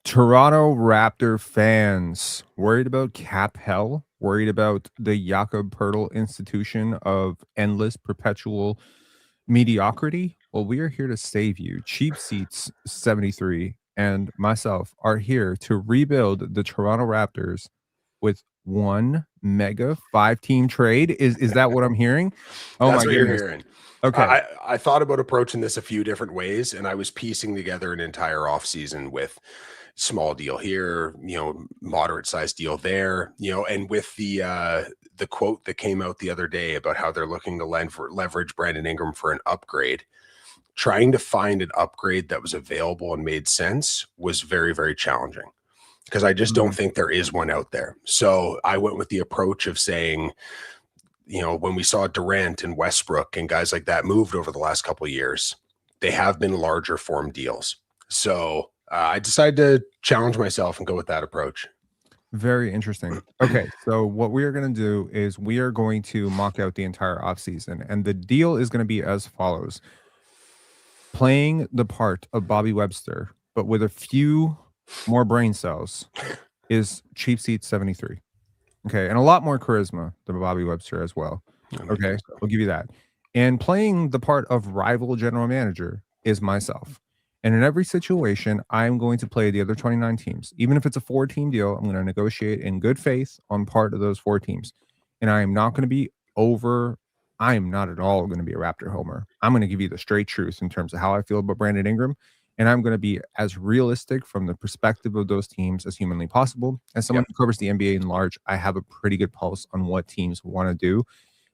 Toronto Raptor fans worried about cap hell, worried about the Jakob Pertl institution of endless perpetual mediocrity. Well, we are here to save you. Cheap Seats 73 and myself are here to rebuild the Toronto Raptors with one mega 5-team trade. Is that what I'm hearing? Oh That's my what you're goodness. hearing. Okay. I thought about approaching this a few different ways, and I was piecing together an entire offseason with small deal here, moderate sized deal there, and with the quote that came out the other day about how they're looking to leverage Brandon Ingram for an upgrade. Trying to find an upgrade that was available and made sense was very, very challenging because I just don't think there is one out there. So I went with the approach of saying, when we saw Durant and Westbrook and guys like that moved over the last couple of years, they have been larger form deals. So I decided to challenge myself and go with that approach. Very interesting. Okay, so what we are going to do is we are going to mock out the entire offseason, and the deal is going to be as follows. Playing the part of Bobby Webster, but with a few more brain cells, is Cheap Seat 73. Okay, and a lot more charisma than Bobby Webster as well. Okay, we'll give you that. And playing the part of rival general manager is myself. And in every situation, I'm going to play the other 29 teams. Even if it's a 4-team deal, I'm going to negotiate in good faith on part of those 4 teams. And I am not going to be I am not at all going to be a Raptor homer. I'm going to give you the straight truth in terms of how I feel about Brandon Ingram. And I'm going to be as realistic from the perspective of those teams as humanly possible. As someone who covers the NBA in large, I have a pretty good pulse on what teams want to do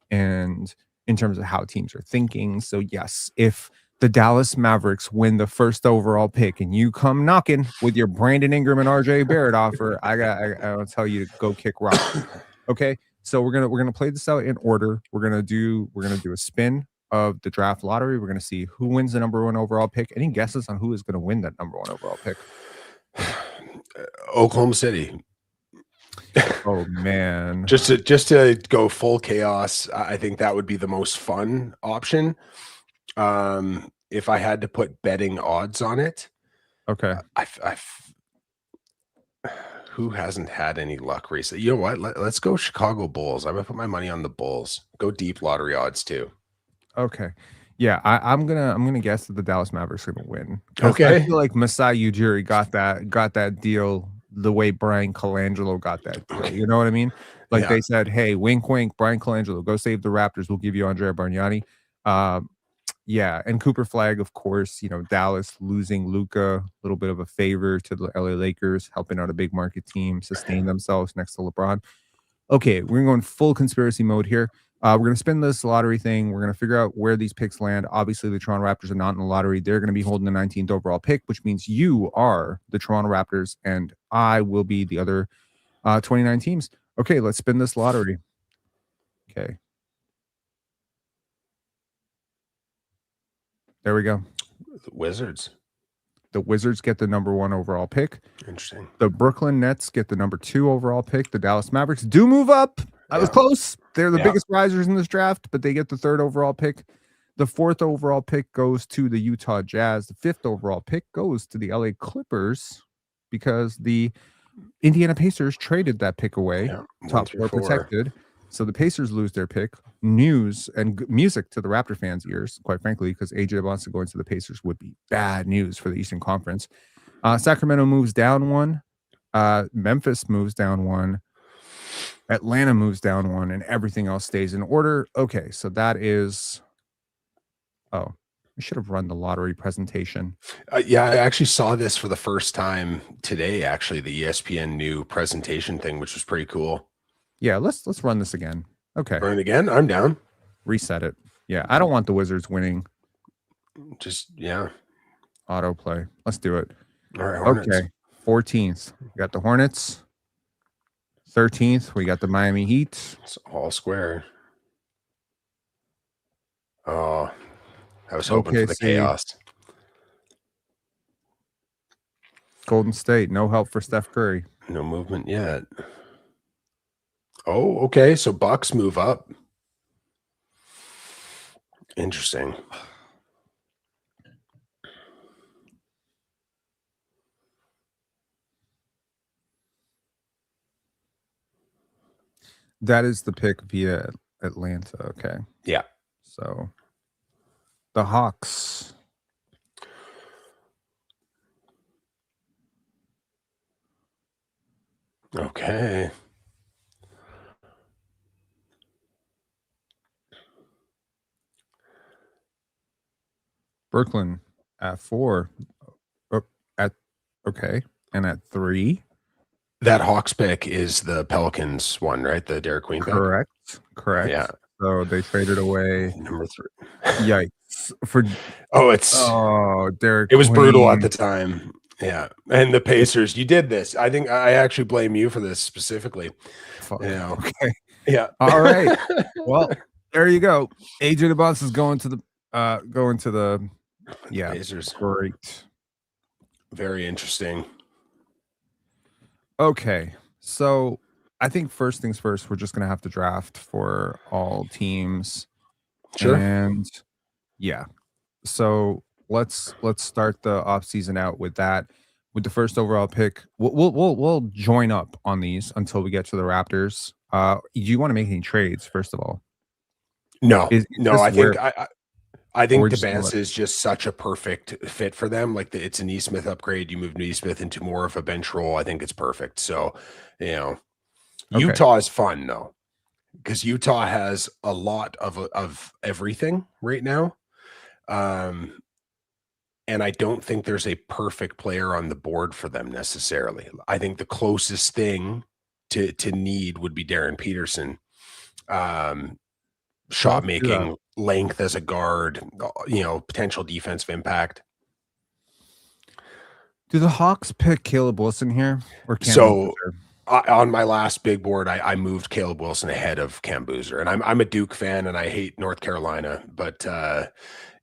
and in terms of how teams are thinking. So yes, if the Dallas Mavericks win the first overall pick and you come knocking with your Brandon Ingram and RJ Barrett offer, I'll tell you to go kick rock. Okay, so we're gonna play this out in order. We're gonna do a spin of the draft lottery. We're gonna see who wins the number 1 overall pick. Any guesses on who is gonna win that number 1 overall pick? Oklahoma City. Oh man. Just to go full chaos, I think that would be the most fun option. If I had to put betting odds on it, Okay. Who hasn't had any luck recently? You know what? Let's go Chicago Bulls. I'm gonna put my money on the Bulls. Go deep lottery odds too. Okay. Yeah, I'm gonna guess that the Dallas Mavericks are gonna win. Because I Okay. feel like Masai Ujiri got that deal the way Brian Colangelo got that deal. You know what I mean? Like they said, hey, wink wink, Brian Colangelo, go save the Raptors. We'll give you Andrea Bargnani. Yeah, and Cooper Flag, of course, Dallas losing Luka, a little bit of a favor to the LA Lakers, helping out a big market team, sustain themselves next to LeBron. Okay, we're going full conspiracy mode here. We're going to spin this lottery thing. We're going to figure out where these picks land. Obviously, the Toronto Raptors are not in the lottery. They're going to be holding the 19th overall pick, which means you are the Toronto Raptors, and I will be the other 29 teams. Okay, let's spin this lottery. Okay. There we go. The Wizards. The Wizards get the number 1 overall pick. Interesting. The Brooklyn Nets get the number 2 overall pick. The Dallas Mavericks do move up. I was close. They're the biggest risers in this draft, but they get the 3rd overall pick. The 4th overall pick goes to the Utah Jazz. The 5th overall pick goes to the LA Clippers because the Indiana Pacers traded that pick away. Top 4 protected. So the Pacers lose their pick. News and music to the Raptor fans' ears, quite frankly, because AJ wants to go into the Pacers would be bad news for the Eastern Conference. Sacramento moves down 1. Memphis moves down 1. Atlanta moves down 1, and everything else stays in order. Okay, so that is... Oh, we should have run the lottery presentation. Yeah, I actually saw this for the first time today, actually, the ESPN new presentation thing, which was pretty cool. Yeah, let's run this again. Okay. Run it again? I'm down. Reset it. Yeah, I don't want the Wizards winning. Just, Autoplay. Let's do it. All right, Hornets. Okay, 14th. We got the Hornets. 13th, we got the Miami Heat. It's all square. Oh, I was hoping for the chaos. Golden State, no help for Steph Curry. No movement yet. Oh, okay. So Bucks move up. Interesting. That is the pick via Atlanta. Okay. Yeah. So the Hawks. Okay. Brooklyn at 4. Oh, at okay. And at 3. That Hawks pick is the Pelicans one, right? The Derek Queen pick. Correct. Yeah. So they traded away. Number 3. Yikes for Derek It was brutal at Queen. the time. Yeah. And the Pacers, you did this. I think I actually blame you for this specifically. Fuck. You know. Okay. Yeah. All right. Well, there you go. AJ the Boss is going to the Pacers. Great. Very interesting. Okay. So I think first things first, we're just gonna have to draft for all teams. Sure. And yeah. So let's start the offseason out with that. With the first overall pick, we'll join up on these until we get to the Raptors. Do you want to make any trades first of all? No, Is no. this I think where I we're think just gonna Debance is just such a perfect fit for them. Like it's an Nesmith upgrade. You move Nesmith into more of a bench role. I think it's perfect. So, okay. Utah is fun though, because Utah has a lot of everything right now. And I don't think there's a perfect player on the board for them necessarily. I think the closest thing to need would be Darren Peterson. Shot making, length as a guard, potential defensive impact. Do the Hawks pick Caleb Wilson here or Cam So Boozer? on my last big board, I moved Caleb Wilson ahead of Cam Boozer, and I'm a Duke fan and I hate North Carolina, but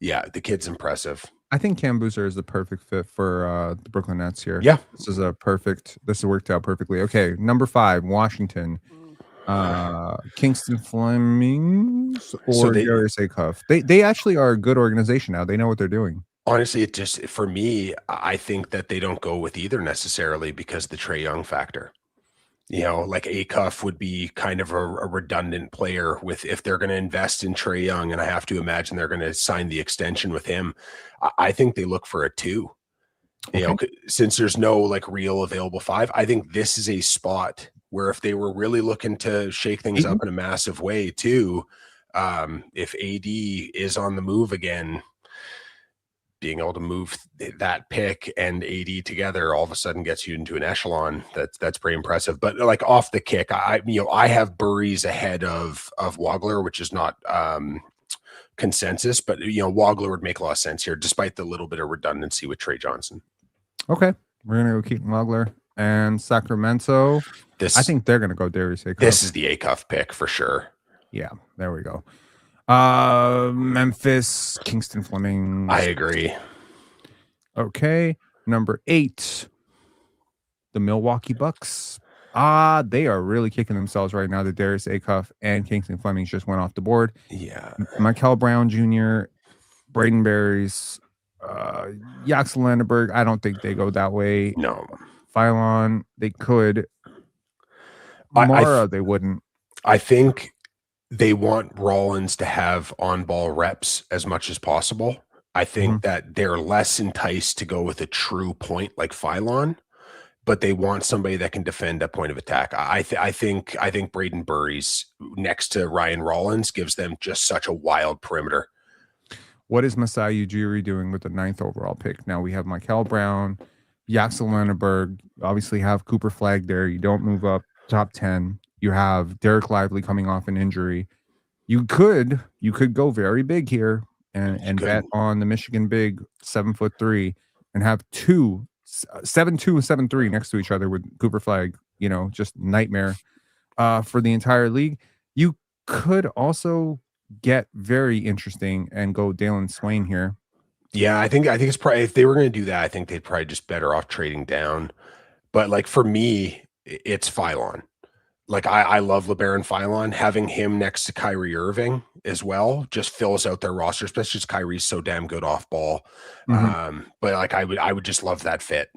yeah, the kid's impressive. I think Cam Boozer is the perfect fit for the Brooklyn Nets here. Yeah, this has worked out perfectly. Okay, number 5, Washington. Kingston Flemings or Darius Acuff. They actually are a good organization now. They know what they're doing. Honestly, it just for me, I think that they don't go with either necessarily because the Trae Young factor. Like Acuff would be kind of a redundant player with if they're going to invest in Trae Young, and I have to imagine they're going to sign the extension with him. I think they look for a 2. Since there's no like real available 5, I think this is a spot where if they were really looking to shake things up in a massive way too, if AD is on the move again, being able to move that pick and AD together all of a sudden gets you into an echelon that's pretty impressive. But like off the kick, I have Burries ahead of Wagler, which is not consensus, but Wagler would make a lot of sense here, despite the little bit of redundancy with Trey Johnson. Okay, we're gonna go Keaton Wagler and Sacramento. I think they're gonna go Darius Acuff. This is the Acuff pick for sure. Yeah, there we go. Memphis, Kingston Flemings. I agree. Okay, number 8, the Milwaukee Bucks. They are really kicking themselves right now that Darius Acuff and Kingston Flemings just went off the board. Yeah, Michael Brown Jr., Braden Berries, Yaxel Landenberg. I don't think they go that way. No, Phylon, they could. Mara, they wouldn't. I think they want Rollins to have on-ball reps as much as possible. I think that they're less enticed to go with a true point like Phylon, but they want somebody that can defend a point of attack. I think Braden Burries next to Ryan Rollins gives them just such a wild perimeter. What is Masai Ujiri doing with the 9th overall pick? Now we have Michael Brown, Yaxel Landenberg, obviously have Cooper Flag there. You don't move up top 10. You have Derek Lively coming off an injury. You could go very big here and bet on the Michigan big 7'3" and have 7'2" and 7'3" next to each other with Cooper Flag, just nightmare for the entire league. You could also get very interesting and go Dalen Swain here. Yeah, I think it's probably, if they were going to do that, I think they'd probably just better off trading down. But like for me, it's Phylon. Like I love LeBaron Phylon. Having him next to Kyrie Irving as well just fills out their roster, especially because Kyrie's so damn good off ball. But like I would just love that fit.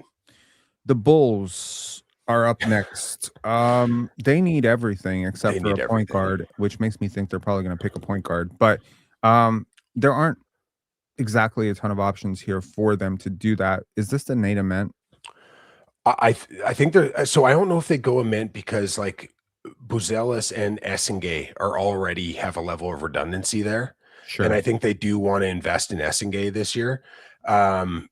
The Bulls are up next. They need everything except They for a need point everything. guard, which makes me think they're probably going to pick a point guard. But there aren't exactly a ton of options here for them to do that. Is this the Nate Ament? I think they're so I don't know if they go a mint because like Buzelis and Essengay are already have a level of redundancy there. And Sure. I think they do want to invest in Essengay this year. Um,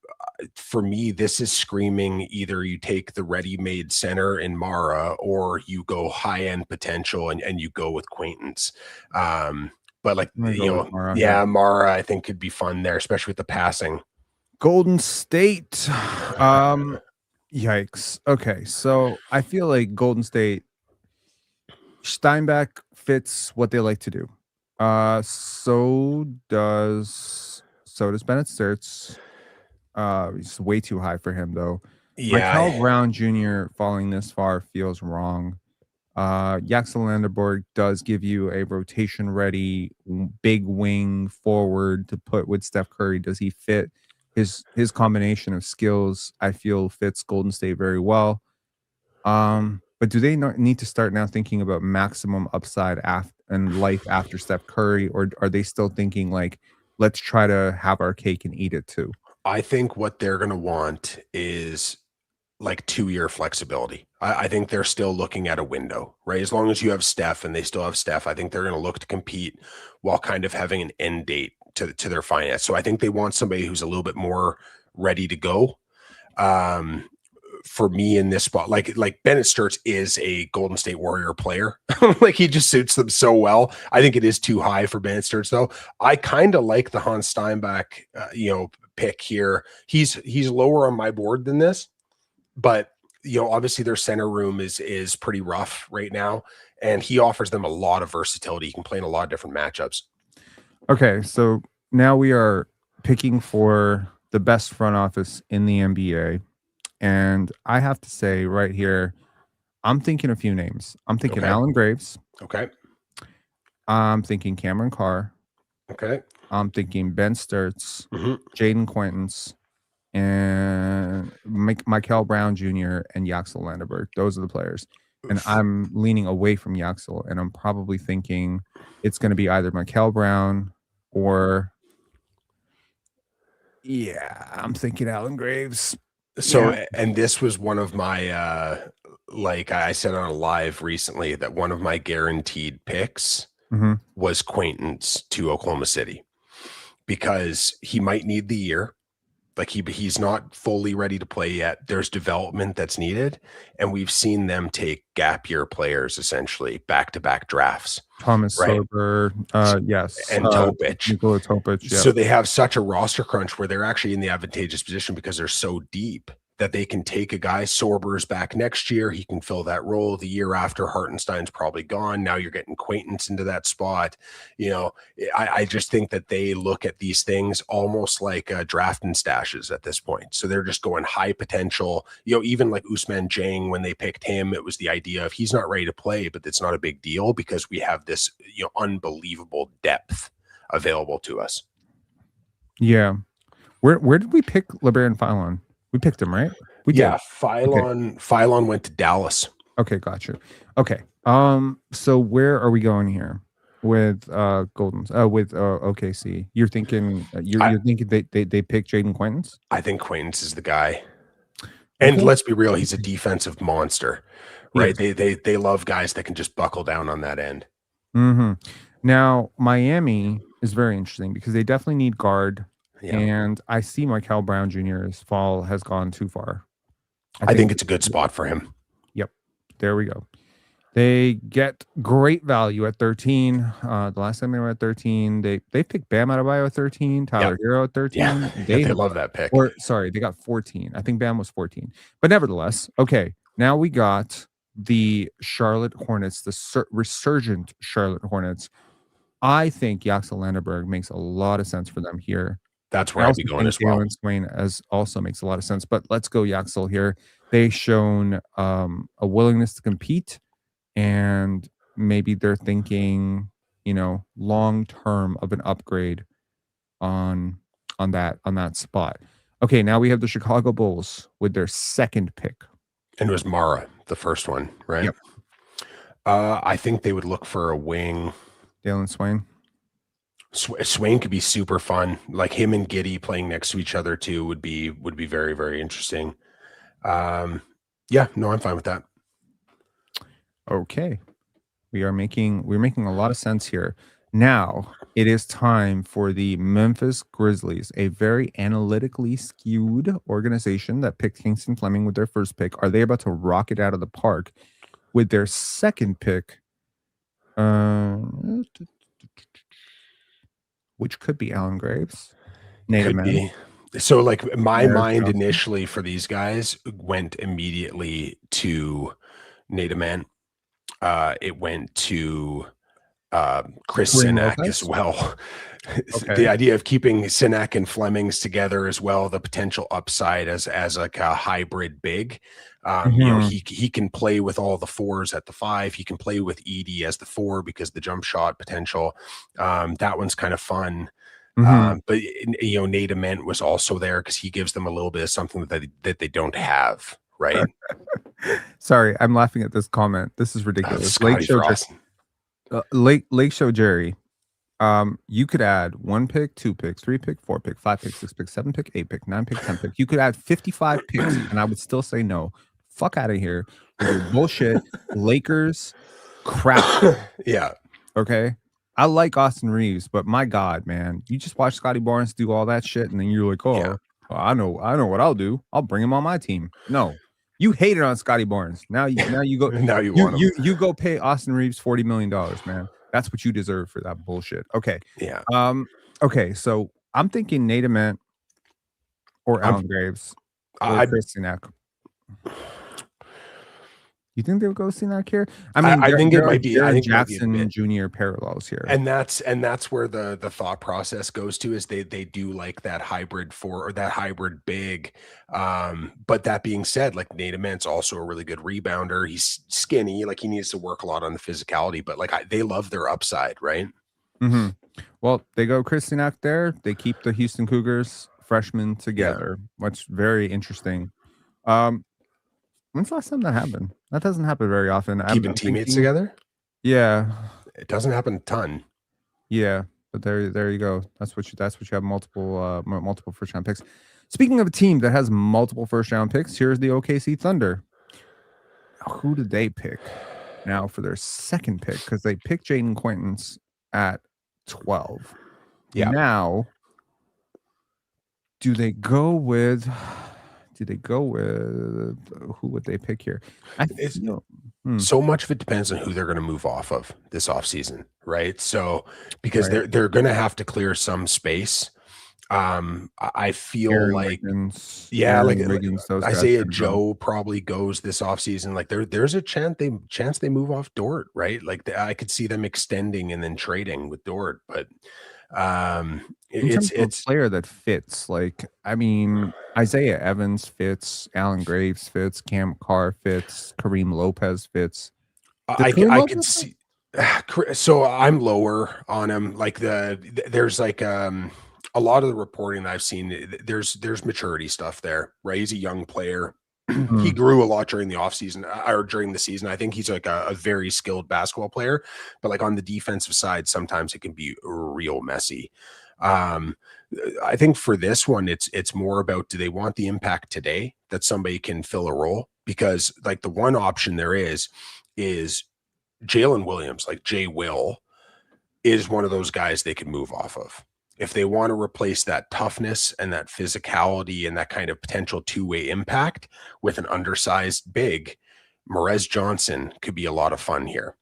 for me, this is screaming either you take the ready-made center in Mara or you go high-end potential and you go with Quaintance. But like I'm gonna go with Mara here. yeah, Mara I think could be fun there, especially with the passing. Golden State. Yikes. Okay, so I feel like Golden State Steinbeck fits what they like to do. So does Bennett Sturts. He's way too high for him though. Michael Yeah, Brown Jr. falling this far feels wrong. Yaxel Landerborg does give you a rotation ready big wing forward to put with Steph Curry. Does he fit his combination of skills? I feel fits Golden State very well. But do they not need to start now thinking about maximum upside and life after Steph Curry, or are they still thinking like, let's try to have our cake and eat it too? I think what they're going to want is like 2-year flexibility. I think they're still looking at a window, right? As long as you have Steph and they still have Steph, I think they're going to look to compete while kind of having an end date to their finance. So I think they want somebody who's a little bit more ready to go. Um, for me in this spot, like Bennett Sturts is a Golden State Warrior player. Like he just suits them so well. I think it is too high for Bennett Sturts though. I kind of like the Hans Steinbach, pick here. He's lower on my board than this, but obviously their center room is pretty rough right now, and he offers them a lot of versatility. He can play in a lot of different matchups. Okay, so now we are picking for the best front office in the NBA. And I have to say right here, I'm thinking a few names. I'm thinking Okay. Alan Graves. Okay. I'm thinking Cameron Carr. Okay. I'm thinking Ben Sturts, hmm Jaden Quintons, and Michael Brown Jr. and Yaxel Landerberg. Those are the players. And I'm leaning away from Yaxel, and I'm probably thinking it's going to be either Michael Brown or, yeah, I'm thinking Alan Graves. So, Yeah. and this was one of my, like I said on a live recently, that one of my guaranteed picks Mm-hmm. was Quaintance to Oklahoma City because he might need the year. Like he's not fully ready to play yet. There's development that's needed, and we've seen them take gap year players essentially back-to-back drafts, Thomas right? Sorber, yes, And Topic. Nikola Topic, yeah. So they have such a roster crunch where they're actually in the advantageous position because they're so deep that they can take a guy. Sorber's back next year. He can fill that role. The year after, Hartenstein's probably gone. Now you're getting Quaintance into that spot. I just think that they look at these things almost like drafting stashes at this point. So they're just going high potential. Even like Ousmane Dieng, when they picked him, it was the idea of he's not ready to play, but it's not a big deal because we have this unbelievable depth available to us. Yeah. Where did we pick LeBaron Philon? We picked him, right? We did. Yeah, Philon went to Dallas. Okay, gotcha. Okay. So where are we going here with with OKC? You're thinking you're thinking they picked Jaden Quintons? I think Quaintance is the guy. And Okay. let's be real, he's a defensive monster, right? Yes. They love guys that can just buckle down on that end. Mm-hmm. Now Miami is very interesting because they definitely need guard, Yeah. and I see Michael Brown Jr.'s fall has gone too far. I think it's a good spot for him. Yep. There we go. They get great value at 13. The last time they were at 13, they picked Bam Adebayo at 13, Tyler Hero at 13. Yeah, they love that pick. Or sorry, they got 14. I think Bam was 14. But nevertheless, okay. Now we got the Charlotte Hornets, the resurgent Charlotte Hornets. I think Yaxel Landerberg makes a lot of sense for them here. That's where I'd be going as well. Jalen Swain as also makes a lot of sense. But let's go Yaxel here. They've shown a willingness to compete, and maybe they're thinking, long term of an upgrade on that spot. Okay, now we have the Chicago Bulls with their second pick. And it was Mara. the first one, right? Yep. I think they would look for a wing. Dalen Swain. Swain could be super fun. Like him and Giddey playing next to each other too would be very, very interesting. Yeah, no, I'm fine with that. Okay. We're making a lot of sense here. Now it is time for the Memphis Grizzlies, a very analytically skewed organization that picked Kingston Fleming with their first pick. Are they about to rock it out of the park with their second pick? Which could be Alan Graves. Could be. So like my mind initially for these guys went immediately to Nademan. It went to Chris Sinak as well. Okay. The idea of keeping Sinak and Flemings together as well, the potential upside as like a hybrid big. You know, he can play with all the fours at the 5. He can play with Edey as the 4 because the jump shot potential. That one's kind of fun. But you know, Nate Ament was also there because he gives them a little bit of something that they don't have, right? Sorry, I'm laughing at this comment. This is ridiculous. Lake Show Jerry. You could add 1 pick, 2 picks, 3 pick, 4 pick, 5 pick, 6 pick, 7 pick, 8 pick, 9 pick, 10 pick. You could add 55 picks, and I would still say no. Fuck out of here with your bullshit Lakers crap. Yeah. Okay. I like Austin Reeves, but my God, man, you just watch Scottie Barnes do all that shit, and then you're like, oh, yeah. Well, I know what I'll do. I'll bring him on my team. No, you hated on Scottie Barnes. Now you go. Now you want him. You go pay Austin Reeves $40 million, man. That's what you deserve for that bullshit. Okay. Yeah. Okay. So I'm thinking Nate Ament or Alan Graves or Chris Sinak. You think they would go Sinak here? I mean, I think it might be. I think Jackson Jr. parallels here, and that's where the thought process goes to is they do like that hybrid 4 or that hybrid big. But that being said, like Nate Ament's also a really good rebounder. He's skinny, like he needs to work a lot on the physicality, but like they love their upside, right? Well, they go Chris Sinak there. They keep the Houston Cougars freshmen together, which is very interesting. When's the last time that happened? That doesn't happen very often. Keeping teammates together? Yeah. It doesn't happen a ton. Yeah, but there you go. That's what you have multiple first round picks. Speaking of a team that has multiple first round picks, here's the OKC Thunder. Who did they pick now for their second pick? Because they picked Jaden Quintans at 12. Yeah. Now, do they go with who would they pick here? So much of it depends on who they're going to move off of this offseason, right? So because they're going to have to clear some space. I feel Aaron like Wiggins, Isaiah Joe probably goes this offseason. Like there's a chance they move off Dort, right? Like I could see them extending and then trading with Dort, but it's a player that fits. Like, I mean, Isaiah Evans fits, Alan Graves fits, Cam Carr fits, Kareem Lopez fits. I can see. So I'm lower on him. Like there's like a lot of the reporting that I've seen. There's maturity stuff there, right? He's a young player. He grew a lot during the offseason or during the season. I think he's like a very skilled basketball player, but like on the defensive side, sometimes it can be real messy. I think for this one, it's more about, do they want the impact today that somebody can fill a role? Because like the one option there is Jalen Williams, like Jay Will, is one of those guys they could move off of. If they want to replace that toughness and that physicality and that kind of potential two-way impact with an undersized big, Morez Johnson could be a lot of fun here.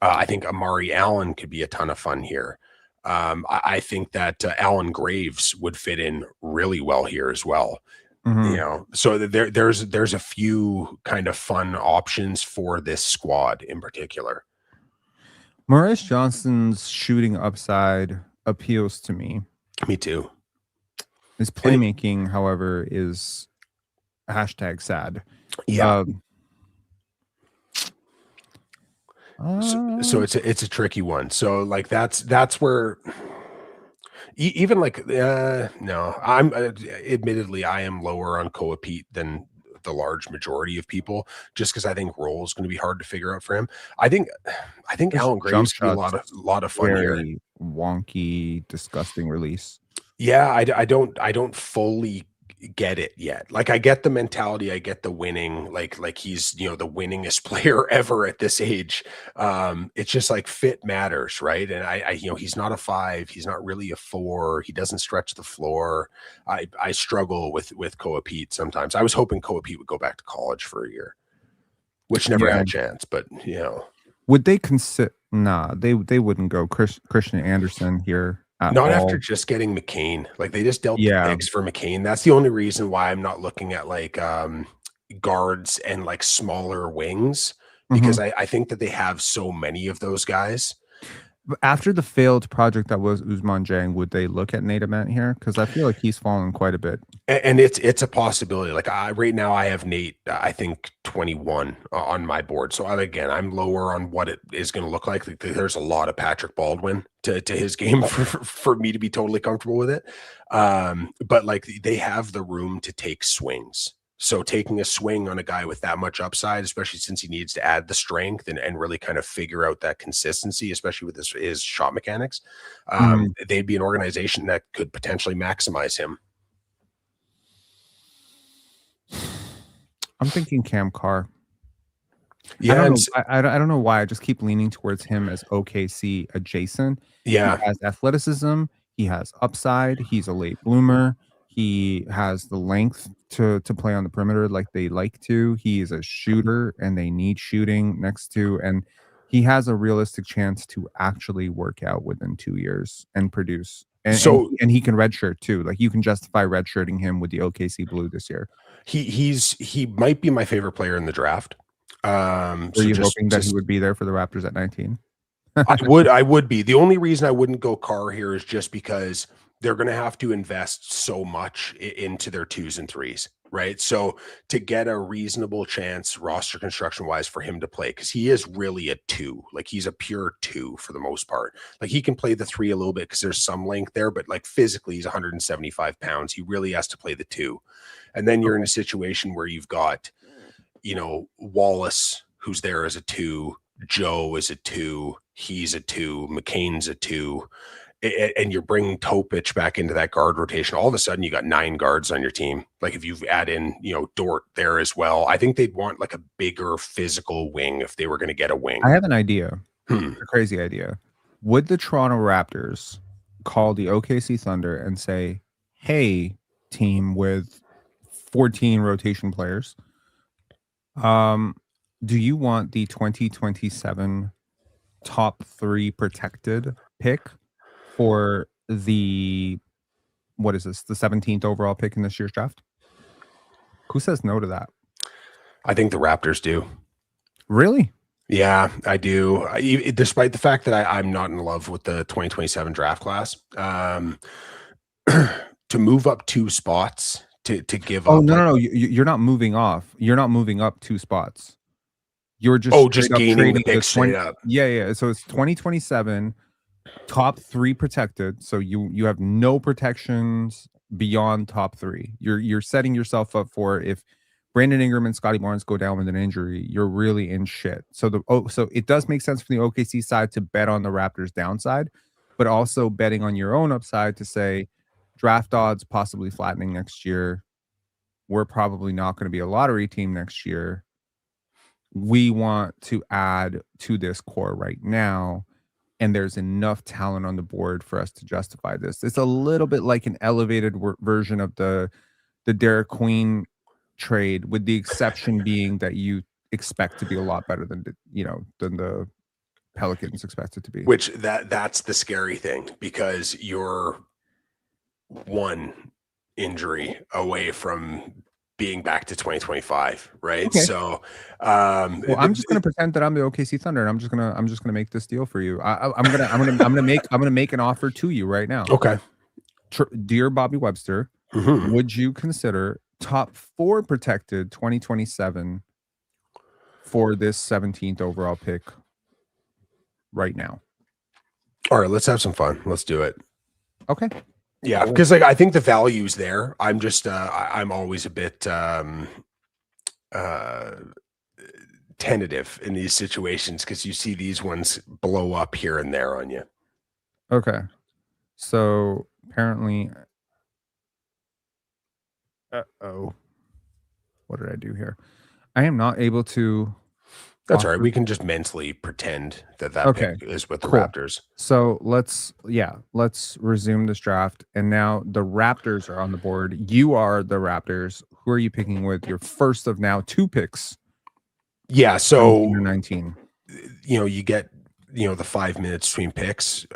I think Amari Allen could be a ton of fun here. I think that Alan Graves would fit in really well here as well. You know, so there's a few kind of fun options for this squad in particular. Morez Johnson's shooting upside appeals to me. Me too. His playmaking, however, is #sad. Yeah. So it's a tricky one. So like that's where even like no, I'm admittedly I am lower on Coapete than the large majority of people, just because I think role is going to be hard to figure out for him. I think His Allen jump Graves could be a shots lot of fun here. very wonky, disgusting release. Yeah, I don't fully get it yet. Like I get the mentality, I get the winning, like he's, you know, the winningest player ever at this age. It's just like fit matters, right? And I you know, he's not a 5, he's not really a 4, he doesn't stretch the floor. I struggle with Koa Pete sometimes. I was hoping Koa Pete would go back to college for a year, which never Yeah. had a chance, but you know. Would they consider? Nah, they wouldn't go Christian Anderson here at Not after all. just getting McCain. Like they just dealt the Yeah. picks for McCain. That's the only reason why I'm not looking at like guards and like smaller wings, because Mhm. I think that they have so many of those guys. But after the failed project that was Ousmane Dieng, would they look at Nate Ament here? Because I feel like he's fallen quite a bit. And it's a possibility. Like right now I have Nate, I think 21 on my board. So again, I'm lower on what it is going to look like. Like there's a lot of Patrick Baldwin to his game for me to be totally comfortable with it. But like they have the room to take swings. So taking a swing on a guy with that much upside, especially since he needs to add the strength and really kind of figure out that consistency, especially with his shot mechanics, they'd be an organization that could potentially maximize him. I'm thinking Cam Carr. Yeah, I don't know why. I just keep leaning towards him as OKC adjacent. yeah. He has athleticism. He has upside. He's a late bloomer. He has the length to play on the perimeter like they like to. He is a shooter, and they need shooting next to. And he has a realistic chance to actually work out within 2 years and produce. And he can redshirt too. Like you can justify redshirting him with the OKC Blue this year. He might be my favorite player in the draft. Were So you hoping that he would be there for the Raptors at 19? I would be. The only reason I wouldn't go Carr here is just because they're going to have to invest so much into their 2s and 3s, right? So to get a reasonable chance roster construction wise for him to play, because he is really a 2, like he's a pure 2 for the most part. Like he can play the 3 a little bit because there's some length there, but like physically he's 175 pounds. He really has to play the 2. And then you're in a situation where you've got, you know, Wallace, who's there as a 2, Joe is a 2, he's a 2, McCain's a 2, and you're bringing Topic back into that guard rotation. All of a sudden, you got 9 guards on your team. Like if you add in, you know, Dort there as well, I think they'd want like a bigger physical wing if they were going to get a wing. I have an idea, a crazy idea. Would the Toronto Raptors call the OKC Thunder and say, "Hey, team with 14 rotation players, do you want the 2027 top 3 protected pick for the, what is this, the 17th overall pick in this year's draft?" Who says no to that? I think the Raptors do. Really? Yeah, I do. Despite the fact that I'm not in love with the 2027 draft class, to move up 2 spots to give Oh, up. no. You're not moving off. You're not moving up 2 spots. You're just just gaining the pick straight up. Yeah. So it's 2027 top 3 protected. So you have no protections beyond top 3. You're setting yourself up for if Brandon Ingram and Scottie Barnes go down with an injury, you're really in shit. So so it does make sense from the OKC side to bet on the Raptors downside, but also betting on your own upside to say draft odds possibly flattening next year. We're probably not going to be a lottery team next year. We want to add to this core right now, and there's enough talent on the board for us to justify this. It's a little bit like an elevated version of the Derek Queen trade, with the exception being that you expect to be a lot better than the Pelicans expect it to be. Which that's the scary thing, because you're 1 injury away from being back to 2025, right? Okay. So well, I'm just gonna pretend that I'm the OKC Thunder, and I'm just gonna make this deal for you. I'm gonna make an offer to you right now. Okay. Dear Bobby Webster, would you consider top 4 protected 2027 for this 17th overall pick right now? All right, let's have some fun. Let's do it. Okay. Yeah, because like I think the value's there. I'm just I'm always a bit tentative in these situations because you see these ones blow up here and there on you. Okay. So apparently, what did I do here? I am not able to. That's all right. We can just mentally pretend that pick is with the Raptors. So let's resume this draft. And now the Raptors are on the board. You are the Raptors. Who are you picking with your first of now 2 picks? Yeah. So 19. You get, the 5 minutes between picks.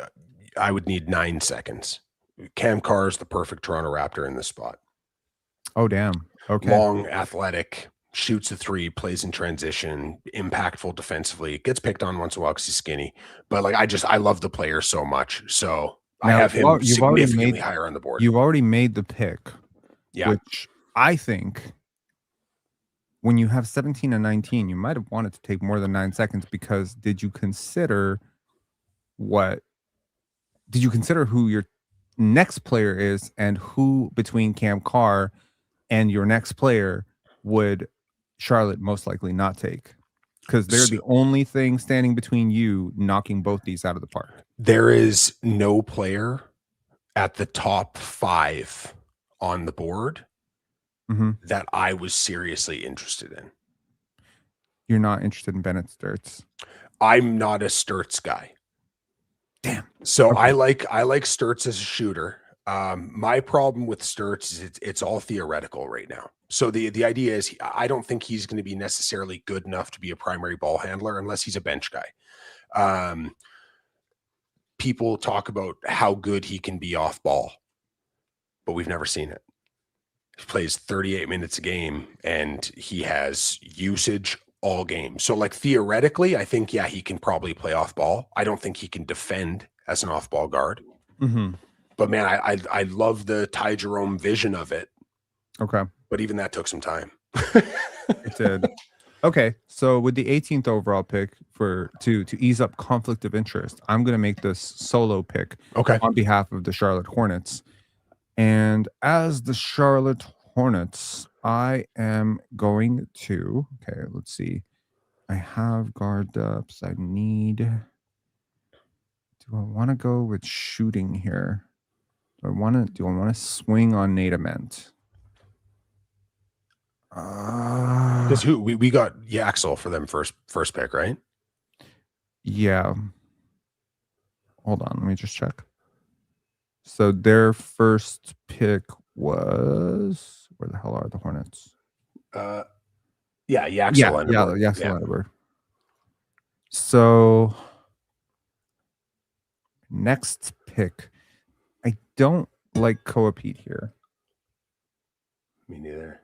I would need 9 seconds. Cam Carr is the perfect Toronto Raptor in this spot. Oh, damn. Okay. Long, athletic, shoots a 3, plays in transition, impactful defensively. Gets picked on once in a while because he's skinny. But I love the player so much. So now, I have him significantly higher on the board. You've already made the pick. Yeah. Which I think when you have 17 and 19, you might have wanted to take more than 9 seconds because did you consider who your next player is and who between Cam Carr and your next player would Charlotte most likely not take? Because they're the only thing standing between you knocking both these out of the park. There is no player at the top 5 on the board that I was seriously interested in. You're not interested in Bennett Sturts? I'm not a Sturts guy. Damn. So okay. I like Sturts as a shooter. My problem with Sturts is it's all theoretical right now. So the idea is I don't think he's going to be necessarily good enough to be a primary ball handler unless he's a bench guy. People talk about how good he can be off ball, but we've never seen it. He plays 38 minutes a game and he has usage all game. So theoretically, I think, yeah, he can probably play off ball. I don't think he can defend as an off ball guard. But man, I love the Ty Jerome vision of it. Okay. But even that took some time. It did. Okay. So with the 18th overall pick to ease up conflict of interest, I'm going to make this solo pick on behalf of the Charlotte Hornets. And as the Charlotte Hornets, I am going to, let's see. I have guard depths. I need, do I want to go with shooting here? Do I want to swing on Nate Ament? Because we got Yaxel for them first pick, right? Yeah. Hold on, let me just check. So their first pick was, where the hell are the Hornets? Yaxel. Yaxel. So next pick, I don't like Coapete here. Me neither.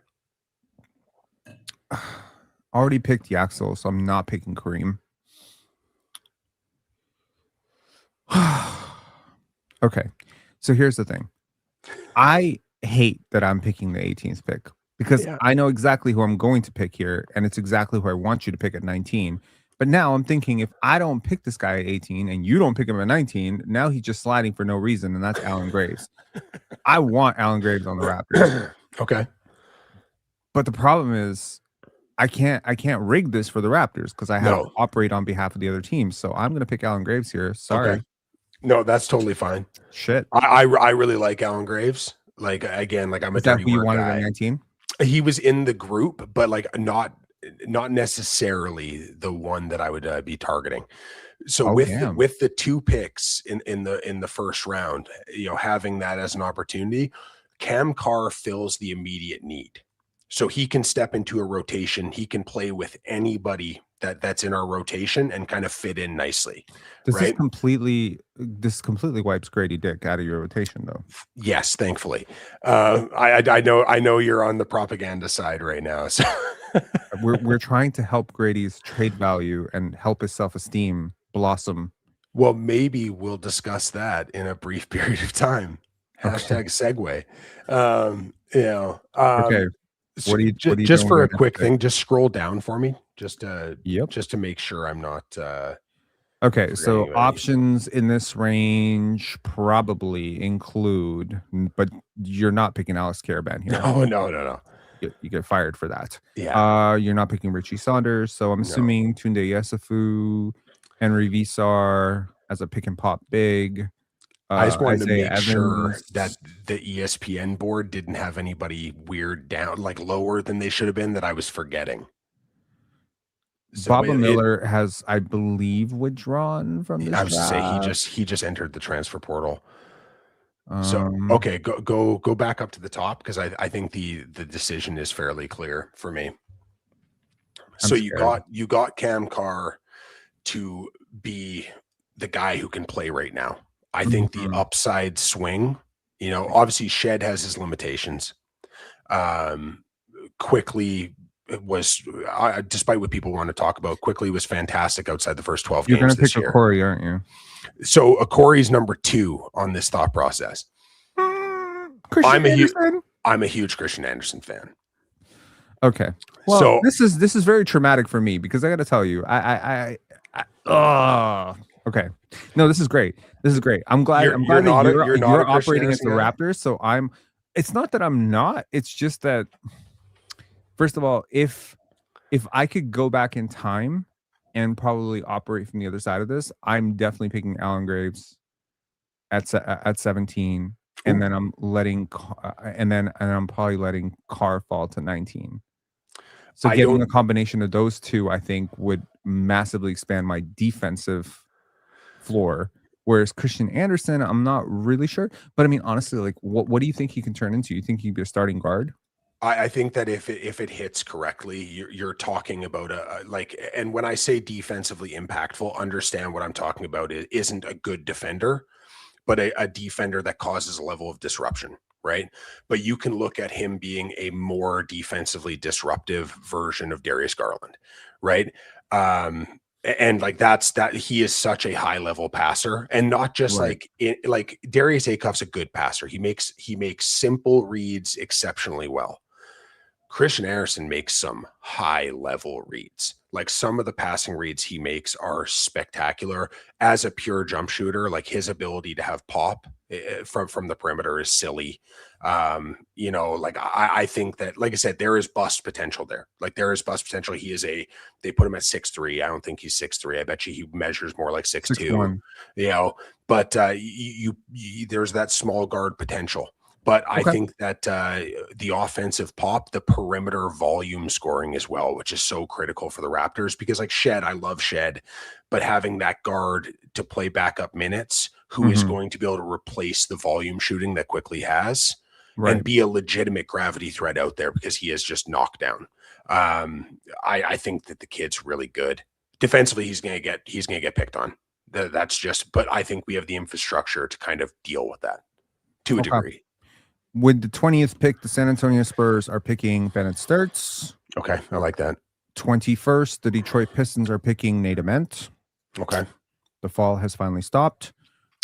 Already picked Yaxel, so I'm not picking Kareem. Okay, so here's the thing. I hate that I'm picking the 18th pick because I know exactly who I'm going to pick here, and it's exactly who I want you to pick at 19. But now I'm thinking if I don't pick this guy at 18 and you don't pick him at 19, now he's just sliding for no reason, and that's Allen Graves. I want Allen Graves on the Raptors. Okay. But the problem is I can't rig this for the Raptors because I have to operate on behalf of the other teams. So I'm going to pick Allen Graves here. Sorry. Okay. No, that's totally fine. Shit. I really like Allen Graves. I'm a dirty who you word wanted guy. at 19? He was in the group, but not necessarily the one that I would be targeting. So with the 2 picks in the first round, having that as an opportunity, Cam Carr fills the immediate need. So he can step into a rotation. He can play with anybody that's in our rotation and kind of fit in nicely. This completely wipes Gradey Dick out of your rotation, though. Yes, thankfully. I know you're on the propaganda side right now. So we're trying to help Grady's trade value and help his self-esteem blossom. Well, maybe we'll discuss that in a brief period of time. Hashtag segue. Okay. What are you just for a quick thing, just scroll down for me, just to make sure I'm not okay. So options in this range probably include, but you're not picking Alex Caravan here. No. you get fired for that. Yeah. You're not picking Richie Saunders, so I'm No. assuming Tunde Yesufu, Henry Visar as a pick and pop big. I just wanted to Isaiah make sure that Evans. the ESPN board didn't have anybody weird down, like lower than they should have been, that I was forgetting. So Baba Miller has, I believe, withdrawn from this I was to say draft. he just entered the transfer portal. So Um, okay, go back up to the top, because I think the decision is fairly clear for me. I'm So scared. you got Cam Carr to be the guy who can play right now. I think the Mhm. upside swing, obviously Shed has his limitations. Quickly was, despite what people want to talk about, Quickly was fantastic outside the first 12 You're games gonna this pick a year. Corey, aren't you? So Corey's number 2 on this thought process. Christian Anderson. I'm a huge Christian Anderson fan. Okay. Well, So this is very traumatic for me because I got to tell you, okay. No, this is great. This is great. I'm glad that you're not a you're Christian operating as Anderson the guy? Raptors. So it's not that I'm not. It's just that, first of all, if I could go back in time and probably operate from the other side of this, I'm definitely picking Alan Graves at 17, and Ooh. then I'm I'm probably letting Carr fall to 19. So I getting a don't combination of those two, I think, would massively expand my defensive floor. Whereas Christian Anderson, I'm not really sure. But I mean, honestly, like, what do you think he can turn into? You think he'd be a starting guard? I think that if it hits correctly, you're talking about and when I say defensively impactful, understand what I'm talking about. It isn't a good defender, but a defender that causes a level of disruption, right? But you can look at him being a more defensively disruptive version of Darius Garland, right? And like that he is such a high level passer, and not just Right. like Darius Acuff's a good passer. He makes simple reads exceptionally well. Christian Anderson makes some high level reads. Like, some of the passing reads he makes are spectacular. As a pure jump shooter, like, his ability to have pop from the perimeter is silly. Like, I think that, like I said, there is bust potential there. Like, there is bust potential. They put him at 6'3". I don't think he's 6'3". I bet you he measures more like 6'2". 6'1". But there's that small guard potential. But I Okay. think that the offensive pop, the perimeter volume scoring as well, which is so critical for the Raptors, because like Shed, I love Shed, but having that guard to play backup minutes who is Mhm. going to be able to replace the volume shooting that Quickly has Right. and be a legitimate gravity threat out there, because he is just knocked down. I think that the kid's really good. Defensively, he's gonna get picked on. That's just, but I think we have the infrastructure to kind of deal with that to a Okay. degree. With the 20th pick, the San Antonio Spurs are picking Bennett Sturts. Okay, I like that. 21st, the Detroit Pistons are picking Nate Ament. Okay. The fall has finally stopped.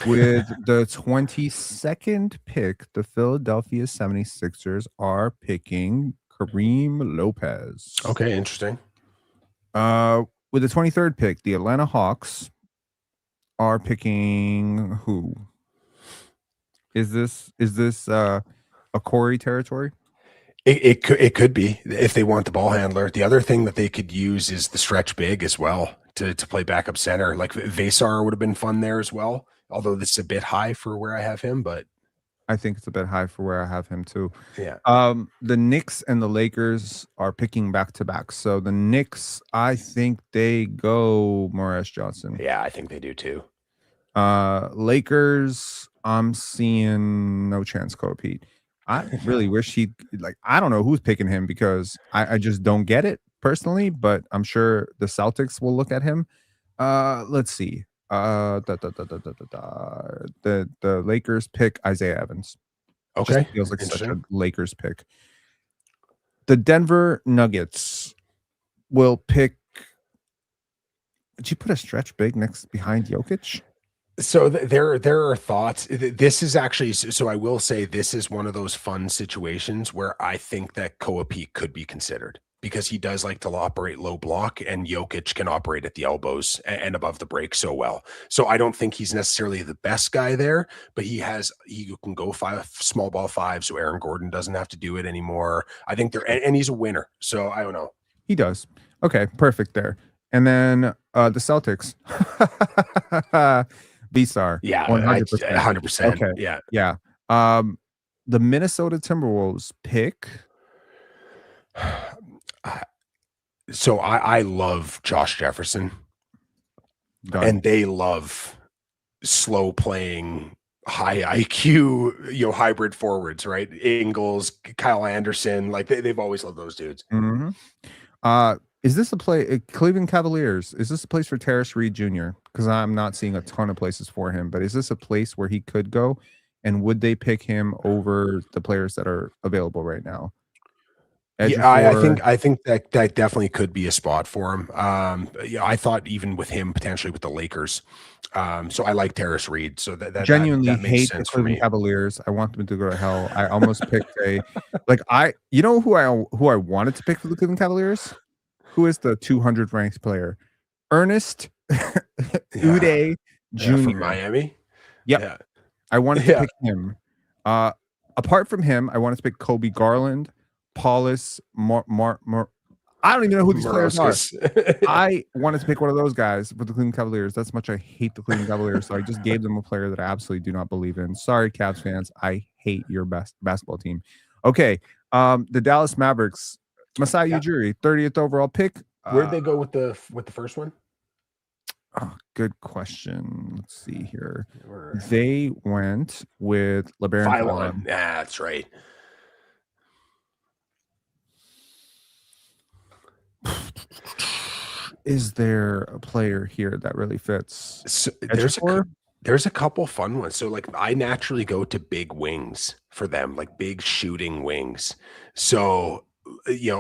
With the 22nd pick, the Philadelphia 76ers are picking Kareem Lopez. Okay, interesting. With the 23rd pick, the Atlanta Hawks are picking who? Is this a Corey territory? It could be, if they want the ball handler. The other thing that they could use is the stretch big as well to play backup center. Like, Vasar would have been fun there as well. Although this is a bit high for where I have him, but I think it's a bit high for where I have him too. yeah. The Knicks and the Lakers are picking back to back. So the Knicks, I think they go Morris Johnson. Yeah, I think they do too. Lakers, I'm seeing no chance, Pete. I really wish I don't know who's picking him, because I just don't get it personally, but I'm sure the Celtics will look at him. Let's see. The Lakers pick Isaiah Evans. Okay, Just feels like such a interesting. Lakers pick. The Denver Nuggets will pick. Did you put a stretch big next behind Jokic? So there are thoughts. This is actually, so I will say, this is one of those fun situations where I think that Koa Peak could be considered. because he does like to operate low block, and Jokic can operate at the elbows and above the break so well. So I don't think he's necessarily the best guy there, but he can go small ball five, so Aaron Gordon doesn't have to do it anymore. I think and he's a winner. So I don't know. He does. Okay, perfect there. And then the Celtics. B-Star. Yeah, 100%. 100%. Okay. Yeah. Yeah. The Minnesota Timberwolves pick. So I love Josh Jefferson. Done. And they love slow playing, high IQ, hybrid forwards, right? Ingles, Kyle Anderson, like they've always loved those dudes. Mm-hmm. Is this a play? Cleveland Cavaliers, is this a place for Terrace Reed Jr.? Because I'm not seeing a ton of places for him, but is this a place where he could go? And would they pick him over the players that are available right now? I think that definitely could be a spot for him. I thought even with him potentially with the Lakers. So I like Terrace Reed. So that genuinely that makes hate sense the for me. Cleveland Cavaliers. I want them to go to hell. I almost picked who I wanted to pick for the Cleveland Cavaliers? Who is the 200 ranked player? Ernest Uday Jr. From Miami. Yep. Yeah. I wanted to pick him. Apart from him, I wanted to pick Kobe Garland, Paulus, I don't even know who these players are. I wanted to pick one of those guys for the Cleveland Cavaliers. That's much I hate the Cleveland Cavaliers, so I just gave them a player that I absolutely do not believe in. Sorry, Cavs fans. I hate your best basketball team. Okay. The Dallas Mavericks, Masai Ujiri, 30th overall pick. Where'd they go with the first one? Oh, good question. Let's see here. They went with LeBaron. Yeah, that's right. Is there a player here that really fits? So there's a couple fun ones. So like I naturally go to big wings for them, like big shooting wings. So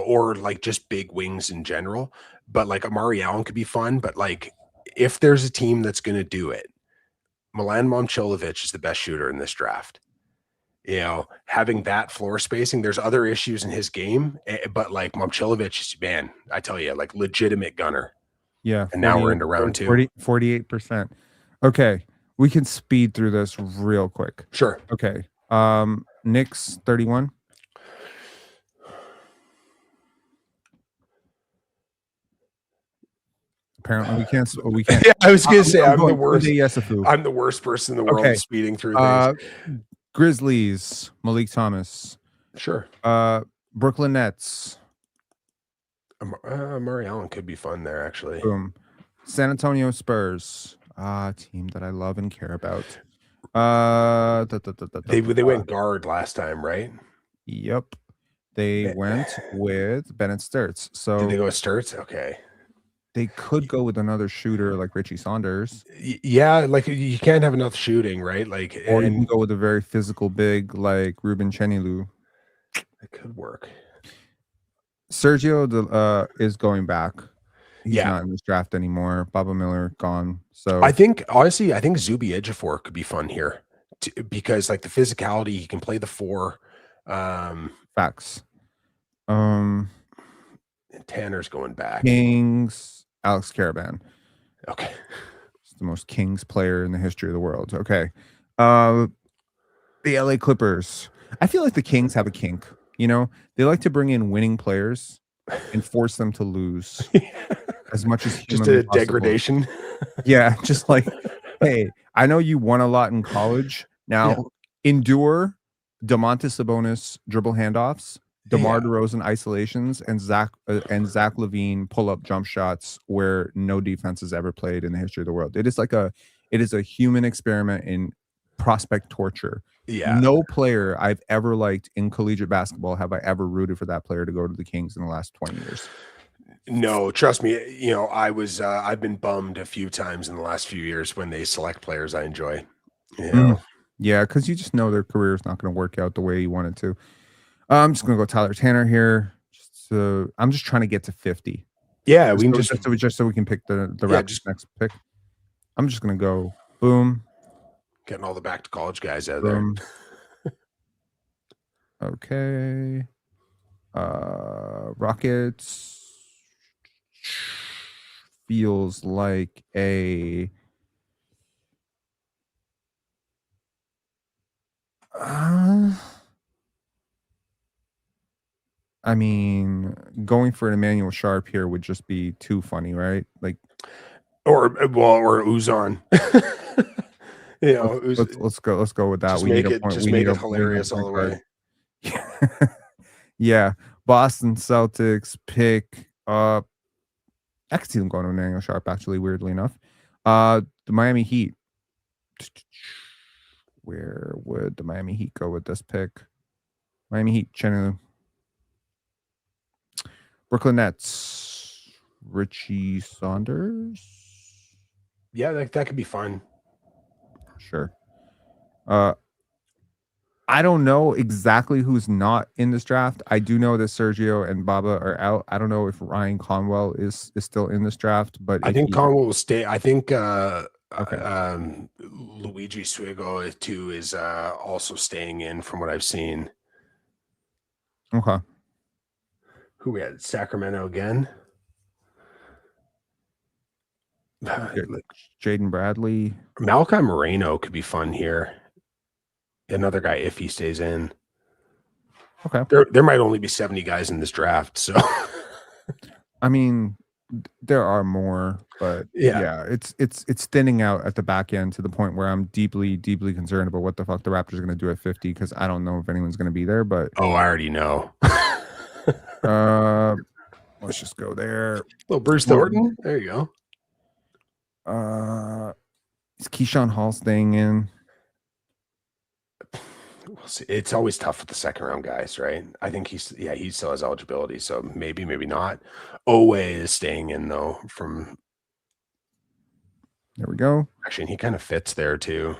or like just big wings in general. But like Amari Allen could be fun. But like if there's a team that's going to do it, Milan Momcilovic is the best shooter in this draft. Having that floor spacing, there's other issues in his game, but like Momcilovic, man, I tell you, like legitimate gunner. Yeah. And now we're into round 2. 48%. Okay. We can speed through this real quick. Sure. Okay. Knicks 31. Apparently we can't. Yeah, I was gonna say I'm the worst. I'm the worst person in the world speeding through things. Grizzlies, Malik Thomas. Sure. Brooklyn Nets. Murray Allen could be fun there, actually. Boom. San Antonio Spurs. Team that I love and care about. They went guard last time, right? Yep. They went with Bennett Sturts. So did they go with Sturts? Okay. They could go with another shooter like Richie Saunders. Yeah, like you can't have enough shooting, right? Like, or you can go with a very physical big like Ruben Chenilu. It could work. Sergio is going back. He's not in this draft anymore. Baba Miller gone. So I think honestly, Zubi Ejiofor could be fun here because like the physicality, he can play the 4. Facts. Tanner's going back. Kings, Alex Caravan. Okay. He's the most Kings player in the history of the world. Okay. The LA Clippers. I feel like the Kings have a kink. They like to bring in winning players and force them to lose as much as just a degradation. Yeah, just like, hey, I know you won a lot in college. Now endure Domantas Sabonis dribble handoffs, DeMar DeRozan isolations, and Zach LaVine pull up jump shots where no defense has ever played in the history of the world. It is a human experiment in prospect torture. Yeah. No player I've ever liked in collegiate basketball have I ever rooted for that player to go to the Kings in the last 20 years. No, trust me. I've been bummed a few times in the last few years when they select players I enjoy. Yeah, because you just know their career is not going to work out the way you want it to. I'm just going to go Tyler Tanner here. I'm just trying to get to 50. Yeah, we can just so we can pick the Raptors next pick. I'm just going to go boom. Getting all the back to college guys out there. Okay. Rockets feels like a uh, I mean, going for an Emmanuel Sharp here would just be too funny, right? Like, or Uzon. let's go with that. We need a point. Just We make need it a hilarious all point the guard. way. Yeah, Boston Celtics pick up. I could see them going to Emmanuel Sharp, actually, weirdly enough. The Miami Heat. Where would the Miami Heat go with this pick? Miami Heat, Chenu. Brooklyn Nets, Richie Saunders. Yeah, that could be fun. Sure. I don't know exactly who's not in this draft. I do know that Sergio and Baba are out. I don't know if Ryan Conwell is still in this draft, but I if think he Conwell will stay. I think okay. Luigi Swigo too is also staying in from what I've seen. Okay. Who we had? Sacramento again. Jaden Bradley. Malachi Moreno could be fun here. Another guy if he stays in. Okay. There might only be 70 guys in this draft, so I mean, there are more, but yeah, it's thinning out at the back end to the point where I'm deeply concerned about what the fuck the Raptors are going to do at 50 because I don't know if anyone's going to be there. But I already know. Let's just go there. Well, Bruce Thornton. There you go. Is Keyshawn Hall staying in? We'll see. It's always tough with the second round guys, right? I think he still has eligibility, so maybe not. Owe is staying in though. From there we go. Actually, he kind of fits there too.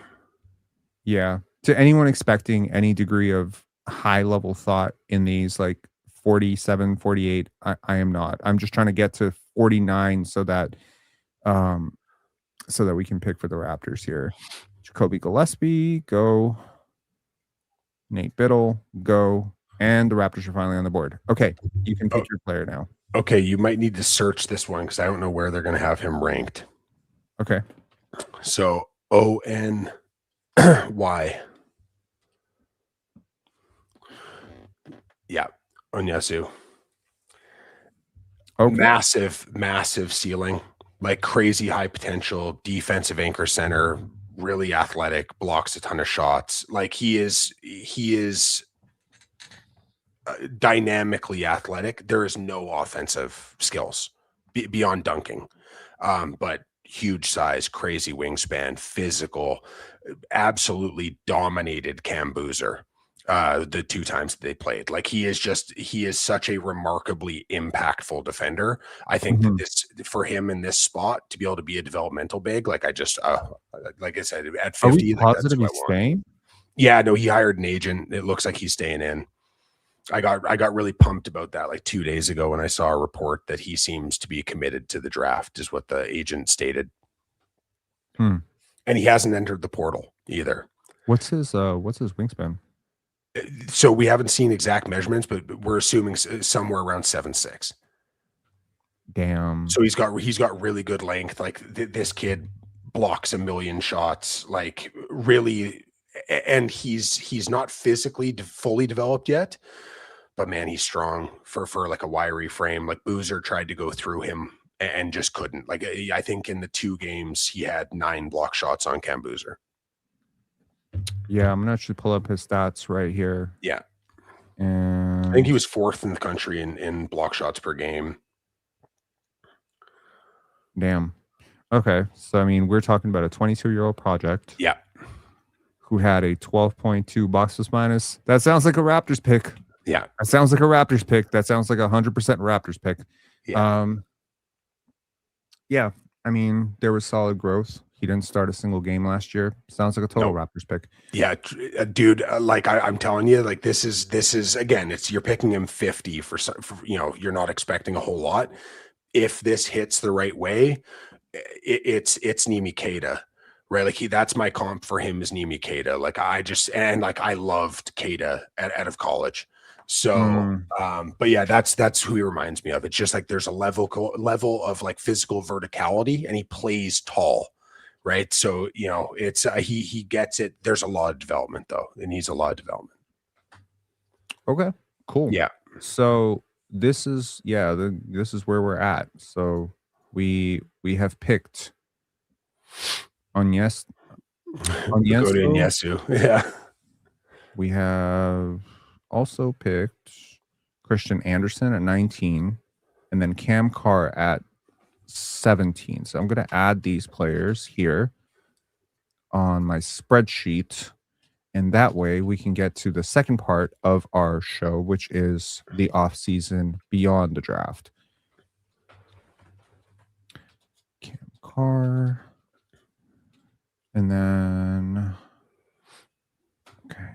Yeah. To anyone expecting any degree of high level thought in these, like 47, 48, I am not. I'm just trying to get to 49 so that we can pick for the Raptors here. Jacoby Gillespie, go. Nate Biddle, go. And the Raptors are finally on the board. Okay, you can pick your player now. Okay, you might need to search this one because I don't know where they're going to have him ranked. Okay. So ONY. Yeah, Onyesu. Okay. Massive ceiling, like crazy high potential, defensive anchor center, really athletic, blocks a ton of shots. Like he is dynamically athletic. There is no offensive skills beyond dunking, but huge size, crazy wingspan, physical, absolutely dominated Cam Boozer the 2 times that they played. Like he is such a remarkably impactful defender. I think that this for him in this spot to be able to be a developmental big, like I said, at 50, are we like that's positive what he's I want. staying? Yeah, no, he hired an agent. It looks like he's staying in. I got really pumped about that like 2 days ago when I saw a report that he seems to be committed to the draft, is what the agent stated. And he hasn't entered the portal either. What's his wingspan? So we haven't seen exact measurements, but we're assuming somewhere around 7'6". Damn. So he's got really good length. Like this kid blocks a million shots, like really, and he's not physically fully developed yet. But man, he's strong for like a wiry frame. Like Boozer tried to go through him and just couldn't. Like I think in the 2 games he had 9 block shots on Cam Boozer. Yeah, I'm gonna actually pull up his stats right here. Yeah, and I think he was 4th in the country in block shots per game. Damn. Okay, so I mean, we're talking about a 22-year-old project. Yeah, who had a 12.2 box plus minus. That sounds like a Raptors pick. Yeah. That sounds like a Raptors pick. That sounds like 100% Raptors pick. Yeah. Yeah. I mean, there was solid growth. He didn't start a single game last year. Sounds like a total Raptors pick. Yeah, dude. Like I'm telling you, like this is again, you're picking him 50 for you're not expecting a whole lot. If this hits the right way, it's Nimi Keita. Right, like that's my comp for him is Nimi Keita. Like I loved Keita out of college. So, but yeah, that's who he reminds me of. It's just like there's a level of like physical verticality, and he plays tall, right? So it's he gets it. There's a lot of development though, and he's a lot of development. Okay, cool. Yeah. So this is this is where we're at. So we have picked Bogota and Onyenso. Yesu. Yeah. We have also picked Christian Anderson at 19, and then Cam Carr at 17. So I'm going to add these players here on my spreadsheet. And that way we can get to the second part of our show, which is the offseason beyond the draft. Cam Carr. And then, okay,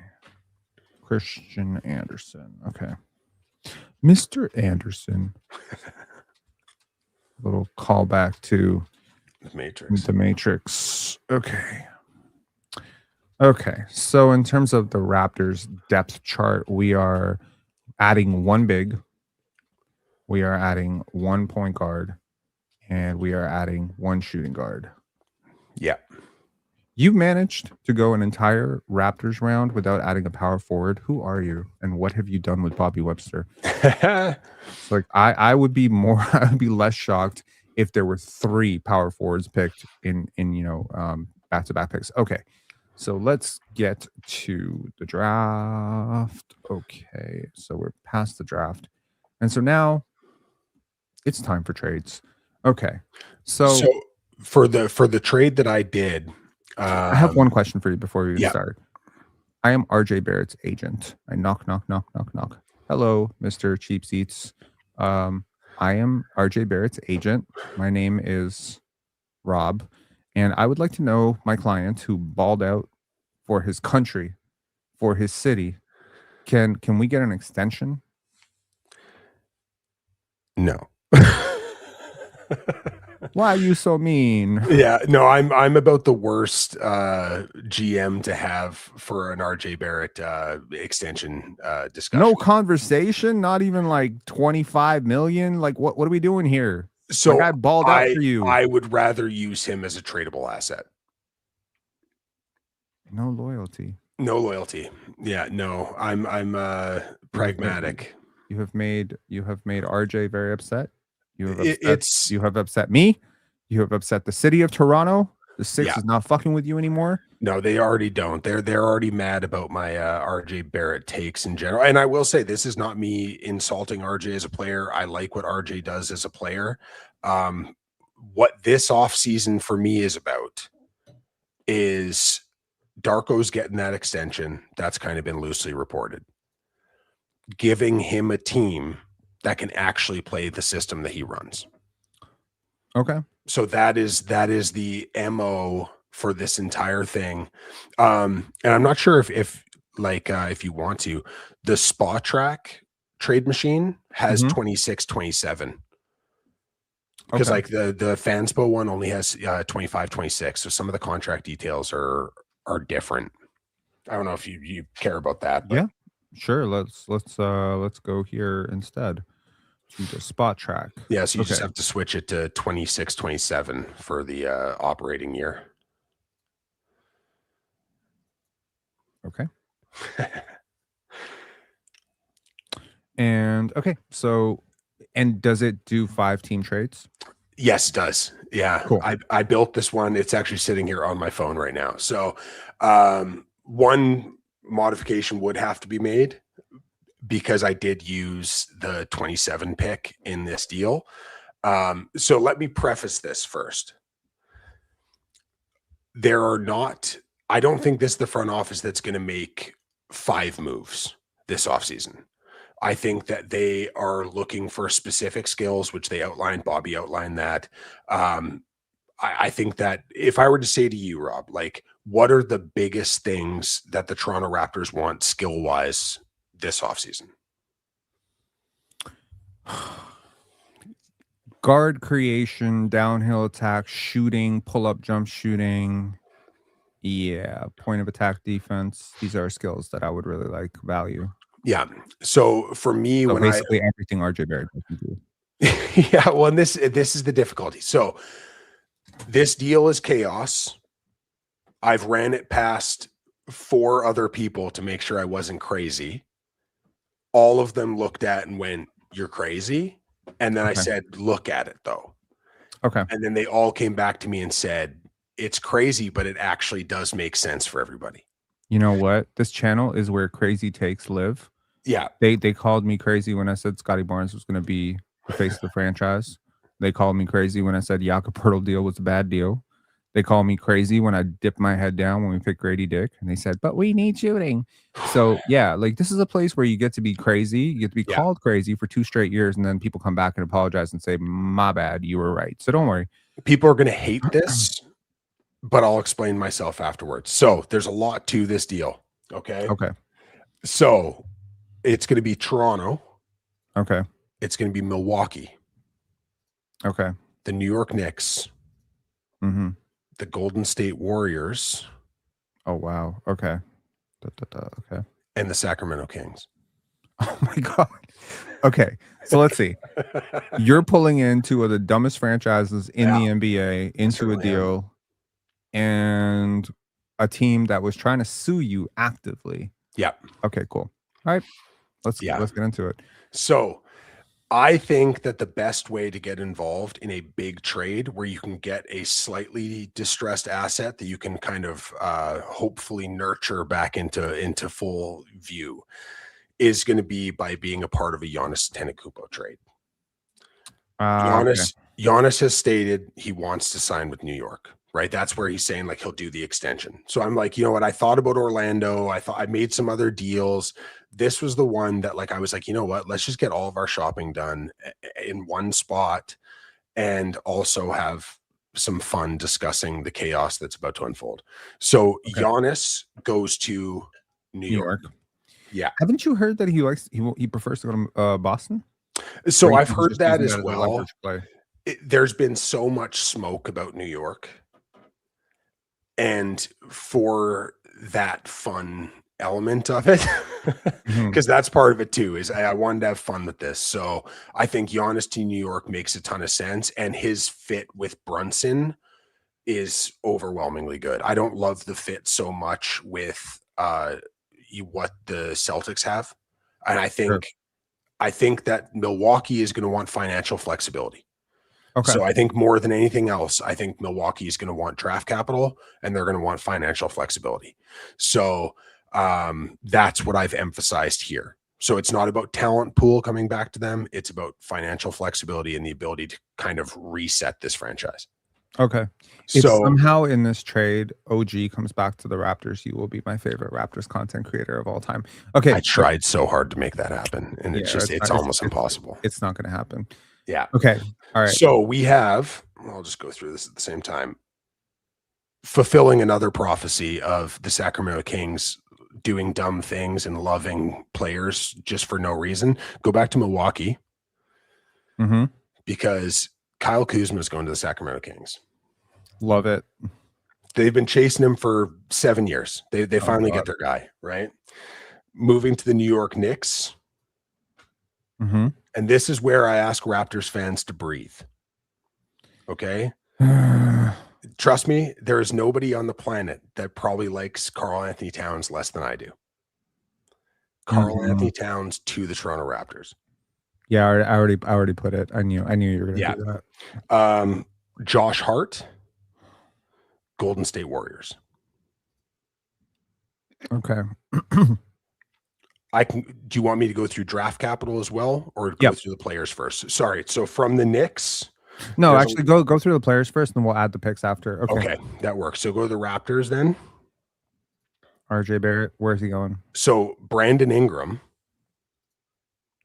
Christian Anderson. Okay. Mr. Anderson. Little callback to The Matrix. Okay. Okay. So in terms of the Raptors depth chart, we are adding one big, we are adding one point guard, and we are adding one shooting guard. Yeah. You managed to go an entire Raptors round without adding a power forward. Who are you, and what have you done with Bobby Webster? It's like I would be less shocked if there were 3 power forwards picked in back-to-back picks. Okay, so let's get to the draft. Okay, so we're past the draft, and so now it's time for trades. Okay, so for the trade that I did. I have one question for you before we start. I am RJ Barrett's agent. I knock. Hello, Mr. Cheap Seats. I am RJ Barrett's agent. My name is Rob, and I would like to know my client who balled out for his country, for his city. Can we get an extension? No. Why are you so mean? Yeah, no, I'm about the worst GM to have for an RJ Barrett extension discussion. No conversation, not even like 25 million. Like what are we doing here? So I balled out for you. I would rather use him as a tradable asset. No loyalty. No loyalty. Yeah, no. I'm pragmatic. You have made RJ very upset. You have upset me. You have upset the city of Toronto. The Six is not fucking with you anymore. No, they already don't. They're already mad about my RJ Barrett takes in general. And I will say, this is not me insulting RJ as a player. I like what RJ does as a player. What this offseason for me is about is Darko's getting that extension. That's kind of been loosely reported. Giving him a team that can actually play the system that he runs. Okay. So that is the MO for this entire thing. And I'm not sure if you want to, the Spot Track trade machine has 26, 27. Because like the Fanspo one only has 25, 26. So some of the contract details are different. I don't know if you care about that. But. Yeah, sure. Let's go here instead to the Spot Track. Yeah, so you just have to switch it to 26, 27 for the operating year. Okay. And so does it do 5-team trades? Yes, it does. Yeah. Cool. I built this one. It's actually sitting here on my phone right now. So one modification would have to be made because I did use the 27 pick in this deal. So let me preface this first. I don't think this is the front office that's going to make 5 moves this offseason. I think that they are looking for specific skills, which they outlined. Bobby outlined that. I think that if I were to say to you, Rob, like, what are the biggest things that the Toronto Raptors want skill-wise this offseason? Guard creation, downhill attack, shooting, pull-up jump shooting. Yeah, point of attack defense. These are skills that I would really value. Yeah. So for me, So when I basically everything RJ Barrett doesn't do. yeah, well, and this is the difficulty. So this deal is chaos. I've ran it past 4 other people to make sure I wasn't crazy. All of them looked at and went, "You're crazy." And then I Okay. said, "Look at it though." Okay. And then they all came back to me and said, "It's crazy, but it actually does make sense for everybody." You know what? This channel is where crazy takes live. Yeah. They called me crazy when I said Scottie Barnes was gonna be the face of the franchise. They called me crazy when I said Jakob Poeltl deal was a bad deal. They called me crazy when I dipped my head down when we picked Grady Dick, and they said, "But we need shooting." So, yeah, like, this is a place where you get to be crazy, you get to be Yeah. called crazy for 2 straight years, and then people come back and apologize and say, "My bad, you were right." So don't worry. People are going to hate this, but I'll explain myself afterwards. So there's a lot to this deal. Okay. Okay. So it's going to be Toronto. Okay. It's going to be Milwaukee, Okay. the New York Knicks, Mhm. the Golden State Warriors, Oh, wow. Okay. Okay. and the Sacramento Kings. Oh my god. Okay. So let's see. You're pulling in 2 of the dumbest franchises in the Yeah, NBA into a certainly am. deal and a team that was trying to sue you actively. Yeah. Okay, cool. All right. Let's Yeah. get into it. So I think that the best way to get involved in a big trade where you can get a slightly distressed asset that you can kind of hopefully nurture back into full view is going to be by being a part of a Giannis Antetokounmpo trade. Okay. Giannis has stated he wants to sign with New York, right? That's where he's saying like he'll do the extension. So I'm like, you know what? I thought about Orlando. I thought I made some other deals. This was the one that like I was like, you know what? Let's just get all of our shopping done in one spot and also have some fun discussing the chaos that's about to unfold. So Okay. Giannis goes to New New York. York. Yeah. Haven't you heard that he prefers to go to Boston? So Or you I've think he's heard just that using as that as a well. leverage play? There's been so much smoke about New York. And for that fun element of it, Mhm. because that's part of it too, is I wanted to have fun with this. So I think Giannis to New York makes a ton of sense. And his fit with Brunson is overwhelmingly good. I don't love the fit so much with what the Celtics have. And Sure. I think that Milwaukee is going to want financial flexibility. Okay. So I think more than anything else, I think Milwaukee is going to want draft capital and they're going to want financial flexibility. So that's what I've emphasized here. So it's not about talent pool coming back to them. It's about financial flexibility and the ability to kind of reset this franchise. Okay. If So somehow in this trade OG comes back to the Raptors, you will be my favorite Raptors content creator of all time. Okay. I tried so hard to make that happen and Yeah, it's almost impossible. it's not gonna happen. Yeah. Okay. All right. So we have, I'll just go through this at the same time, fulfilling another prophecy of the Sacramento Kings doing dumb things and loving players just for no reason. Go back to Milwaukee Mhm. because Kyle Kuzma is going to the Sacramento Kings. Love it. They've been chasing him for 7 years. They finally God. get their guy, right? Moving to the New York Knicks. Mhm. And this is where I ask Raptors fans to breathe. Okay? Trust me, there is nobody on the planet that probably likes Karl Anthony Towns less than I do. Karl Anthony Towns to the Toronto Raptors. Yeah, I already put it. I knew you were gonna Yeah. do that. Josh Hart, Golden State Warriors. Okay. Do you want me to go through draft capital as well or go Yep. through the players first? Sorry. So from the Knicks. No, actually go through the players first and we'll add the picks after. Okay. Okay, that works. So go to the Raptors then. RJ Barrett, where's he going? So Brandon Ingram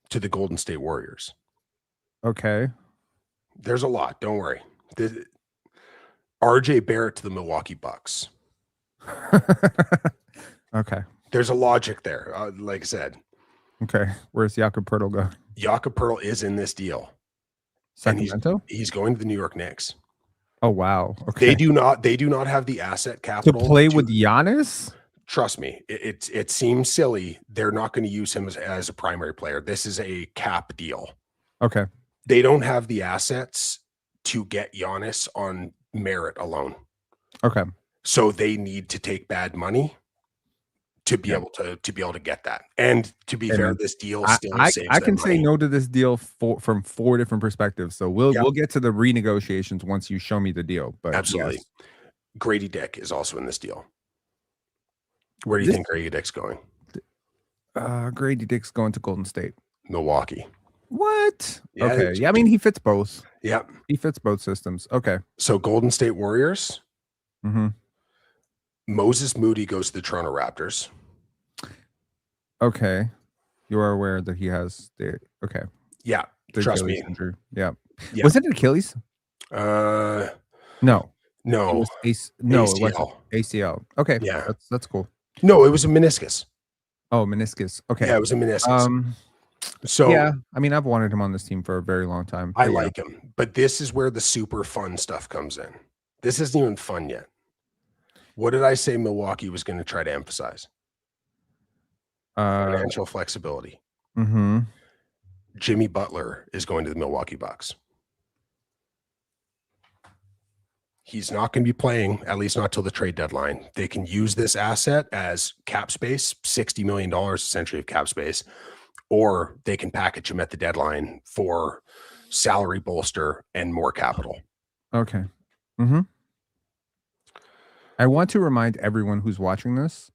to the Golden State Warriors. Okay. There's a lot. Don't worry. RJ Barrett to the Milwaukee Bucks. Okay. There's a logic there. Like I said, Okay. Where's Jakob Poeltl go? Jakob Poeltl is in this deal. Sacramento? And he's going to the New York Knicks. Oh wow. Okay. They do not have the asset capital To play with Giannis? trust me, it seems silly. They're not going to use him as a primary player. This is a cap deal. Okay. They don't have the assets to get Giannis on merit alone. Okay. So they need to take bad money to be able to get that. And to be fair, man, this deal still saves I them can say money. no to this deal from 4 different perspectives. So we'll get to the renegotiations once you show me the deal. But Absolutely. yes. Gradey Dick is also in this deal. Where do you think Gradey Dick's going? Gradey Dick's going to Golden State. Milwaukee. What? Yeah, okay. Yeah, I mean, he fits both. Yeah. He fits both systems. Okay. So Golden State Warriors. Mm-hmm. Moses Moody goes to the Toronto Raptors. Okay. You are aware that he has the Yeah. Trust me. Injury. Yeah. Was it Achilles? No. No. It was ACL. ACL. Okay. Yeah. That's cool. No, it was a meniscus. Oh, meniscus. Okay. Yeah, it was a meniscus. So yeah, I mean, I've wanted him on this team for a very long time. I like him, but this is where the super fun stuff comes in. This isn't even fun yet. What did I say Milwaukee was going to try to emphasize? Financial flexibility. Mm-hmm. Jimmy Butler is going to the Milwaukee Bucks. He's not going to be playing, at least not till the trade deadline. They can use this asset as cap space, $60 million essentially of cap space, or they can package him at the deadline for salary bolster and more capital. Okay. Mm-hmm. I want to remind everyone who's watching this,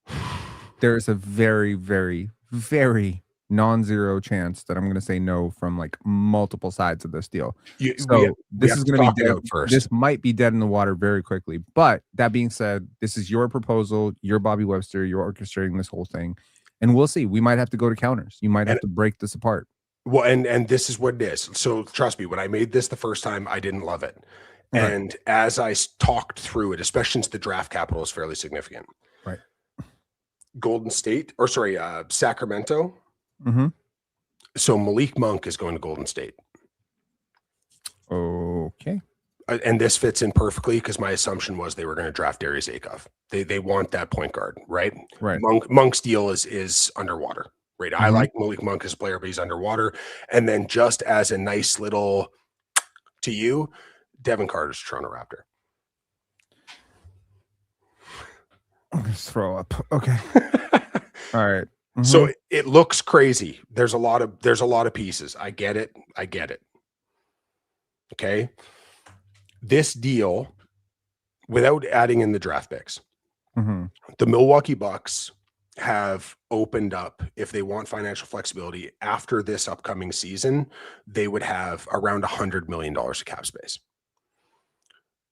there is a very, very, very non-zero chance that I'm going to say no from like multiple sides of this deal. This is going to be dead. First. This might be dead in the water very quickly. But that being said, this is your proposal. You're Bobby Webster. You're orchestrating this whole thing. And we'll see. We might have to go to counters. You might have to break this apart. Well, and this is what it is. So trust me, when I made this the first time, I didn't love it. Right. And as I talked through it, especially since the draft capital is fairly significant. Right. Sacramento. Mm-hmm. So Malik Monk is going to Golden State. Okay. And this fits in perfectly because my assumption was they were going to draft Darius Acuff. They want that point guard, right? Right. Monk's deal is underwater, right? Mm-hmm. I like Malik Monk as a player, but he's underwater. And then just as a nice little to you, Devin Carter's Toronto Raptor. I'm gonna throw up. Okay. All right. Mm-hmm. So it looks crazy. There's a lot of pieces. I get it. Okay. This deal, without adding in the draft picks, the Milwaukee Bucks have opened up, if they want financial flexibility after this upcoming season, they would have around $100 million of cap space.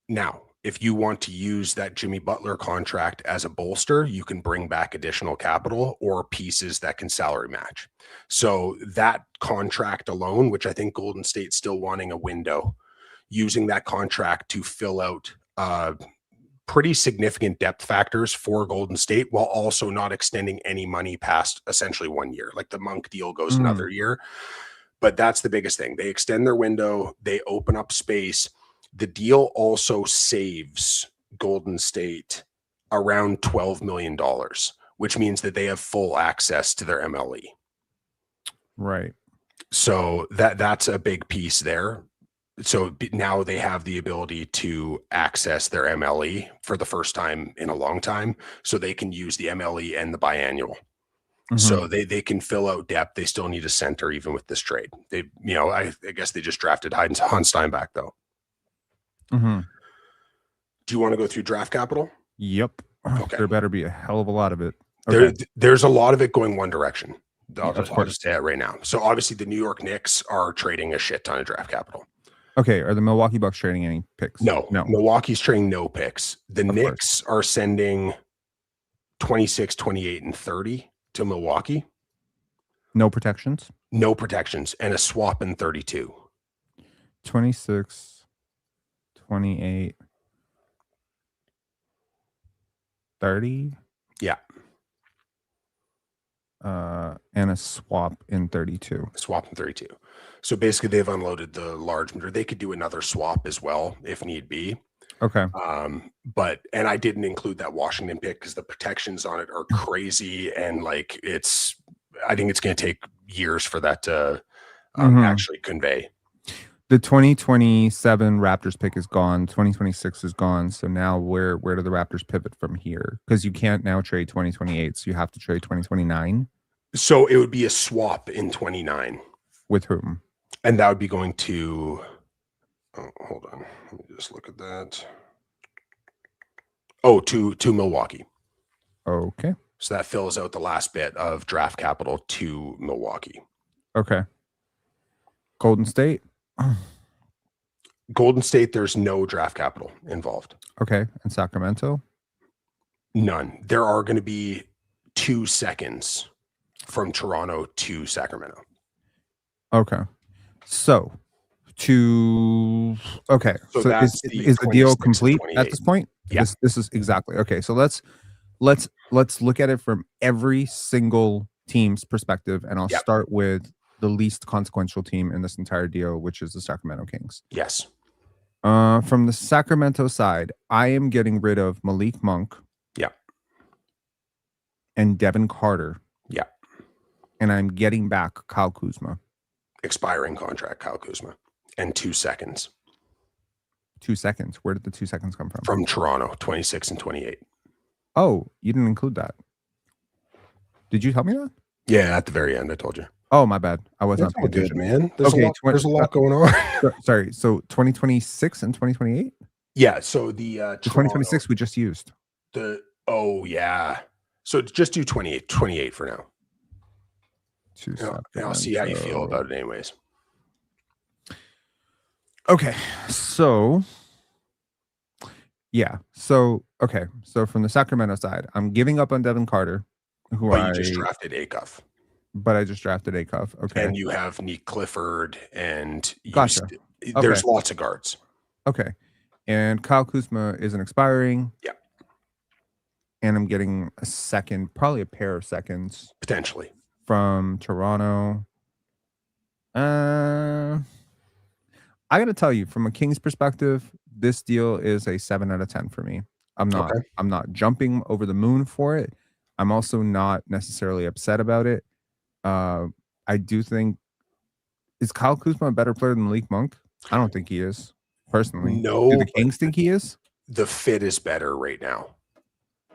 Now, if you want to use that Jimmy Butler contract as a bolster, you can bring back additional capital or pieces that can salary match. So that contract alone, which I think Golden State's still wanting a window, using that contract to fill out pretty significant depth factors for Golden State while also not extending any money past essentially 1 year. Like the Monk deal goes another year. But that's the biggest thing. They extend their window. They open up space. The deal also saves Golden State around $12 million, which means that they have full access to their MLE. Right. So that's a big piece there. So now they have the ability to access their MLE for the first time in a long time. So they can use the MLE and the biannual. So they can fill out depth. They still need a center even with this trade. I guess they just drafted Hans Steinbach though. Do you want to go through draft capital? Yep. Okay. There better be a hell of a lot of it. Okay. There's a lot of it going one direction. I'll just say it right now. So obviously the New York Knicks are trading a shit ton of draft capital. Okay. Are the Milwaukee Bucks trading any picks? No. Milwaukee's trading no picks. The Knicks are sending 26, 28, and 30 to Milwaukee. No protections? No protections. And a swap in 32. 26, 28, 30? Yeah. And a swap in 32. Swap in 32. So basically they've unloaded the large, or they could do another swap as well if need be. Okay. And I didn't include that Washington pick because the protections on it are crazy, and like I think it's going to take years for that to actually convey. The 2027 Raptors pick is gone. 2026 is gone. So now where do the Raptors pivot from here? Because you can't now trade 2028, so you have to trade 2029. So it would be a swap in 29. With whom? And that would be going to, hold on, let me just look at that. Oh, to Milwaukee. Okay. So that fills out the last bit of draft capital to Milwaukee. Okay. Golden State? Golden State, there's no draft capital involved. Okay. And Sacramento? None. There are going to be 2 seconds from Toronto to Sacramento. Okay. So is the deal complete at this point? Yeah. This is exactly okay. So let's look at it from every single team's perspective, and I'll start with the least consequential team in this entire deal, which is the Sacramento Kings. Yes. From the Sacramento side, I am getting rid of Malik Monk. Yeah. And Devin Carter. Yeah. And I'm getting back Kyle Kuzma. Expiring contract, Kyle Kuzma. And 2 seconds. 2 seconds. Where did the 2 seconds come from? From Toronto, 26 and 28. Oh, you didn't include that. Did you tell me that? Yeah, at the very end, I told you. Oh, my bad. I wasn't all good, man. There's a lot going on. Sorry. So 2026 and 2028? Yeah. So the 2026 we just used. Yeah. So just do 28 for now. I'll see how you feel about it anyways. Okay. So from the Sacramento side, I'm giving up on Devin Carter, you just drafted Acuff. But I just drafted Acuff. Okay. And you have Nick Clifford and there's lots of guards. Okay. And Kyle Kuzma isn't expiring. Yeah. And I'm getting a second, probably a pair of seconds. Potentially. From Toronto. I gotta tell you, from a Kings perspective, this deal is a 7 out of 10 for me. I'm not jumping over the moon for it. I'm also not necessarily upset about it. I do think, is Kyle Kuzma a better player than Malik Monk? I don't think he is, personally. No. Do the Kings think he is? The fit is better right now.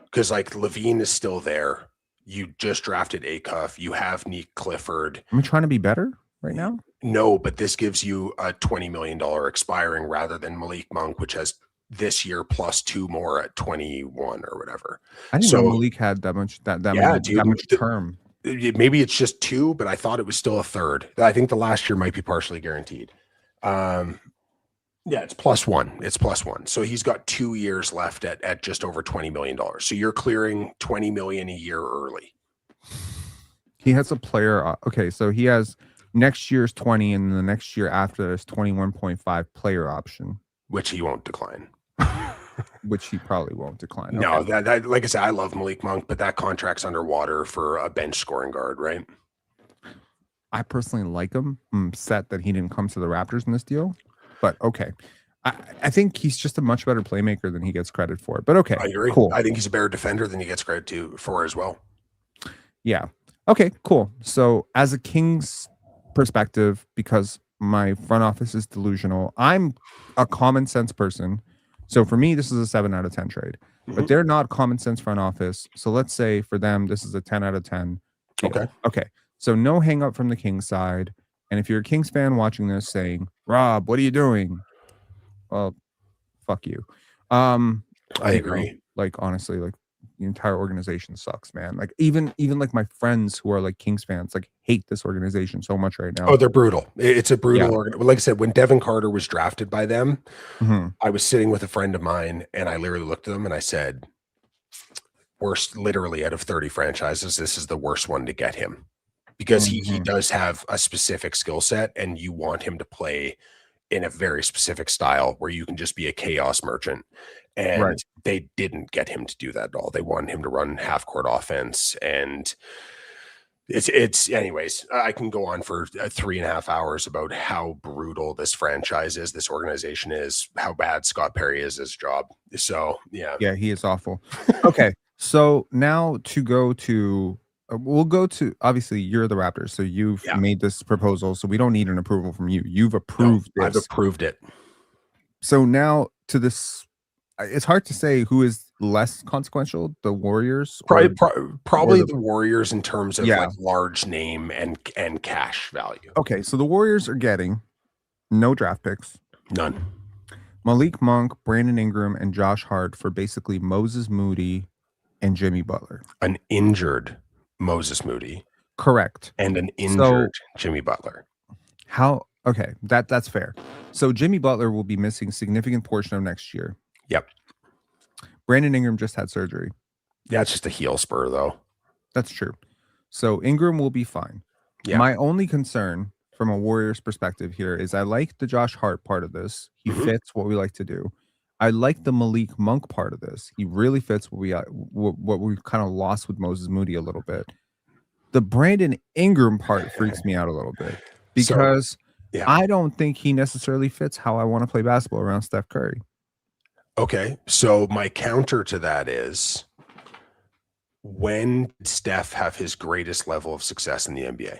Because like Levine is still there. You just drafted Acuff. You have Nick Clifford. Am I trying to be better right now? No, but this gives you a $20 million expiring rather than Malik Monk, which has this year plus 2 more at 21 or whatever. I didn't know Malik had that much term. Maybe it's just 2, but I thought it was still a third. I think the last year might be partially guaranteed. It's +1. It's +1. So he's got 2 years left at just over $20 million. So you're clearing $20 million a year early. He has a player. Okay, so he has next year's 20, and the next year after there's 21.5 player option, which he won't decline. Which he probably won't decline. No, okay. that like I said, I love Malik Monk, but that contract's underwater for a bench scoring guard, right? I personally like him. I'm upset that he didn't come to the Raptors in this deal, but okay. I think he's just a much better playmaker than he gets credit for. But okay, I agree. Cool. I think he's a better defender than he gets credit for as well. Yeah. Okay, cool. So as a Kings perspective, because my front office is delusional, I'm a common sense person. So for me, this is a 7 out of 10 trade. Mm-hmm. But they're not common sense front office. So let's say for them, this is a 10 out of 10. Okay. So no hang up from the Kings side. And if you're a Kings fan watching this saying, Rob, what are you doing? Well, fuck you. I agree. Like, honestly, like, the entire organization sucks, man. Like even like my friends who are like Kings fans like hate this organization so much right now. Oh, they're brutal. It's a brutal organization. Like I said, when Devin Carter was drafted by them, I was sitting with a friend of mine and I literally looked at them and I said, worst, literally out of 30 franchises, this is the worst one to get him, because he does have a specific skill set and you want him to play in a very specific style where you can just be a chaos merchant. And they didn't get him to do that at all. They wanted him to run half-court offense, and It's anyways, I can go on for 3.5 hours about how brutal this franchise is, this organization is, how bad Scott Perry is his job. So yeah. Yeah, he is awful. Okay, so now to go to we'll go to obviously you're the Raptors, so you've Yeah. made this proposal, so we don't need an approval from you. You've No, approved I've this. approved it. So now to this, it's hard to say who is less consequential, the Warriors or Probably the the Warriors in terms of yeah. like large name and cash value. Okay, so the Warriors are getting no draft picks. None. Malik Monk, Brandon Ingram, and Josh Hart for basically Moses Moody and Jimmy Butler. An injured Moses Moody Correct. and an So injured Jimmy Butler. how okay, that's fair. So Jimmy Butler will be missing significant portion of next year. Yep. Brandon Ingram just had surgery. Yeah, it's just a heel spur though. That's true. So Ingram will be fine. Yeah. My only concern from a Warriors perspective here is I like the Josh Hart part of this. He fits what we like to do. I like the Malik Monk part of this. He really fits what we kind of lost with Moses Moody a little bit. The Brandon Ingram part freaks me out a little bit because I don't think he necessarily fits how I want to play basketball around Steph Curry. Okay, so my counter to that is, when did Steph have his greatest level of success in the NBA?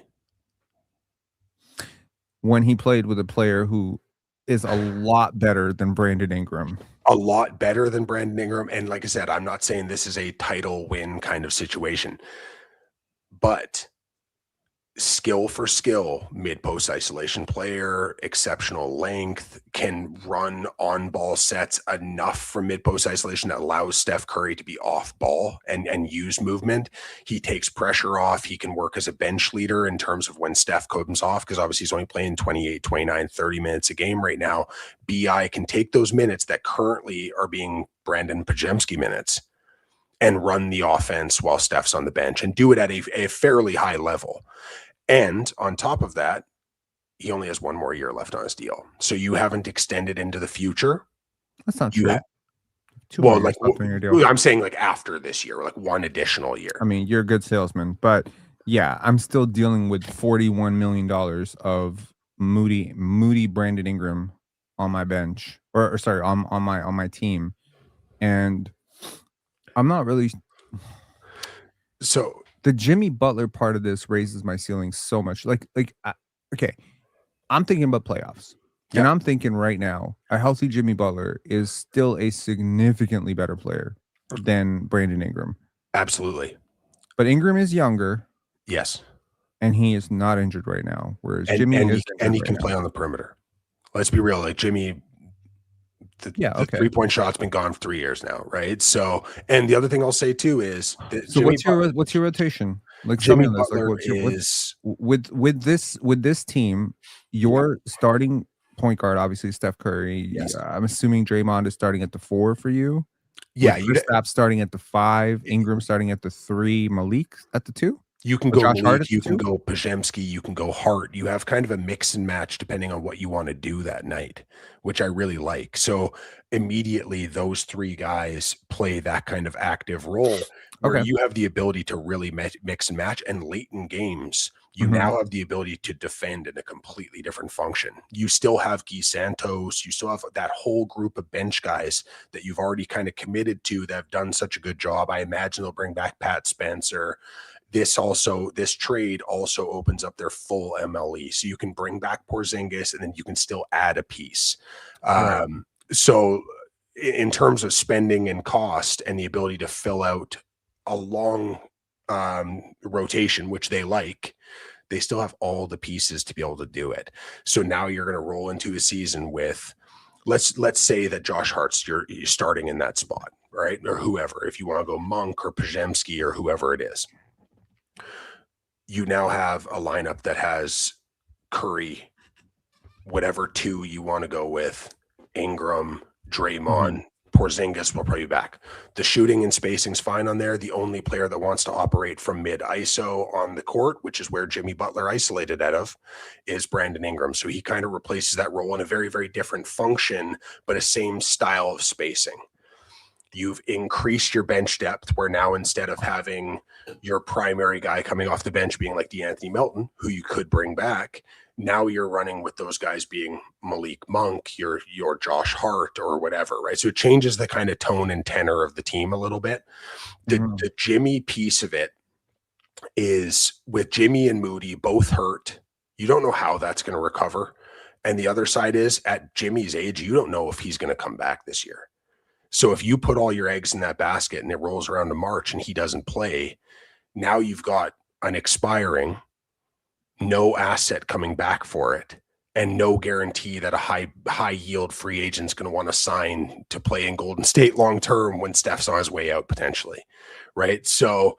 When he played with a player who is a lot better than Brandon Ingram. A lot better than Brandon Ingram. And like I said, I'm not saying this is a title win kind of situation, but skill for skill, mid-post isolation player, exceptional length, can run on-ball sets enough from mid-post isolation that allows Steph Curry to be off-ball and use movement. He takes pressure off. He can work as a bench leader in terms of when Steph comes off, because obviously he's only playing 28, 29, 30 minutes a game right now. BI can take those minutes that currently are being Brandon Pajemski minutes and run the offense while Steph's on the bench and do it at a fairly high level. And on top of that, he only has one more year left on his deal. So you haven't extended into the future. That's not true. Well, like I'm saying, like after this year, like one additional year. I mean, you're a good salesman, but yeah, I'm still dealing with $41 million of Moody Brandon Ingram on my bench, or sorry, on my team, and I'm not really. So the Jimmy Butler part of this raises my ceiling so much. Okay, I'm thinking about playoffs, and I'm thinking right now a healthy Jimmy Butler is still a significantly better player than Brandon Ingram. Absolutely. But Ingram is younger. Yes. And he is not injured right now, whereas Jimmy is and he can play on the perimeter. Let's be real, like Jimmy, the 3-point shot's been gone for 3 years now, right? So, and the other thing I'll say too is that what's your rotation? Like Jimmy Butler is with this team, your starting point guard, obviously Steph Curry. Yes. I'm assuming Draymond is starting at the 4 for you. Yeah, Kristaps starting at the 5, Ingram starting at the 3, Malik at the 2. You can go Malik, you can go Pajemski, you can go Hart. You have kind of a mix and match depending on what you want to do that night, which I really like. So immediately those 3 guys play that kind of active role where you have the ability to really mix and match. And late in games, you now have the ability to defend in a completely different function. You still have Guy Santos. You still have that whole group of bench guys that you've already kind of committed to that have done such a good job. I imagine they'll bring back Pat Spencer. This trade also opens up their full MLE. So you can bring back Porzingis and then you can still add a piece. Right. So in terms of spending and cost and the ability to fill out a long rotation, which they like, they still have all the pieces to be able to do it. So now you're going to roll into a season with, let's say that Josh Hart's you're starting in that spot, right? Or whoever, if you want to go Monk or Pajemski or whoever it is. You now have a lineup that has Curry, whatever 2 you want to go with, Ingram, Draymond, Porzingis will probably be back. The shooting and spacing's fine on there. The only player that wants to operate from mid ISO on the court, which is where Jimmy Butler isolated out of, is Brandon Ingram. So he kind of replaces that role in a very, very different function, but a same style of spacing. You've increased your bench depth where now instead of having your primary guy coming off the bench being like DeAnthony Melton, who you could bring back, now you're running with those guys being Malik Monk, your Josh Hart or whatever, right? So it changes the kind of tone and tenor of the team a little bit. The Jimmy piece of it is with Jimmy and Moody both hurt. You don't know how that's going to recover. And the other side is at Jimmy's age, you don't know if he's going to come back this year. So if you put all your eggs in that basket and it rolls around to March and he doesn't play, now you've got an expiring, no asset coming back for it, and no guarantee that a high yield free agent is going to want to sign to play in Golden State long term when Steph's on his way out potentially, right? So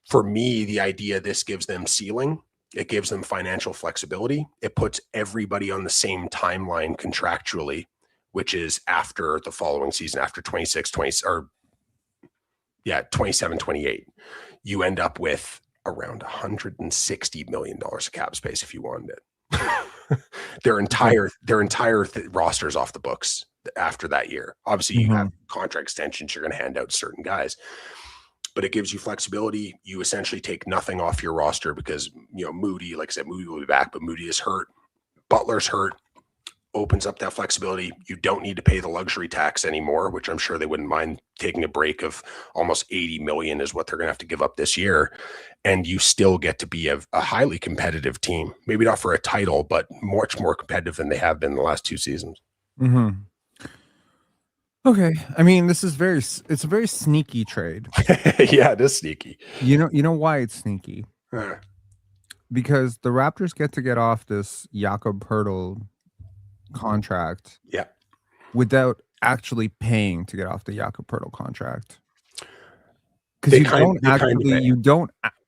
for me, the idea this gives them ceiling. It gives them financial flexibility. It puts everybody on the same timeline contractually, which is after the following season, after 27, 28. You end up with around $160 million of cap space if you wanted it. their entire roster's off the books after that year. Obviously, you have contract extensions you're going to hand out to certain guys, but it gives you flexibility. You essentially take nothing off your roster because, Moody, like I said, Moody will be back, but Moody is hurt. Butler's hurt. Opens up that flexibility. You don't need to pay the luxury tax anymore, which I'm sure they wouldn't mind taking a break of almost 80 million is what they're going to have to give up this year. And you still get to be a highly competitive team, maybe not for a title, but much more competitive than they have been the last 2 seasons. Okay. I mean, it's a very sneaky trade. Yeah, it is sneaky. You know why it's sneaky? Because the Raptors get off this Jakob Poeltl contract without actually paying to get off the Jakob Poeltl contract. Because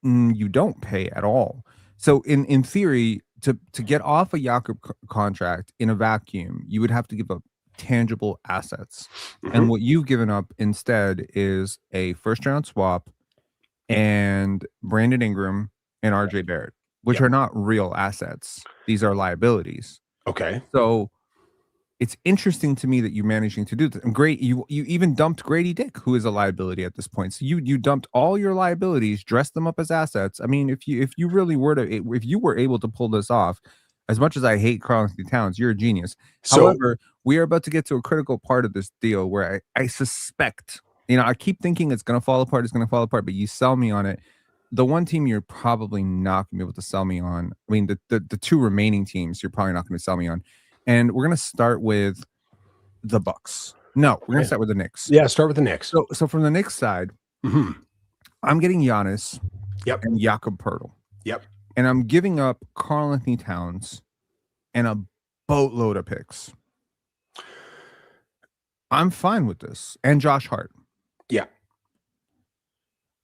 you don't pay at all. So in theory, to get off a Jakob contract in a vacuum, you would have to give up tangible assets. And what you've given up instead is a first round swap and Brandon Ingram and RJ Barrett, which are not real assets. These are liabilities. Okay. So it's interesting to me that you're managing to do this. And great, you even dumped Gradey Dick, who is a liability at this point. So you dumped all your liabilities, dressed them up as assets. I mean, if you were able to pull this off, as much as I hate Karl-Anthony Towns, you're a genius. However, we are about to get to a critical part of this deal where I suspect, I keep thinking it's going to fall apart, but you sell me on it. The one team you're probably not going to be able to sell me on, I mean, the 2 remaining teams you're probably not going to sell me on. And we're going to start with the Bucks. No, we're going to start with the Knicks. Yeah, start with the Knicks. So from the Knicks side, I'm getting Giannis and Jakob Poeltl. Yep. And I'm giving up Karl-Anthony Towns and a boatload of picks. I'm fine with this. And Josh Hart. Yeah.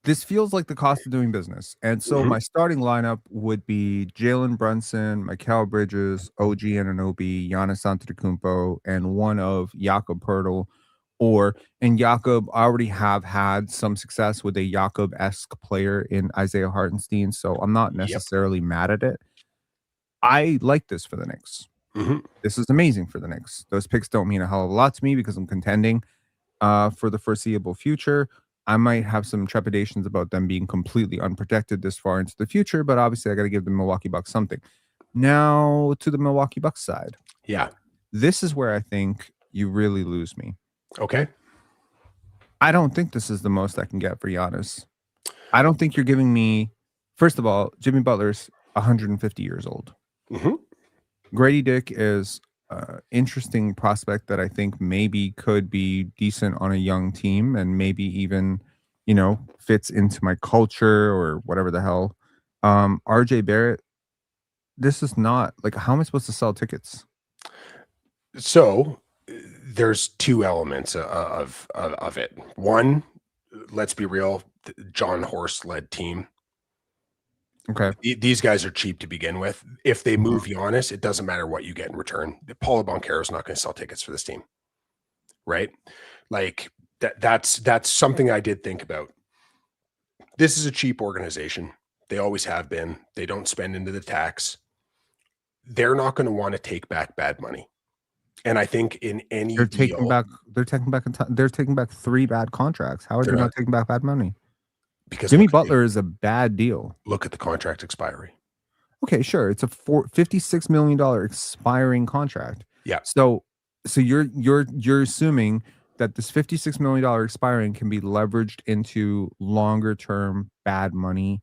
This feels like the cost of doing business. And so my starting lineup would be Jalen Brunson, Mikal Bridges, OG Anunoby, Giannis Antetokounmpo, and one of Jakob Poeltl. And Jakob, I already have had some success with a Jakob-esque player in Isaiah Hartenstein, so I'm not necessarily mad at it. I like this for the Knicks. This is amazing for the Knicks. Those picks don't mean a hell of a lot to me because I'm contending for the foreseeable future. I might have some trepidations about them being completely unprotected this far into the future, but obviously I got to give the Milwaukee Bucks something. Now to the Milwaukee Bucks side. Yeah. This is where I think you really lose me. Okay. I don't think this is the most I can get for Giannis. I don't think you're giving me, first of all, Jimmy Butler's 150 years old. Gradey Dick is an interesting prospect that I think maybe could be decent on a young team and maybe even, fits into my culture or whatever the hell. RJ Barrett, this is not like, how am I supposed to sell tickets? So there's 2 elements of it. One, let's be real, John Horst-led team. Okay. These guys are cheap to begin with. If they move Giannis, it doesn't matter what you get in return. Paulo Banchero is not going to sell tickets for this team. Right? Like that's something I did think about. This is a cheap organization. They always have been. They don't spend into the tax. They're not going to want to take back bad money. And I think in any They're deal, taking back. They're taking back 3 bad contracts. How are they they're not not, taking back bad money? because Jimmy Butler is a bad deal. look at the contract expiry. Okay, sure. It's a $56 million expiring contract. Yeah. So you're assuming that this $56 million expiring can be leveraged into longer term bad money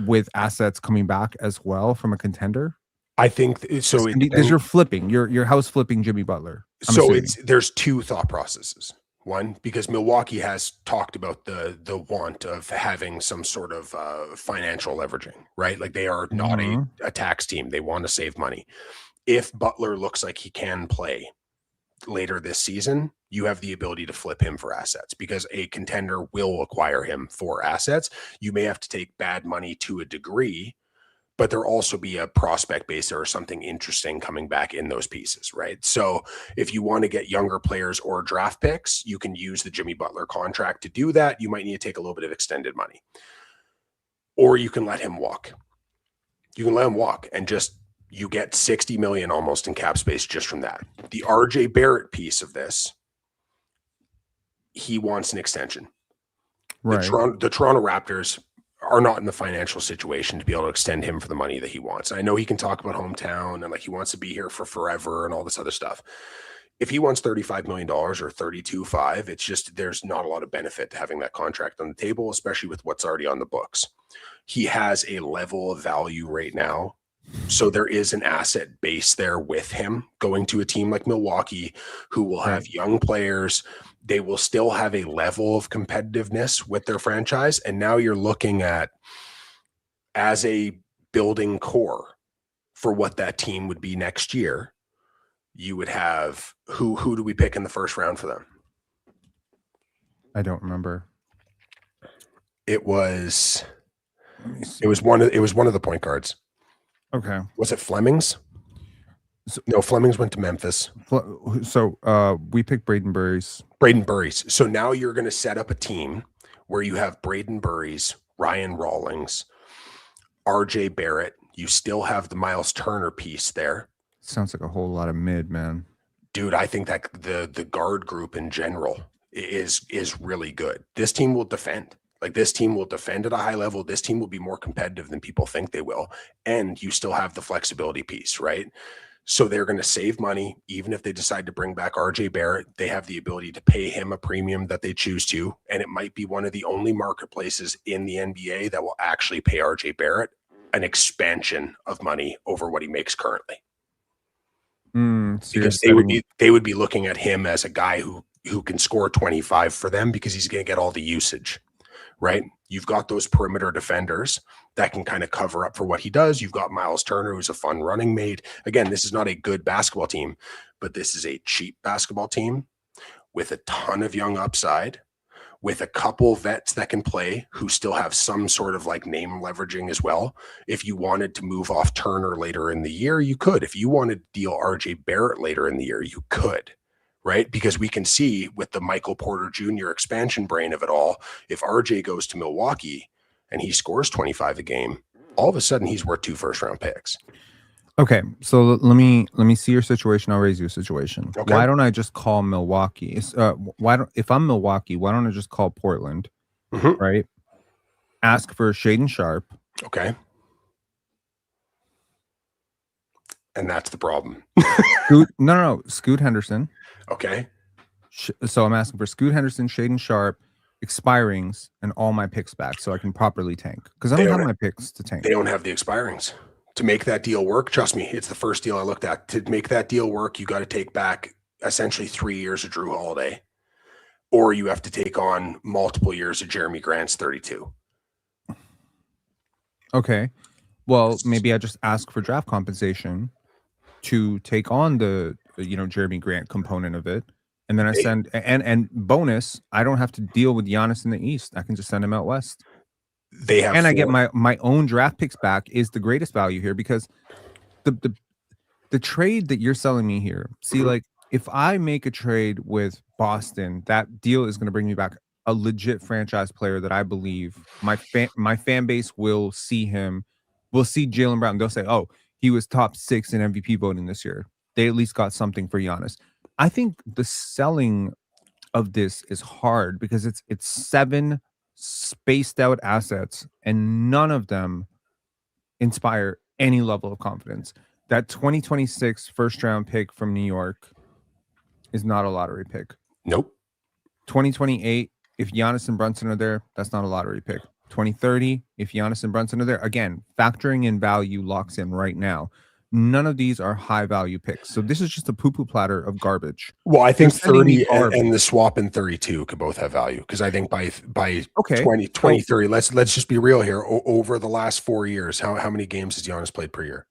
with assets coming back as well from a contender. I think so. It Because depends. you're flipping, you're house flipping Jimmy Butler. I'm So assuming. there's two thought processes. One, because Milwaukee has talked about the want of having some sort of financial leveraging, right? Like they are not Mhm. a tax team. They want to save money. If Butler looks like he can play later this season, you have the ability to flip him for assets because a contender will acquire him for assets. You may have to take bad money to a degree, but there'll also be a prospect base or something interesting coming back in those pieces, right? So if you want to get younger players or draft picks, you can use the Jimmy Butler contract to do that. You might need to take a little bit of extended money, or you can let him walk. You can let him walk and just you get 60 million almost in cap space just from that. The RJ Barrett piece of this, he wants an extension. Right. The Toronto Raptors are not in the financial situation to be able to extend him for the money that he wants. I know he can talk about hometown and like he wants to be here for forever and all this other stuff. If he wants $35 million or 32.5, it's just there's not a lot of benefit to having that contract on the table, especially with what's already on the books. He has a level of value right now. So there is an asset base there with him going to a team like Milwaukee, who will have young players. They will still have a level of competitiveness with their franchise. And now you're looking at, as a building core for what that team would be next year, you would have who do we pick in the first round for them? I don't remember. It was Let me see. it was one of the point guards. Okay. Was it Fleming's? No, Fleming's went to Memphis. So we picked Braden Burries. Braden Burries. So now you're going to set up a team where you have Braden Burries, Ryan Rawlings, RJ Barrett. You still have the Miles Turner piece there. Sounds like a whole lot of mid, man. Dude, I think that the guard group in general is really good. This team will defend. Like this team will defend at a high level. This team will be more competitive than people think they will. And you still have the flexibility piece, right? So they're going to save money. Even if they decide to bring back RJ Barrett, they have the ability to pay him a premium that they choose to. And it might be one of the only marketplaces in the NBA that will actually pay RJ Barrett an expansion of money over what he makes currently. So because they would be looking at him as a guy who can score 25 for them because he's going to get all the usage, right? You've got those perimeter defenders that can kind of cover up for what he does. You've got Miles Turner, who's a fun running mate. Again, this is not a good basketball team, but this is a cheap basketball team with a ton of young upside, with a couple vets that can play who still have some sort of like name leveraging as well. If you wanted to move off Turner later in the year, you could. If you wanted to deal RJ Barrett later in the year, you could, right? Because we can see with the Michael Porter Jr. expansion brain of it all, if RJ goes to Milwaukee and he scores 25 a game, all of a sudden he's worth 2 first-round picks. Okay, so let me see your situation. I'll raise you a situation. Okay. Why don't I just call Milwaukee? If I'm Milwaukee, why don't I just call Portland? Right? Ask for Shaden Sharp. Okay. And that's the problem. No. Scoot Henderson. Okay. So I'm asking for Scoot Henderson, Shaden Sharp, expirings, and all my picks back so I can properly tank. Because I don't have my picks to tank. They don't have the expirings. To make that deal work, trust me, it's the first deal I looked at. To make that deal work, you got to take back essentially 3 years of Drew Holiday, or you have to take on multiple years of Jeremy Grant's 32. Okay. Well, maybe I just ask for draft compensation to take on the Jeremy Grant component of it. And then I send and bonus, I don't have to deal with Giannis in the East. I can just send him out west. I get my own draft picks back is the greatest value here because the trade that you're selling me here. See, like if I make a trade with Boston, that deal is going to bring me back a legit franchise player that I believe my fan base will see him. Will see Jaylen Brown. They'll say, "Oh, he was top 6 in MVP voting this year." they at least got something for Giannis. I think the selling of this is hard because it's 7 spaced out assets and none of them inspire any level of confidence. That 2026 first round pick from New York is not a lottery pick. Nope. 2028, if Giannis and Brunson are there, that's not a lottery pick. 2030, if Giannis and Brunson are there, again, factoring in value locks in right now. None of these are high value picks. So this is just a poo-poo platter of garbage. Well, I think You're sending me 30 garbage. and the swap in 32 could both have value, because I think by Okay. 2030, let's just be real here. Over the last 4 years, how many games has Giannis played per year?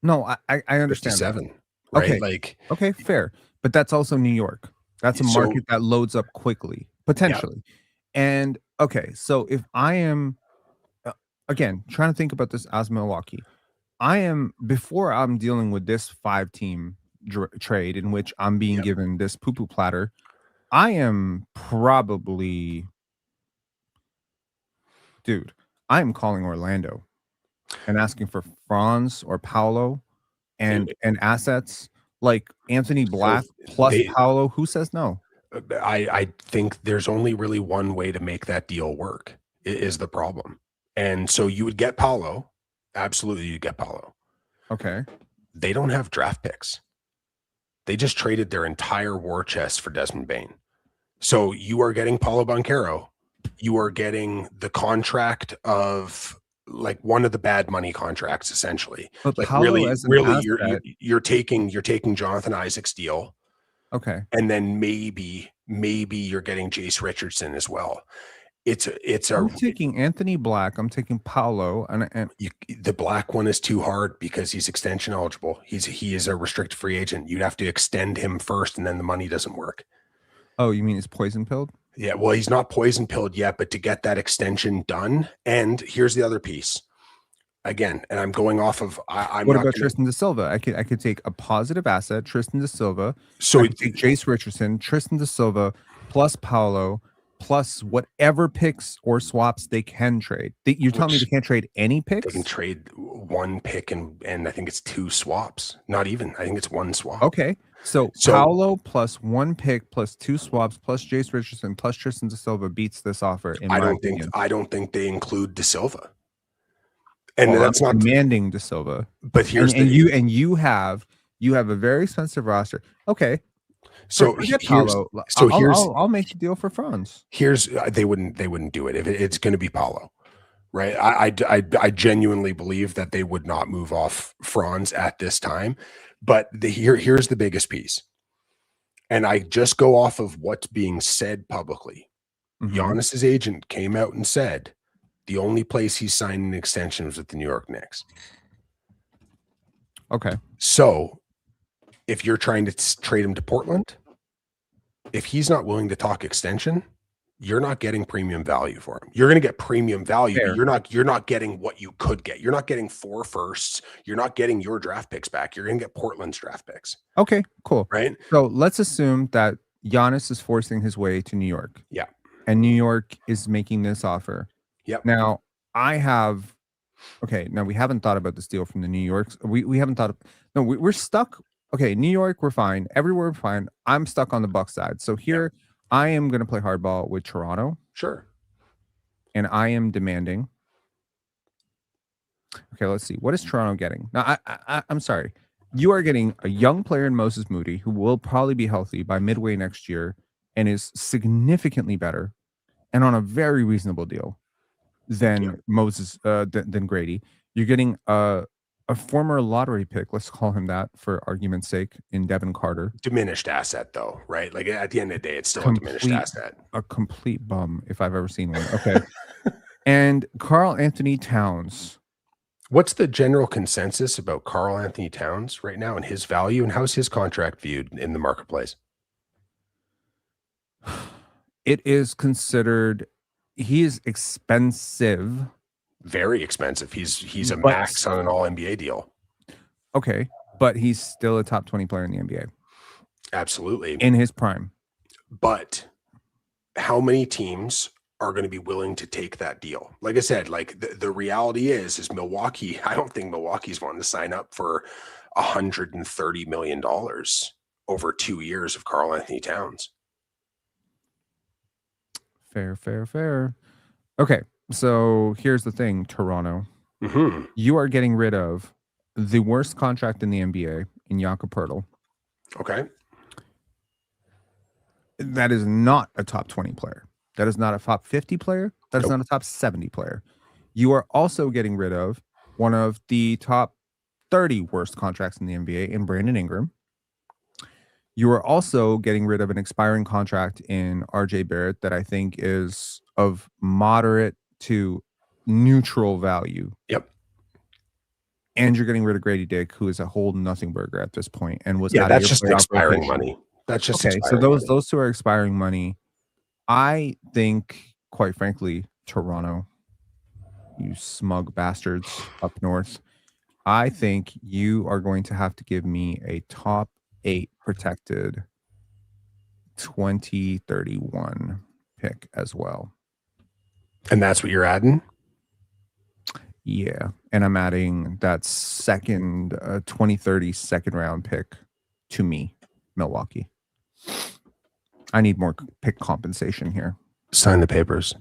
No, I understand that. 57, right? Okay. Like, Okay, fair. But that's also New York. That's a So- market that loads up quickly, potentially. And okay, so if I am again trying to think about this as Milwaukee, before I'm dealing with this 5-team trade in which I'm being Yep. given this poo-poo platter, I am probably, dude, I am calling Orlando and asking for Franz or Paolo and assets like Anthony Black plus Paolo. Who says no? I think there's only really one way to make that deal work, is the problem. And so you would get Paolo. Absolutely, you get Paolo. Okay. They don't have draft picks. They just traded their entire war chest for Desmond Bane. So you are getting Paulo Banchero. You are getting the contract of like one of the bad money contracts, essentially. But like Paolo really, as an really, asset, you're taking Jonathan Isaac's deal. okay. And then maybe you're getting Jace Richardson as well. I'm taking Anthony Black. I'm taking Paolo, and the Black one is too hard because he's extension eligible. He is a restricted free agent. You'd have to extend him first, and then the money doesn't work. Oh, you mean he's poison pilled? Yeah, well, he's not poison pilled yet, but to get that extension done, and here's the other piece. Again, and I'm going off of. What about Tristan da Silva? I could take a positive asset, Tristan da Silva. So I could take Jace Richardson, Tristan da Silva, plus Paolo, plus whatever picks or swaps they can trade. You're telling me they can't trade any picks? They can trade one pick and I think it's 2 swaps. Not even. I think it's 1 swap. Okay. So Paolo plus 1 pick plus 2 swaps plus Jace Richardson plus Tristan da Silva beats this offer. I don't think they include da Silva. And that's I'm not demanding da Silva. But here's you have a very expensive roster. Okay. So I'll make the deal for Franz. They wouldn't do it if it's going to be Paolo, right? I genuinely believe that they would not move off Franz at this time. But here's the biggest piece, and I just go off of what's being said publicly. Mm-hmm. Giannis's agent came out and said the only place he's signing an extension was with the New York Knicks. Okay, so if you're trying to trade him to Portland, if he's not willing to talk extension, you're not getting premium value for him. You're going to get premium value, but you're not getting what you could get. You're not getting 4 firsts. You're not getting your draft picks back. You're going to get Portland's draft picks. Okay, cool. Right? So let's assume that Giannis is forcing his way to New York. Yeah. And New York is making this offer. Yep. Now, we haven't thought about this deal from the New Yorks. We haven't thought of, no, we're stuck. Okay, New York, we're fine. Everywhere, we're fine. I'm stuck on the Bucks side. So here, I am going to play hardball with Toronto. Sure. And I am demanding. Okay, let's see. What is Toronto getting? Now, I'm sorry. You are getting a young player in Moses Moody who will probably be healthy by midway next year and is significantly better and on a very reasonable deal than than Gradey. You're getting a former lottery pick, let's call him that for argument's sake, in Devin Carter. Diminished asset, though, right? Like at the end of the day, it's still a diminished asset. A complete bum, if I've ever seen one. Okay. And Karl Anthony Towns. What's the general consensus about Karl Anthony Towns right now and his value, and how's his contract viewed in the marketplace? It is considered, he is expensive. Very expensive. He's a max on an all-NBA deal. Okay, but he's still a top 20 player in the NBA. Absolutely. In his prime. But how many teams are going to be willing to take that deal? Like I said, like the reality is Milwaukee, I don't think Milwaukee's wanting to sign up for $130 million over 2 years of Karl Anthony Towns. Fair. Okay, so here's the thing, Toronto. Mm-hmm. You are getting rid of the worst contract in the NBA in Jakob Poeltl. Okay. That is not a top 20 player. That is not a top 50 player. That is not a top 70 player. You are also getting rid of one of the top 30 worst contracts in the NBA in Brandon Ingram. You are also getting rid of an expiring contract in RJ Barrett that I think is of moderate to neutral value. Yep. And you're getting rid of Gradey Dick, who is a whole nothing burger at this point and was out that's of just your playoff expiring rotation. money. That's just okay. So expiring money. those two are expiring money. I think, quite frankly, Toronto, you smug bastards up north, I think you are going to have to give me a top 8 protected 2031 pick as well. And that's what you're adding? Yeah. And I'm adding that second 2030 second round pick to me, Milwaukee. I need more pick compensation here. Sign the papers.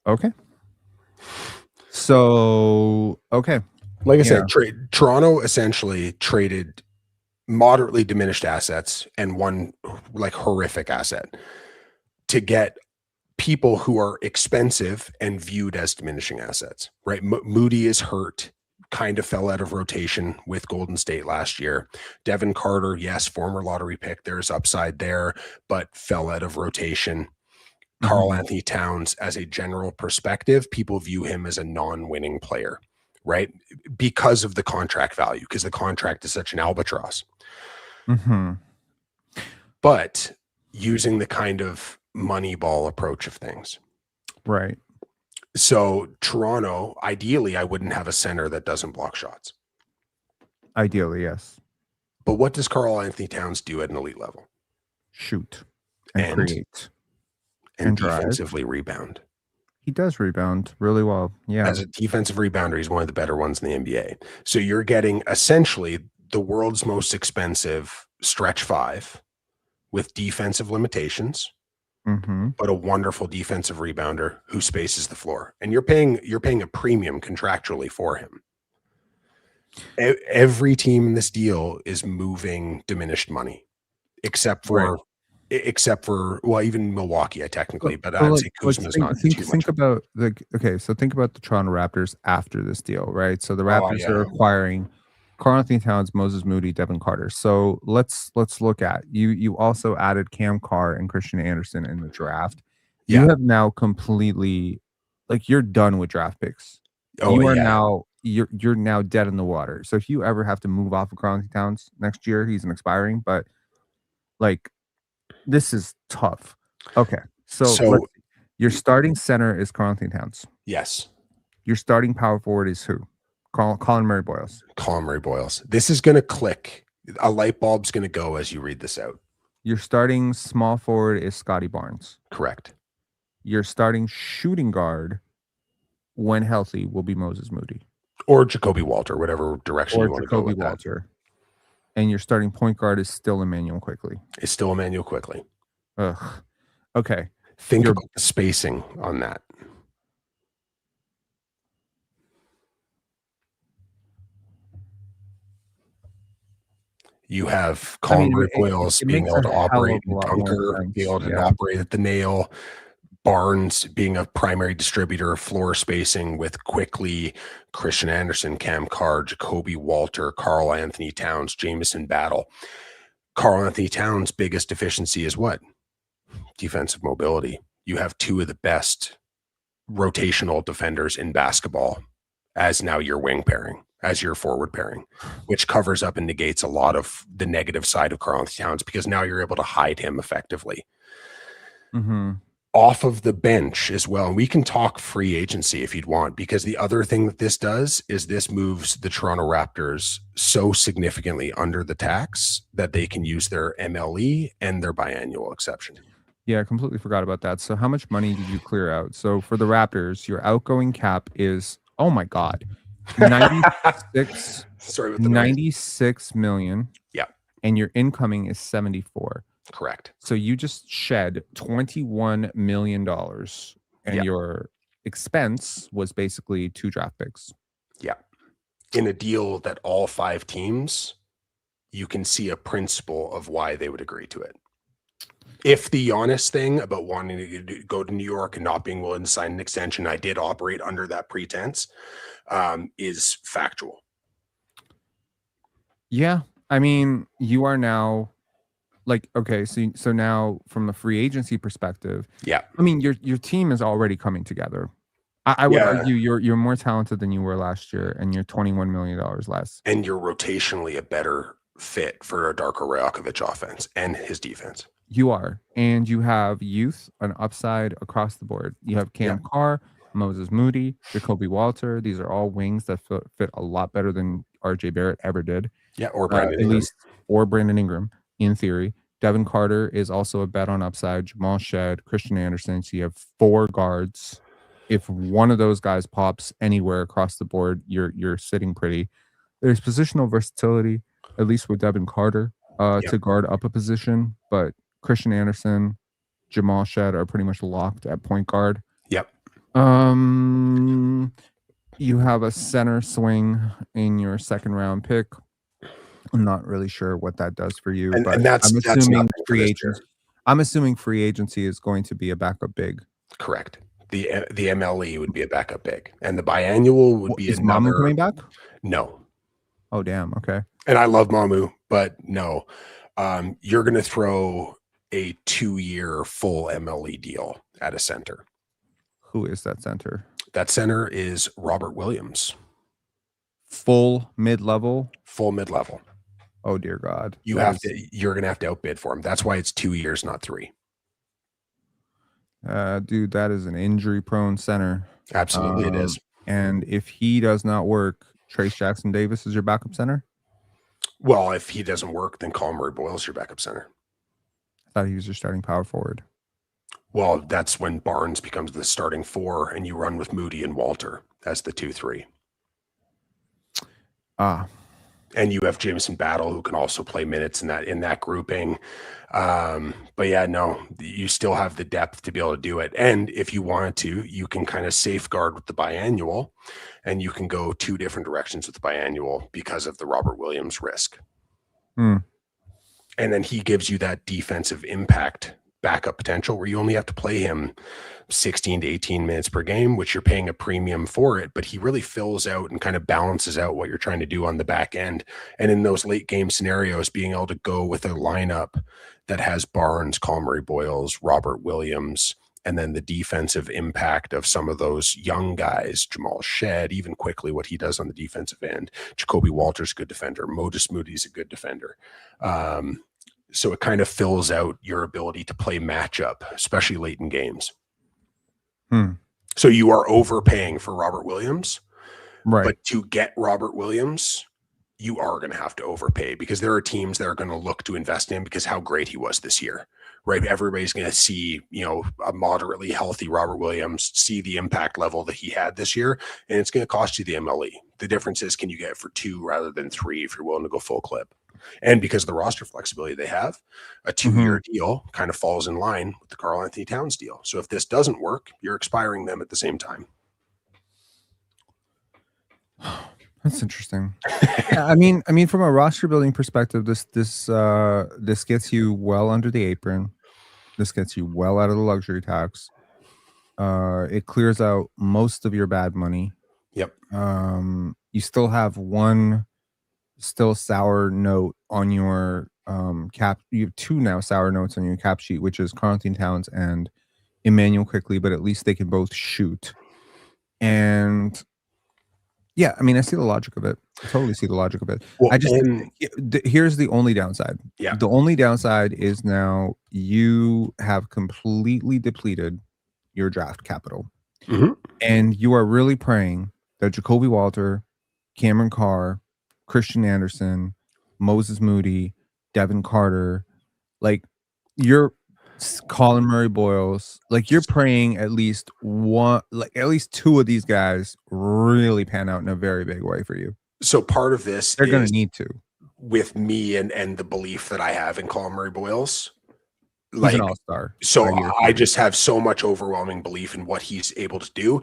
Okay. So, okay. Like I said, Toronto essentially traded moderately diminished assets and one like horrific asset to get people who are expensive and viewed as diminishing assets, right? Moody is hurt, kind of fell out of rotation with Golden State last year. Devin Carter, yes, former lottery pick, there's upside there, but fell out of rotation. Karl Anthony Towns, as a general perspective, people view him as a non-winning player, right? Because of the contract value, because the contract is such an albatross. But using the kind of Moneyball approach of things. Right. So Toronto, ideally, I wouldn't have a center that doesn't block shots. Ideally, yes. But what does Karl Anthony Towns do at an elite level? Shoot and create. And defensively rebound. He does rebound really well. Yeah. As a defensive rebounder, he's one of the better ones in the NBA. So you're getting essentially the world's most expensive stretch 5 with defensive limitations, but a wonderful defensive rebounder who spaces the floor. And you're paying a premium contractually for him. Every team in this deal is moving diminished money, except for well, even Milwaukee, but I'd say Kuzma's not too much. Think about so think about the Toronto Raptors after this deal, right? So the Raptors are acquiring Karl Anthony Towns, Moses Moody, Devin Carter. So let's look at you also added Cam Carr and Christian Anderson in the draft. You have now completely you're done with draft picks. You're now dead in the water. So if you ever have to move off of Karl Anthony Towns next year, he's an expiring, but this is tough. Okay. So your starting center is Karl Anthony Towns. Yes. Your starting power forward is who? Colin Murray Boyles. Colin Murray Boyles. This is going to click. A light bulb's going to go as you read this out. Your starting small forward is Scottie Barnes. Correct. Your starting shooting guard, when healthy, will be Moses Moody. Or Jacoby Walter, whatever direction you want to go with Walter. And your starting point guard is still Emmanuel Quickley. Ugh. Okay. Think about the spacing on that. You have Colin Boyles being able to operate in dunker, being able to operate at the nail. Barnes being a primary distributor of floor spacing with Quickley, Christian Anderson, Cam Carr, Jacoby Walter, Karl Anthony Towns, Jamison Battle. Karl Anthony Towns' biggest deficiency is what? Defensive mobility. You have 2 of the best rotational defenders in basketball as now your wing pairing, as your forward pairing, which covers up and negates a lot of the negative side of Karl Anthony Towns because now you're able to hide him effectively. Off of the bench as well. And we can talk free agency if you'd want, because the other thing that this does is this moves the Toronto Raptors so significantly under the tax that they can use their MLE and their biannual exception. Yeah, I completely forgot about that. So how much money did you clear out? So for the Raptors, your outgoing cap is, oh my God, 96 Sorry about the noise. 96 million. Yeah. And your incoming is 74. Correct. So you just shed $21 million, and your expense was basically 2 draft picks. Yeah. In a deal that all 5 teams, you can see a principle of why they would agree to it. If the Giannis thing about wanting to go to New York and not being willing to sign an extension, I did operate under that pretense, is factual. Yeah. I mean, you are now like, okay, so now from the free agency perspective, Yeah. I mean, your team is already coming together. I would argue you're more talented than you were last year, and you're $21 million less. And you're rotationally a better fit for a Darko Rajakovic offense and his defense. You are. And you have youth, an upside across the board. You have Cam Carr, Moses Moody, Jacoby Walter. These are all wings that fit a lot better than RJ Barrett ever did. Yeah, or Brandon Ingram. At least, or Brandon Ingram, in theory. Devin Carter is also a bet on upside. Jamal Shed, Christian Anderson. So you have 4 guards. If one of those guys pops anywhere across the board, you're sitting pretty. There's positional versatility, at least with Devin Carter, to guard up a position. But Christian Anderson, Jamal Shed are pretty much locked at point guard. Yep. You have a center swing in your second round pick. I'm not really sure what that does for you, but I'm assuming free agency is going to be a backup big. Correct. The MLE would be a backup big, and the biannual would be is Mamu coming back? No. Oh damn. Okay. And I love Mamu, but no. You're going to throw a 2-year full MLE deal at a center. Who is that center? That center is Robert Williams. Full mid-level. Oh dear God. You're going to have to outbid for him. That's why it's 2 years, not 3. Dude, that is an injury-prone center. Absolutely, it is. And if he does not work, Trace Jackson Davis is your backup center? Well, if he doesn't work, then Colin Murray-Boyle is your backup center. I thought he was your starting power forward. Well, that's when Barnes becomes the starting 4, and you run with Moody and Walter as the 2-3. And you have Jameson Battle, who can also play minutes in that grouping. But yeah, no, you still have the depth to be able to do it. And if you wanted to, you can kind of safeguard with the biannual, and you can go 2 different directions with the biannual because of the Robert Williams risk. And then he gives you that defensive impact backup potential where you only have to play him 16 to 18 minutes per game, which you're paying a premium for it, but he really fills out and kind of balances out what you're trying to do on the back end. And in those late game scenarios, being able to go with a lineup that has Barnes, Colin Murray-Boyles, Robert Williams, and then the defensive impact of some of those young guys, Jamal Shed, even quickly what he does on the defensive end. Jacoby Walter's a good defender. Moses Moody's a good defender. So it kind of fills out your ability to play matchup, especially late in games. So you are overpaying for Robert Williams, right? But to get Robert Williams, you are going to have to overpay because there are teams that are going to look to invest in because how great he was this year, right? Everybody's going to see, a moderately healthy Robert Williams, see the impact level that he had this year, and it's going to cost you the MLE. The difference is, can you get it for 2 rather than 3 if you're willing to go full clip? And because of the roster flexibility they have, a 2-year deal kind of falls in line with the Karl Anthony Towns deal. So if this doesn't work, you're expiring them at the same time. That's interesting. Yeah, I mean, from a roster building perspective, this gets you well under the apron. This gets you well out of the luxury tax. It clears out most of your bad money. Yep. You still have one sour note on your cap. You have 2 now sour notes on your cap sheet, which is Karl Anthony Towns and Emmanuel Quickley, but at least they can both shoot. And yeah, I mean, I see the logic of it. I totally see the logic of it. Well, here's the only downside. Yeah. The only downside is now you have completely depleted your draft capital. And you are really praying that Jacoby Walter, Cameron Carr, Christian Anderson, Moses Moody, Devin Carter, like you're Colin Murray-Boyles, like you're praying at least 2 of these guys really pan out in a very big way for you. So part of this They're going is to need to. with me and the belief that I have in Colin Murray Boyles. He's an Like, all-star. so Year I 3. just have so much overwhelming belief in what he's able to do.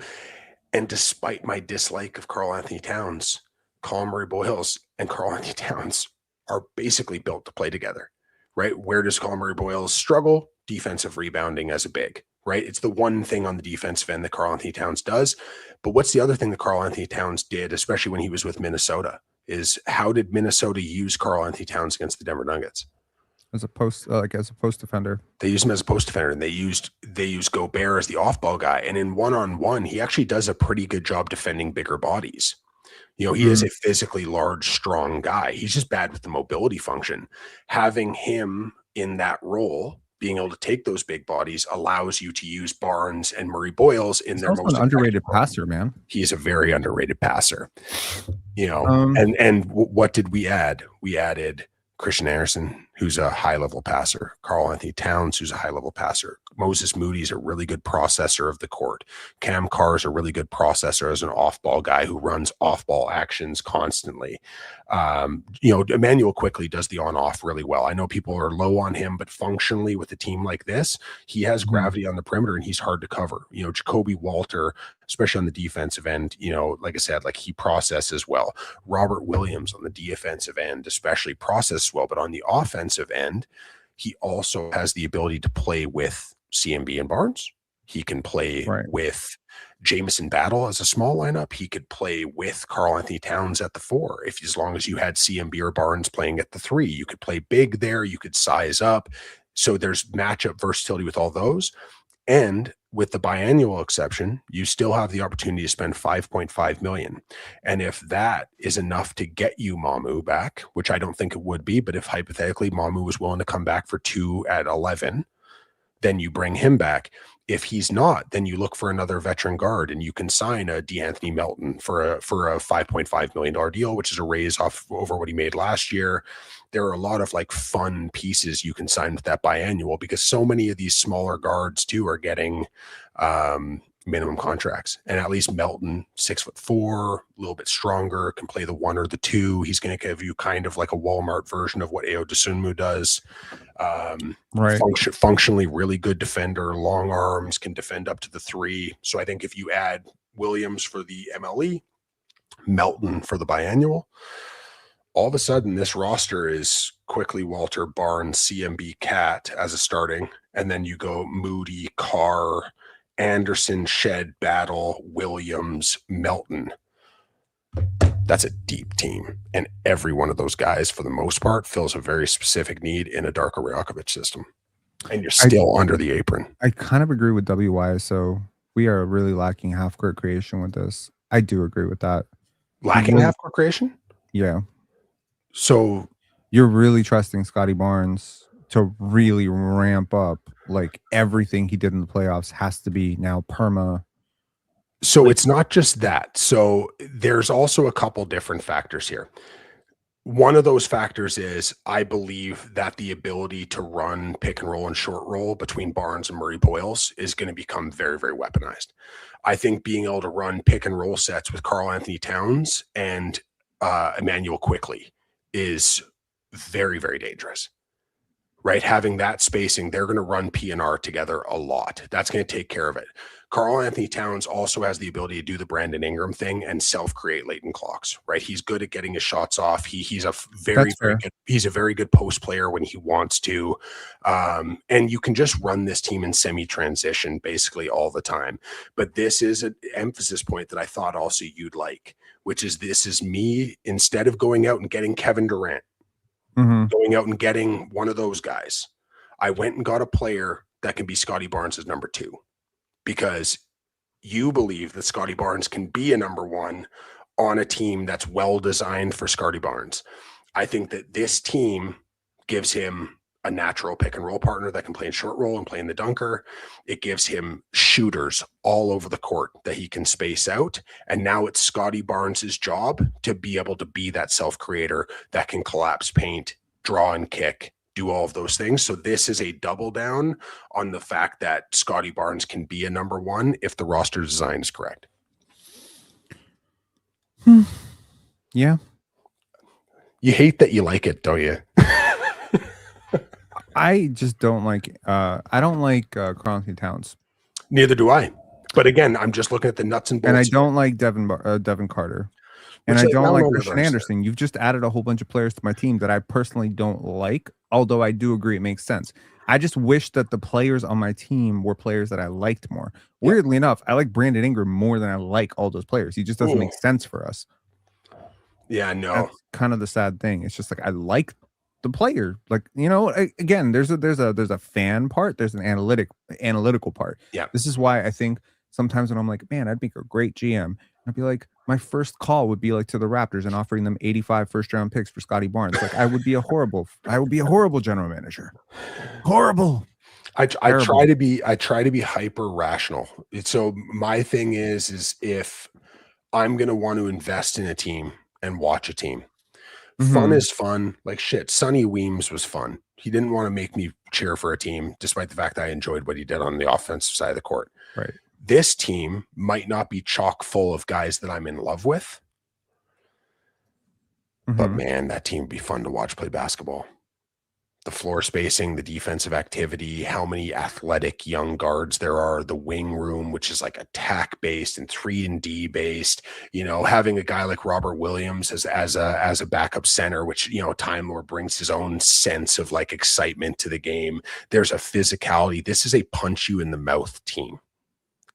And despite my dislike of Karl Anthony Towns, Colin Murray Boyles and Karl Anthony Towns are basically built to play together, right? Where does Colin Murray Boyles struggle? Defensive rebounding as a big, right? It's the one thing on the defensive end that Karl Anthony Towns does. But what's the other thing that Karl Anthony Towns did, especially when he was with Minnesota, is how did Minnesota use Karl Anthony Towns against the Denver Nuggets? As a post defender. They use him as a post defender, and they used Gobert as the off-ball guy. And in one-on-one, he actually does a pretty good job defending bigger bodies. He is a physically large, strong guy. He's just bad with the mobility function. Having him in that role, being able to take those big bodies, allows you to use Barnes and Murray Boyles in their most an underrated passer, man. He's a very underrated passer. And what did we add? We added Christian Anderson, who's a high-level passer. Karl Anthony Towns, who's a high-level passer. Moses Moody's a really good processor of the court. Cam Carr is a really good processor as an off-ball guy who runs off-ball actions constantly. Emmanuel Quickley does the on-off really well. I know people are low on him, but functionally with a team like this, he has gravity on the perimeter and he's hard to cover. Jacoby Walter, especially on the defensive end, like I said, like he processes well. Robert Williams on the defensive end, especially processes well, but on the offensive end, he also has the ability to play with CMB and Barnes. He can play with Jamison Battle as a small lineup. He could play with Karl Anthony Towns at the 4. As long as you had CMB or Barnes playing at the 3, you could play big there. You could size up. So there's matchup versatility with all those. And with the biannual exception, you still have the opportunity to spend $5.5 million. And if that is enough to get you Mamu back, which I don't think it would be, but if hypothetically Mamu was willing to come back for 2 at 11, then you bring him back. If he's not, then you look for another veteran guard and you can sign a DeAnthony Melton for a $5.5 million deal, which is a raise over what he made last year. There are a lot of like fun pieces you can sign with that biannual because so many of these smaller guards too are getting minimum contracts. And at least Melton, 6'4", a little bit stronger, can play the 1 or the 2. He's going to give you kind of like a Walmart version of what Ayo Dosunmu does. Functionally really good defender, long arms, can defend up to the 3. So I think if you add Williams for the MLE, Melton for the biannual, all of a sudden this roster is Quickley, Walter, Barnes, CMB, Cat as a starting, and then you go Moody, Carr, Anderson, Shed, Battle, Williams, Melton. That's a deep team. And every one of those guys, for the most part, fills a very specific need in a Darko Rajakovic system. And you're still under the apron. I kind of agree with WY. So we are really lacking half-court creation with this. I do agree with that. Lacking half-court creation? Yeah. So you're really trusting Scottie Barnes to really ramp up. Like everything he did in the playoffs has to be now perma. So it's not just that. So there's also a couple different factors here. One of those factors is I believe that the ability to run pick and roll and short roll between Barnes and Murray Boyles is going to become very, very weaponized. I think being able to run pick and roll sets with Karl Anthony Towns and Emmanuel Quickley is very, very dangerous. Right? Having that spacing, they're going to run P&R together a lot. That's going to take care of it. Karl Anthony Towns also has the ability to do the Brandon Ingram thing and self-create latent clocks, right? He's good at getting his shots off. He's a very good post player when he wants to. And you can just run this team in semi-transition basically all the time. But this is an emphasis point that I thought also you'd like, which is this is me, instead of going out and getting Kevin Durant, going out and getting one of those guys, I went and got a player that can be Scottie Barnes as number 2. Because you believe that Scottie Barnes can be a number 1 on a team that's well designed for Scottie Barnes. I think that this team gives him a natural pick and roll partner that can play in short roll and play in the dunker. It gives him shooters all over the court that he can space out. And now it's Scottie Barnes's job to be able to be that self-creator that can collapse paint, draw and kick, do all of those things. So this is a double down on the fact that Scottie Barnes can be a number 1 if the roster design is correct. Yeah, You hate that you like it, don't you? I just don't like. I don't like Karl-Anthony Towns, Neither do I. But again, I'm just looking at the nuts and and I bolts here, don't like Devin Carter, and which I like don't I like don't ever Christian understand. Anderson. You've just added a whole bunch of players to my team that I personally don't like. Although I do agree it makes sense. I just wish that the players on my team were players that I liked more. Yeah. Weirdly enough, I like Brandon Ingram more than I like all those players. He just doesn't Ooh. make sense for us. Yeah, no. That's kind of the sad thing. It's just like I like the player. Like, you know, again, there's a fan part, there's an analytical part. Yeah. This is why I think sometimes when I'm like, man, I'd make a great GM, I'd be like, my first call would be like to the Raptors and offering them 85 first round picks for Scottie Barnes. Like I would be a horrible general manager. Horrible. I Terrible. try to be hyper rational. So my thing is if I'm gonna want to invest in a team and watch a team, fun Mhm. is fun. Like shit, Sonny Weems was fun. He didn't want to make me cheer for a team, despite the fact that I enjoyed what he did on the offensive side of the court. Right. This team might not be chock full of guys that I'm in love with, but Mhm. man, that team would be fun to watch play basketball. The floor spacing, the defensive activity, how many athletic young guards there are, the wing room, which is like attack based and 3-and-D based, you know, having a guy like Robert Williams as a backup center, which, you know, Time Lord brings his own sense of like excitement to the game. There's a physicality. This is a punch you in the mouth team.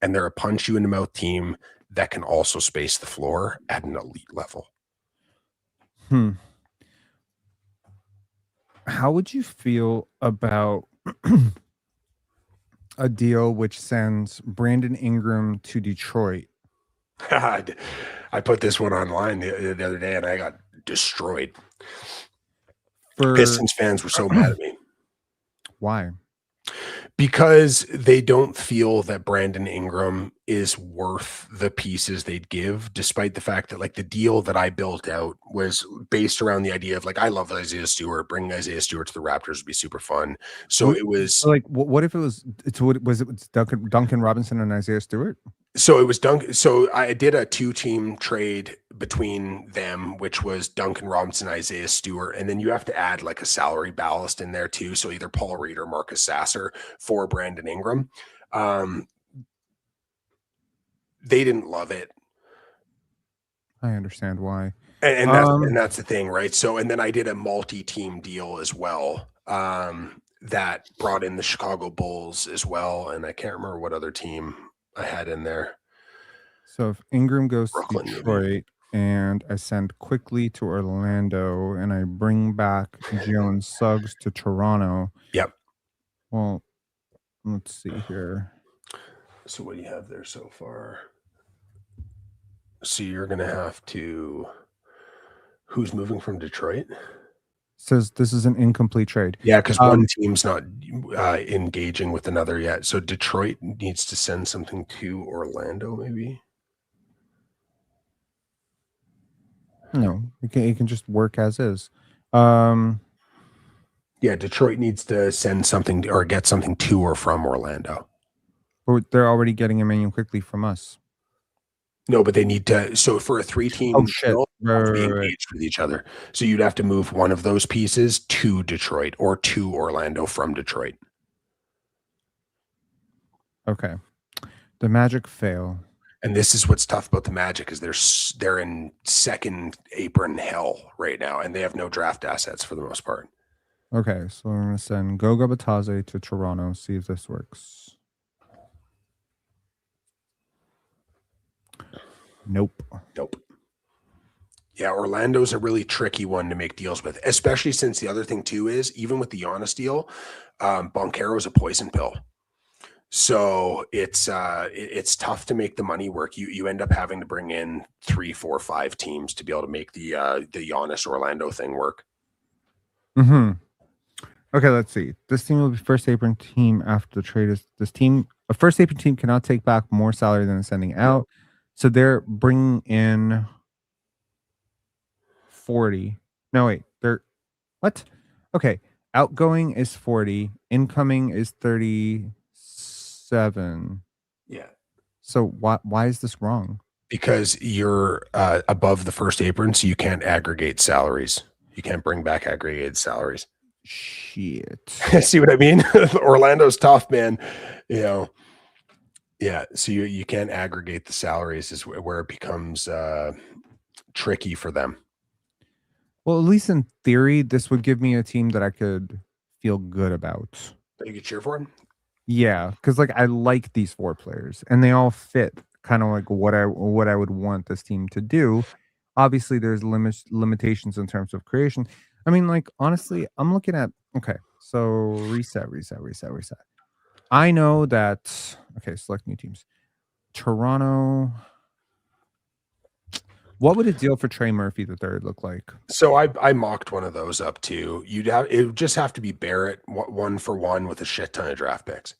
And they're a punch you in the mouth team that can also space the floor at an elite level. How would you feel about a deal which sends Brandon Ingram to Detroit I put this one online the other day and I got destroyed. for Pistons fans were so mad at me why? because they don't feel that Brandon Ingram is worth the pieces they'd give, despite the fact that like the deal that I built out was based around the idea of like, I love Isaiah Stewart, bringing Isaiah Stewart to the Raptors would be super fun. So What, it was, so like what if it was it Duncan Robinson and Isaiah Stewart? Duncan. So I did a 2-team trade between them, which was Duncan Robinson, Isaiah Stewart, and then you have to add like a salary ballast in there too. So either Paul Reed or Marcus Sasser for Brandon Ingram. They didn't love it, I understand why. and that's the thing, right? So and then I did a multi-team deal as well. That brought in the Chicago Bulls as well, and I can't remember what other team I had in there. So if Ingram goes to Brooklyn, maybe. Detroit and I send quickly to Orlando and I bring back Jalen Suggs to Toronto, Yep. well, let's see here. So what do you have there so far? So you're gonna have to. Who's moving from Detroit? Says this is an incomplete trade. Yeah, because one team's not engaging with another yet. So Detroit needs to send something to Orlando, maybe. No, it can just work as is. Yeah, Detroit needs to send something or get something to or from Orlando. But they're already getting Emmanuel quickly from us. No, but they need to. So for a 3-team, Oh shit! they have to be engaged with each other. So you'd have to move one of those pieces to Detroit or to Orlando from Detroit. Okay, the Magic fail. And this is what's tough about the Magic is they're in second apron hell right now, and they have no draft assets for the most part. Okay, so I'm gonna send Goga Batase to Toronto. See if this works. Nope. Yeah, Orlando's a really tricky one to make deals with, especially since the other thing too is even with the Giannis deal, Boncaro is a poison pill. So it's tough to make the money work. You end up having to bring in 3, 4, 5 teams to be able to make the Giannis Orlando thing work. Mm-hmm. Okay, let's see. This team will be first apron team after the trade. A first apron team cannot take back more salary than sending out. So they're bringing in 40. No, wait. They're what? Okay. Outgoing is 40. Incoming is 37. Yeah. So why is this wrong? Because you're above the first apron, so you can't aggregate salaries. You can't bring back aggregated salaries. Shit. See what I mean? Orlando's tough, man. You know, yeah. So you can't aggregate the salaries is where it becomes tricky for them. Well, at least in theory, this would give me a team that I could feel good about. That you could cheer for him. Yeah, because like I like these 4 players, and they all fit kind of like what I would want this team to do. Obviously, there's limitations in terms of creation. I mean, like honestly, I'm looking at okay. So reset. I know that okay. Select new teams. Toronto. What would a deal for Trey Murphy the third look like? So I mocked one of those up too. It would just have to be Barrett 1-for-1 with a shit ton of draft picks.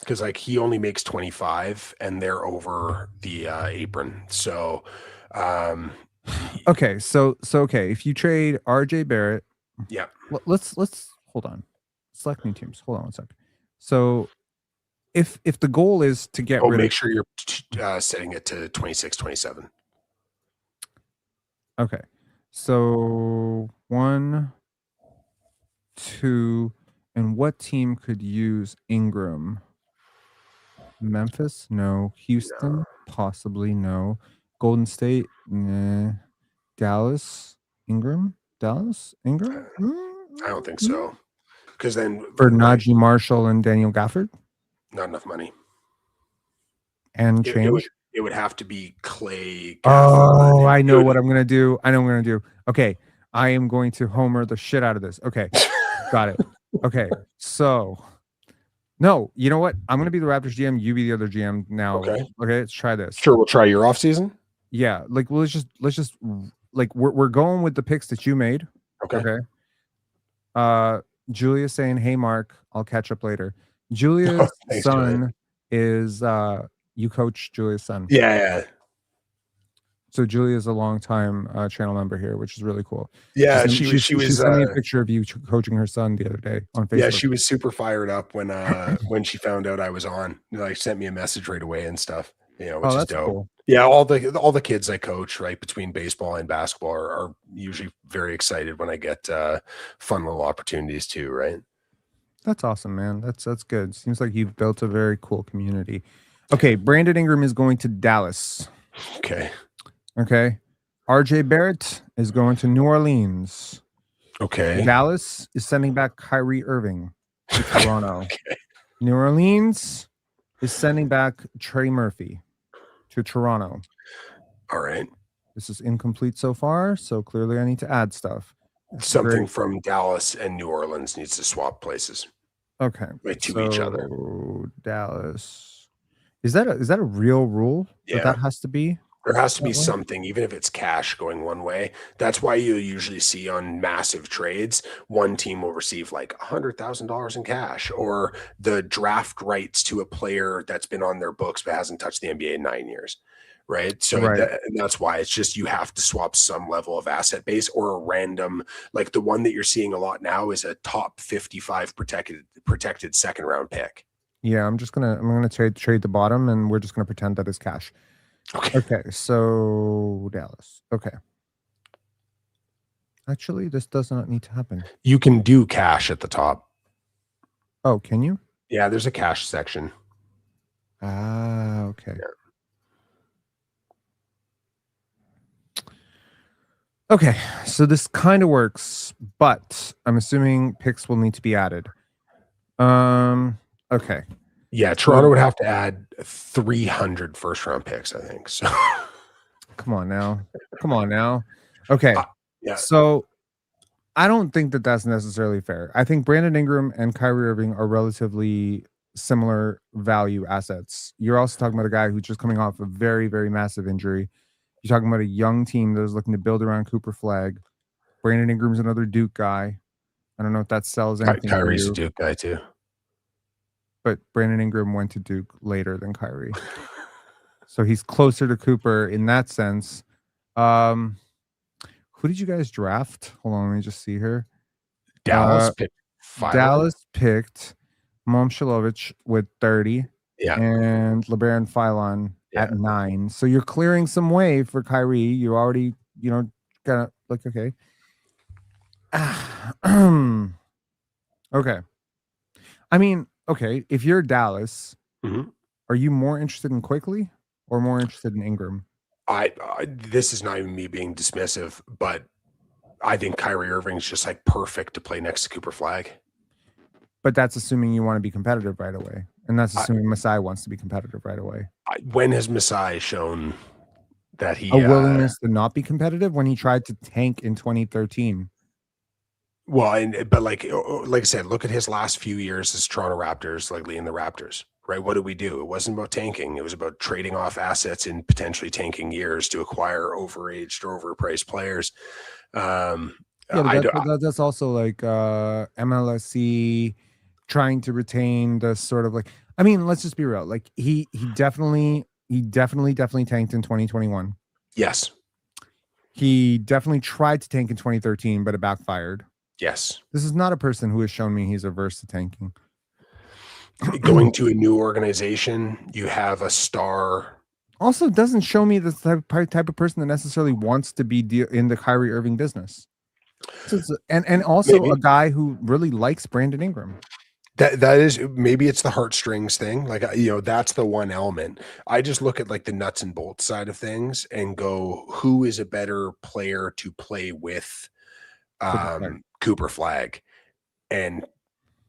Because like he only makes 25 and they're over the apron. So okay, so okay, if you trade RJ Barrett, yeah. Let's hold on. Select new teams. Hold on one sec. So if the goal is to get rid make of sure you're setting it to 26, 27. Okay. So 1, 2, and what team could use Ingram? Memphis? No. Houston? No. Possibly no. Golden State? Nah. Dallas? Ingram? Dallas? Ingram? I don't think so. Because then For Najee Marshall and Daniel Gafford? Not enough money. And change? It would have to be Clay. Oh, I know what I'm going to do. Okay. I am going to homer the shit out of this. Okay. Got it. Okay. So, no, you know what? I'm going to be the Raptors GM. You be the other GM now. Okay. Let's try this. Sure. We'll try your offseason. Yeah. Like, let's just like, we're going with the picks that you made. Okay. Julia's saying, hey, Marc, I'll catch up later. Julia's son is, you coach Julia's son. Yeah. So Julia's a long time channel member here, which is really cool. Yeah, she sent me a picture of you coaching her son the other day on Facebook. Yeah, she was super fired up when she found out I was on. Like, sent me a message right away and stuff. Which is dope. Cool. Yeah, all the kids I coach, right, between baseball and basketball are usually very excited when I get fun little opportunities too, right? That's awesome, man. That's good. Seems like you've built a very cool community. Okay, Brandon Ingram is going to Dallas. Okay. RJ Barrett is going to New Orleans. Okay. Dallas is sending back Kyrie Irving to Toronto. Okay. New Orleans is sending back Trey Murphy to Toronto. All right. This is incomplete so far, so clearly I need to add stuff. Something from Dallas and New Orleans needs to swap places. Okay. To each other. Dallas. Is that a real rule? Yeah. That has to be? There has to be something, even if it's cash going one way. That's why you usually see on massive trades, one team will receive like $100,000 in cash, or the draft rights to a player that's been on their books but hasn't touched the NBA in 9 years. Right. So that's why it's just you have to swap some level of asset base, or a random, like the one that you're seeing a lot now is a top 55 protected second round pick. Yeah, I'm gonna trade the bottom, and we're just gonna pretend that is cash. Okay, so Dallas. Okay. Actually, this does not need to happen. You can do cash at the top. Oh, can you? Yeah, there's a cash section. Ah, okay. Yeah. Okay, so this kind of works, but I'm assuming picks will need to be added. Okay. Yeah, Toronto would have to add 300 first-round picks, I think. So, come on now. Okay. Yeah. So, I don't think that that's necessarily fair. I think Brandon Ingram and Kyrie Irving are relatively similar value assets. You're also talking about a guy who's just coming off a very, very massive injury. You're talking about a young team that is looking to build around Cooper Flag. Brandon Ingram's another Duke guy. I don't know if that sells anything. Kyrie's a Duke guy too. But Brandon Ingram went to Duke later than Kyrie. So he's closer to Cooper in that sense. Who did you guys draft? Hold on, let me just see here. Dallas picked Momshilovich with 30. Yeah. And LeBaron Philon at 9. So you're clearing some way for Kyrie. You already kind of like, okay. Okay. I mean, okay, if you're Dallas, Mhm. are you more interested in Quickly or more interested in Ingram? This is not even me being dismissive, but I think Kyrie Irving's just like perfect to play next to Cooper Flag. But that's assuming you want to be competitive right away. And that's I, assuming Masai wants to be competitive right away. when has Masai shown that A he willingness to not be competitive when he tried to tank in 2013. well, but like I said, look at his last few years as Toronto Raptors, like leading the Raptors, right? What did we do? It wasn't about tanking. It was about trading off assets in potentially tanking years to acquire overaged or overpriced players. Yeah, I do, but that's also like MLSC trying to retain the sort of like, I mean, let's just be real. Like he definitely tanked in 2021. yes, He definitely tried to tank in 2013, but it backfired. yes. This is not a person who has shown me he's averse to tanking. Going to a new organization, you have a star. Also, doesn't show me the type of person that necessarily wants to be in the Kyrie Irving business. And also Maybe a guy who really likes Brandon Ingram. that is, maybe it's the heartstrings thing. Like, that's the one element. I just look at like the nuts and bolts side of things and go, who is a better player to play with Cooper Flag? And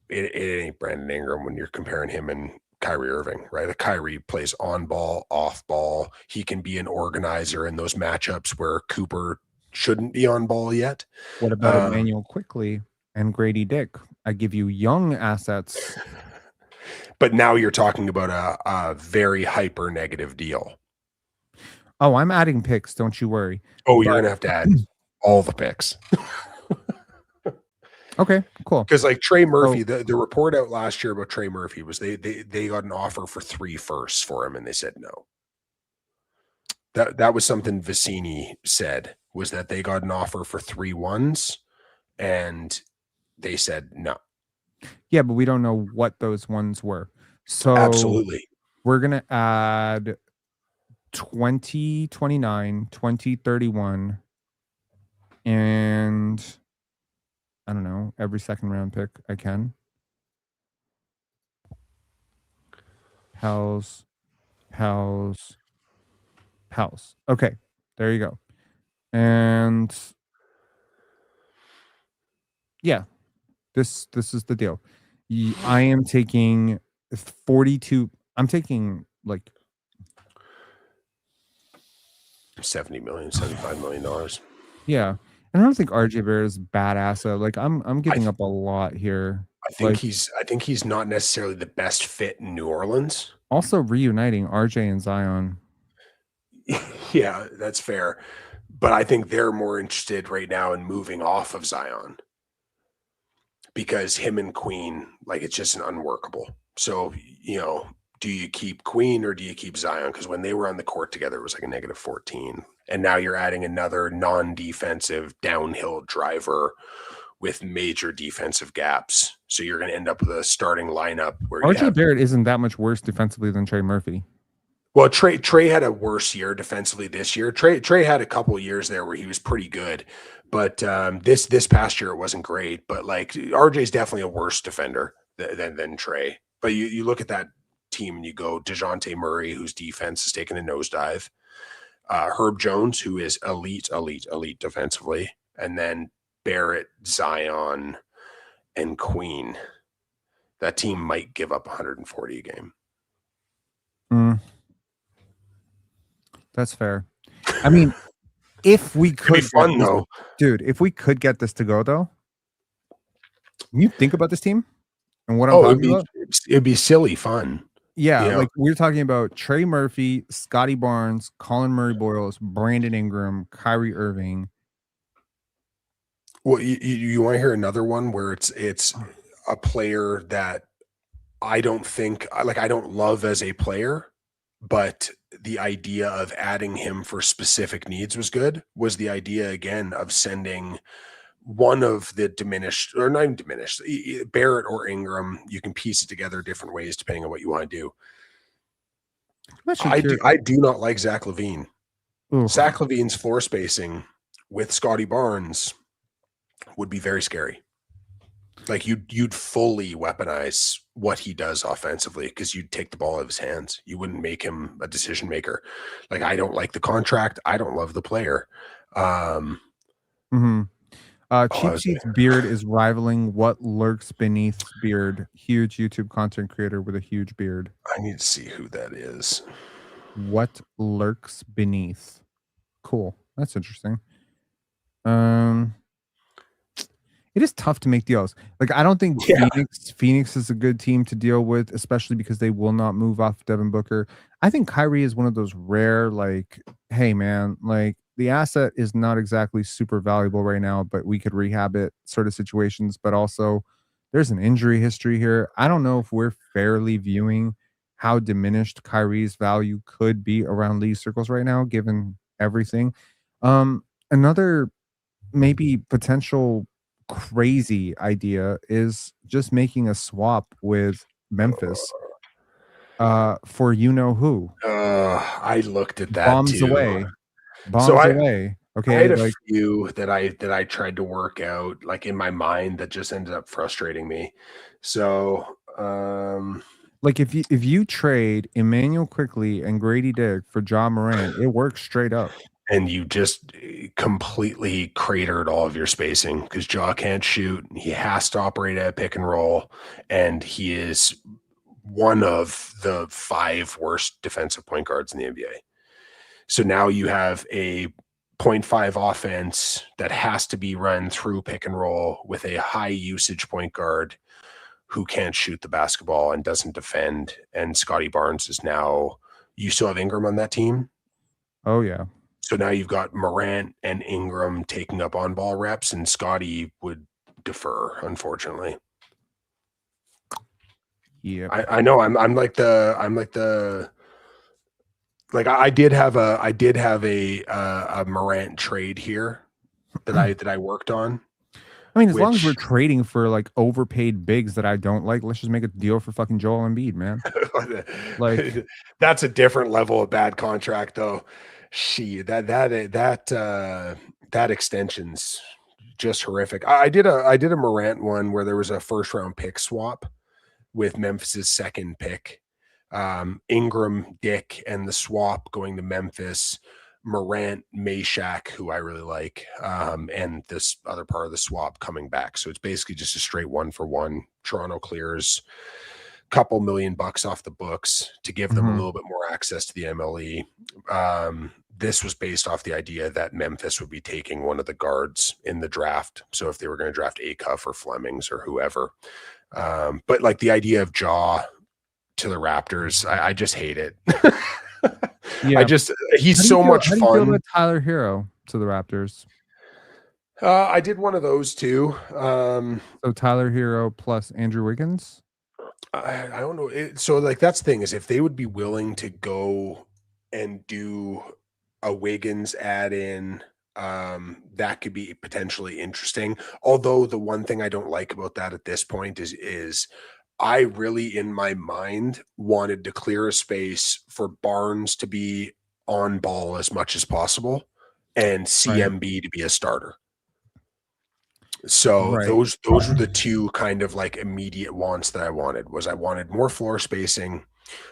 it ain't Brandon Ingram when you're comparing him and Kyrie Irving, right? Like Kyrie plays on ball, off ball. He can be an organizer in those matchups where Cooper shouldn't be on ball yet. What about Emmanuel Quickly and Grady Dick? I give you young assets. But now you're talking about a very hyper negative deal. Oh, I'm adding picks. Don't you worry. Oh, you're going to have to add all the picks. Okay, cool. Because like Trey Murphy, the report out last year about Trey Murphy was they got an offer for 3 firsts for him and they said no. That was something Vicini said, was that they got an offer for 3 ones and they said no. Yeah, but we don't know what those ones were. So absolutely, we're gonna add 2029, 2031, and I don't know, every second round pick I can. House. Okay, there you go. And yeah, this is the deal. I am taking 42. I'm taking like 70 million, $75 million. Yeah. And I don't think RJ Barrett is badass. Like I'm giving up a lot here. I think he's not necessarily the best fit in New Orleans. Also reuniting RJ and Zion. Yeah, that's fair. But I think they're more interested right now in moving off of Zion because him and Queen, like, it's just an unworkable. So, do you keep Queen or do you keep Zion? Because when they were on the court together, it was like a negative 14. And now you're adding another non-defensive downhill driver with major defensive gaps. So you're going to end up with a starting lineup where RJ Barrett isn't that much worse defensively than Trey Murphy. Well, Trey had a worse year defensively this year. Trey had a couple of years there where he was pretty good, but this past year it wasn't great. But like RJ's definitely a worse defender than Trey. But you look at that team and you go DeJounte Murray, whose defense has taken a nosedive, Herb Jones, who is elite defensively, and then Barrett, Zion, and Queen. That team might give up 140 a game. That's fair. I mean, if we could, it'd be fun though, dude. If we could get this to go though, you think about this team and what I'm talking about. It'd be silly fun. Yeah, like we're talking about Trey Murphy, Scottie Barnes, Colin Murray-Boyles, Brandon Ingram, Kyrie Irving. Well, you want to hear another one where it's a player that I don't love as a player, but the idea of adding him for specific needs was good. Was the idea again of sending one of the diminished, or not even diminished, Barrett or Ingram. You can piece it together different ways depending on what you want to do. I do not like Zach LaVine. Ooh. Zach LaVine's floor spacing with Scottie Barnes would be very scary. Like you'd fully weaponize what he does offensively because you'd take the ball out of his hands. You wouldn't make him a decision maker. Like, I don't like the contract. I don't love the player. Cheap Seat's beard is rivaling what lurks beneath's beard. Huge YouTube content creator with a huge beard. I need to see who that is. What lurks beneath? Cool. That's interesting. It is tough to make deals. Like, I don't think Phoenix is a good team to deal with, especially because they will not move off Devin Booker. I think Kyrie is one of those rare, like, hey man, like the asset is not exactly super valuable right now, but we could rehab it sort of situations. But also there's an injury history here. I don't know if we're fairly viewing how diminished Kyrie's value could be around league circles right now, given everything. Another maybe potential crazy idea is just making a swap with Memphis for you know who. I looked at that Bombs too. away. Bombs So away. Okay. I had a few that I tried to work out like in my mind that just ended up frustrating me. So like if you trade Emmanuel Quickly and Grady Dick for John Morant, it works straight up. And you just completely cratered all of your spacing because Jaw can't shoot. He has to operate at pick and roll, and he is one of the 5 worst defensive point guards in the NBA. So now you have a 0.5 offense that has to be run through pick and roll with a high usage point guard who can't shoot the basketball and doesn't defend. And Scottie Barnes is now, you still have Ingram on that team. Oh yeah. So now you've got Morant and Ingram taking up on ball reps, and Scottie would defer, unfortunately. Yeah. I know I did have a Morant trade here that I worked on. I mean, as long as we're trading for like overpaid bigs that I don't like, let's just make a deal for fucking Joel Embiid, man. Like that's a different level of bad contract, though. That extension's just horrific. I did a Morant one where there was a first round pick swap with Memphis's second pick. Ingram, Dick, and the swap going to Memphis. Morant, Meshack, who I really like, and this other part of the swap coming back. So it's basically just a straight 1-for-1. Toronto clears a couple $1 million off the books to give them a little bit more access to the MLE. This was based off the idea that Memphis would be taking one of the guards in the draft. So if they were going to draft Acuff or Flemings or whoever, but like the idea of Jaw to the Raptors, I just hate it. Yeah, he's so much fun. How do you feel about Tyler Hero to the Raptors? I did one of those too. So Tyler Hero plus Andrew Wiggins. I don't know. So like that's the thing is if they would be willing to go and do a Wiggins add in, that could be potentially interesting. Although the one thing I don't like about that at this point is I really, in my mind, wanted to clear a space for Barnes to be on ball as much as possible and CMB to be a starter. So those were the two kind of like immediate wants that I wanted. I wanted more floor spacing.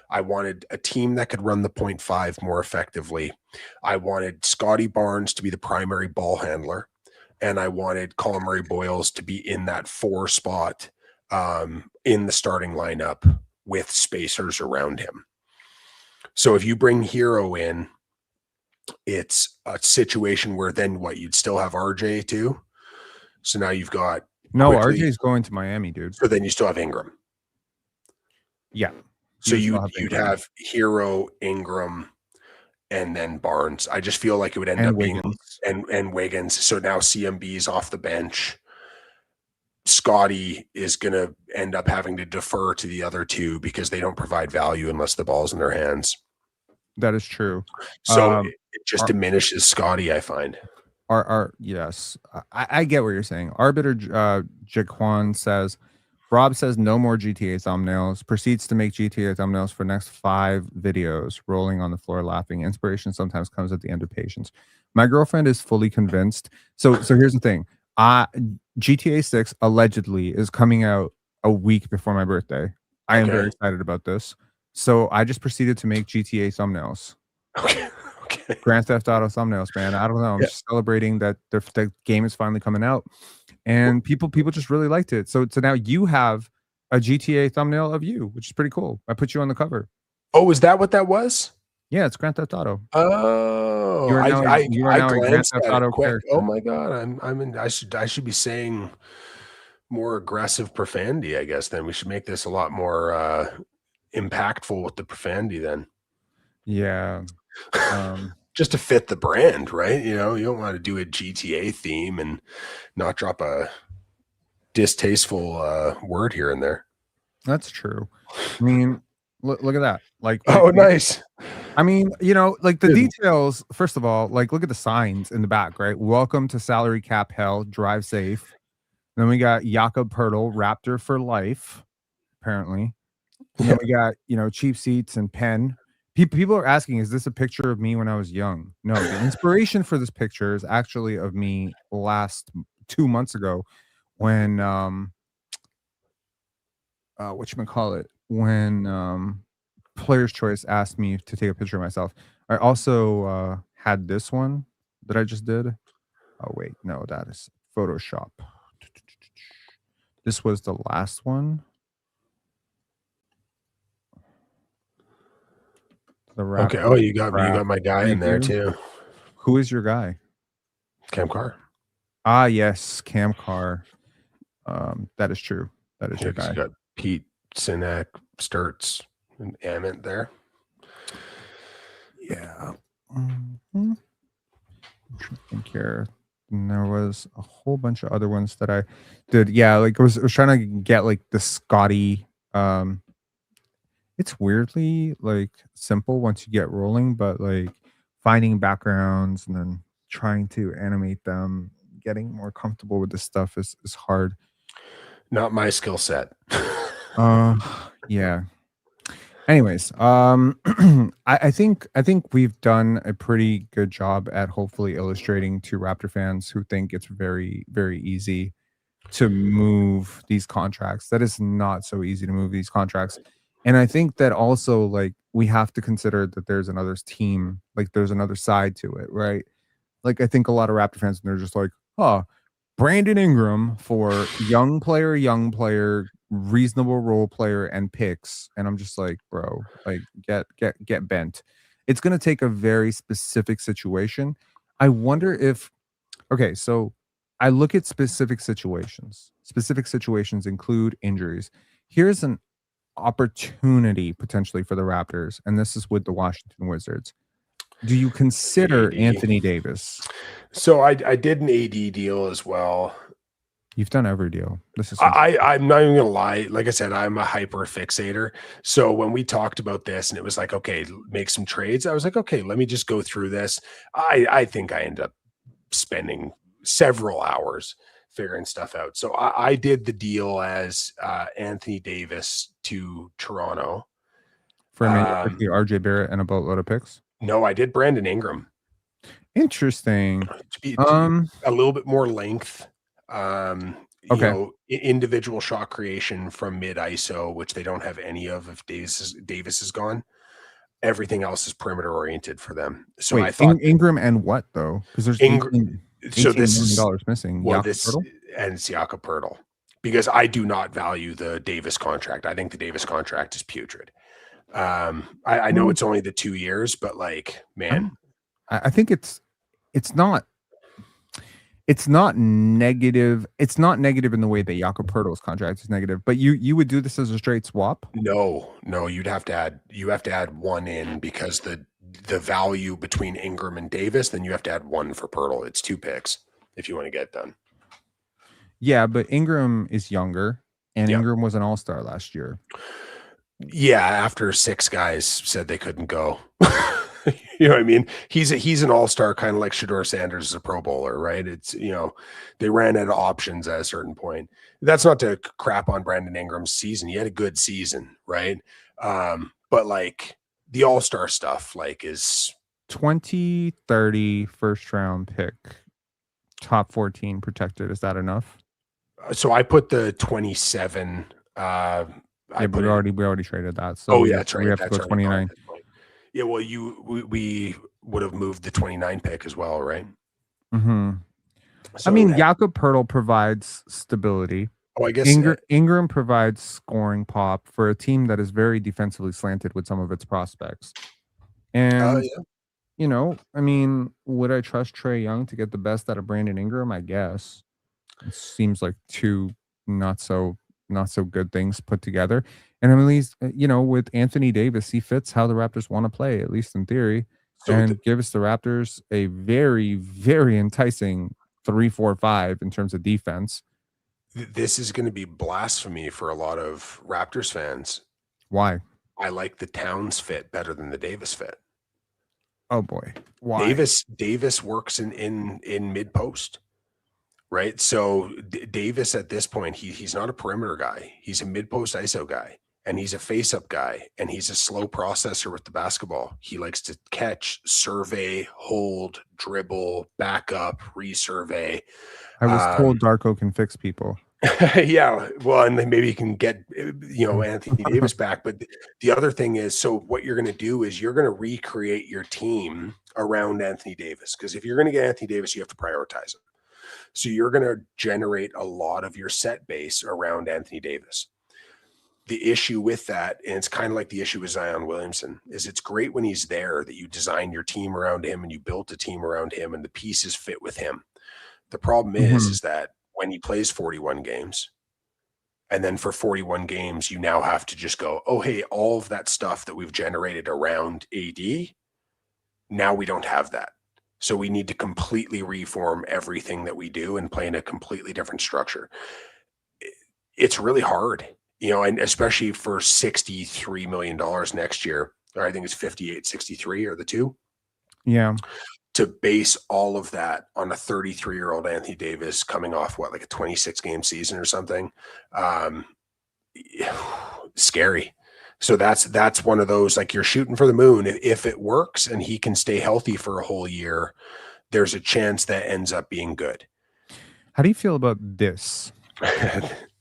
I wanted a team that could run the 0.5 more effectively. I wanted Scottie Barnes to be the primary ball handler. And I wanted Colin Murray-Boyles to be in that 4 spot in the starting lineup with spacers around him. So if you bring Hero in, it's a situation where then you'd still have RJ too. So now you've got RJ's going to Miami, dude. So then you still have Ingram. Yeah. So you'd have Hero, Ingram, and then Barnes. I just feel like it would end up Wiggins. being Wiggins. So now CMB's off the bench. Scottie is going to end up having to defer to the other two because they don't provide value unless the ball's in their hands. That is true. So it just diminishes Scottie, I find. Yes, I get what you're saying. Arbiter Jaquan says, Rob says no more GTA thumbnails. Proceeds to make GTA thumbnails for next 5 videos. Rolling on the floor, laughing. Inspiration sometimes comes at the end of patience. My girlfriend is fully convinced. So here's the thing. GTA 6 allegedly is coming out a week before my birthday. I am very excited about this. So I just proceeded to make GTA thumbnails. Okay. Grand Theft Auto thumbnails, man. I don't know. I'm just celebrating that the game is finally coming out, and people just really liked it. So now you have a GTA thumbnail of you, which is pretty cool. I put you on the cover. Oh, is that what that was? Yeah, it's Grand Theft Auto. Oh, You are now a Grand glanced Theft at it Auto quick. character. Oh my god, I'm in. I should be saying more aggressive profanity. I guess then we should make this a lot more impactful with the profanity. Then, yeah. Just to fit the brand, right? You know, you don't want to do a GTA theme and not drop a distasteful word here and there. That's true. I mean, look at that. Like, nice. I mean, you know, like the details, first of all, like look at the signs in the back, right? Welcome to salary cap hell, drive safe. Then we got Jakob Pertl, Raptor for life, apparently. And then we got, you know, cheap seats and pen. People are asking, is this a picture of me when I was young? No, the inspiration for this picture is actually of me last 2 months ago when whatchamacallit, when Player's Choice asked me to take a picture of myself. I also had this one that I just did. Oh wait, no, that is Photoshop. This was the last one. Okay. Oh, you got my guy in there too. Who is your guy? Cam Carr. Ah, yes, Cam Carr. That is true. That is your guy. You got Pete, Sinek, Sturts, and Ament there. Yeah. Interesting here. And there was a whole bunch of other ones that I did. Yeah, like I was trying to get like the Scottie. It's weirdly like simple once you get rolling, but like finding backgrounds and then trying to animate them, getting more comfortable with this stuff is hard. Not my skill set. Yeah. Anyways, I think we've done a pretty good job at hopefully illustrating to Raptor fans who think it's very, very easy to move these contracts. That is not so easy to move these contracts. And I think that also like we have to consider that there's another team, like there's another side to it, right? Like I think a lot of Raptor fans, they're just like, oh, Brandon Ingram for young player, reasonable role player, and picks. And I'm just like, bro, like get bent. It's gonna take a very specific situation. I wonder if okay, so I look at specific situations. Specific situations include injuries. Here's an opportunity potentially for the Raptors, and this is with the Washington Wizards. Do you consider AD. Anthony Davis? So I did an AD deal as well. You've done every deal. This is I'm not even gonna lie. Like I said, I'm a hyper fixator. So when we talked about this and it was like, okay, make some trades, I was like, okay, let me just go through this. I think I ended up spending several hours figuring stuff out. So I did the deal as Anthony Davis to Toronto. For RJ Barrett and a boatload of picks? No, I did Brandon Ingram. Interesting. A little bit more length. You know, individual shot creation from mid ISO, which they don't have any of if Davis is gone. Everything else is perimeter oriented for them. So wait, I thought Ingram and what though? Because there's $18 million missing. Well, and it's Jakob Pertl. Because I do not value the Davis contract. I think the Davis contract is putrid. I know it's only the 2 years, but like, man, I think it's not negative. It's not negative in the way that Jakob Pertl's contract is negative, but you would do this as a straight swap? No, you have to add one in because the value between Ingram and Davis, then you have to add one for Pertl. It's 2 picks if you want to get it done. Yeah, but Ingram is younger, and Ingram was an all-star last year. Yeah, after 6 guys said they couldn't go. You know what I mean? He's an all-star, kind of like Shedeur Sanders is a Pro Bowler, right? It's, they ran out of options at a certain point. That's not to crap on Brandon Ingram's season. He had a good season, right? But like the all-star stuff, like is 2030 first round pick, top 14 protected. Is that enough? so I put the 27. I Yeah, but put it. we already traded that, so Oh we yeah, have that's we right. have to go That's already gone at 29. this point. Yeah, well, we would have moved the 29 pick as well, right? Mm-hmm. I So mean, Jakob Pertl provides stability. I guess Ingram provides scoring pop for a team that is very defensively slanted with some of its prospects. And, I mean, would I trust Trae Young to get the best out of Brandon Ingram? I guess. It seems like two not so good things put together. And at least, with Anthony Davis, he fits how the Raptors want to play, at least in theory, so and gives the Raptors a very, very enticing 3-4-5 in terms of defense. this is going to be blasphemy for a lot of Raptors fans. Why? I like the Towns fit better than the Davis fit. Oh boy. Why? Davis works in mid post, right? So Davis at this point, he's not a perimeter guy. He's a mid post ISO guy, and he's a face up guy, and he's a slow processor with the basketball. He likes to catch, survey, hold, dribble, back up, resurvey. I was told Darko can fix people. Yeah, well, and then maybe you can get Anthony Davis back. But the other thing is, so what you're going to do is you're going to recreate your team around Anthony Davis, because if you're going to get Anthony Davis, you have to prioritize him. So you're going to generate a lot of your set base around Anthony Davis. The issue with that, and it's kind of like the issue with Zion Williamson, is it's great when he's there that you design your team around him and you built a team around him and the pieces fit with him. The problem is that when he plays 41 games, and then for 41 games, you now have to just go, oh, hey, all of that stuff that we've generated around AD, now we don't have that. So we need to completely reform everything that we do and play in a completely different structure. It's really hard, and especially for $63 million next year, or I think it's 58, 63 or the two. Yeah. To base all of that on a 33-year-old Anthony Davis coming off like a 26-game season or something, scary. So that's one of those, like, you're shooting for the moon. If it works and he can stay healthy for a whole year, there's a chance that ends up being good. How do you feel about this?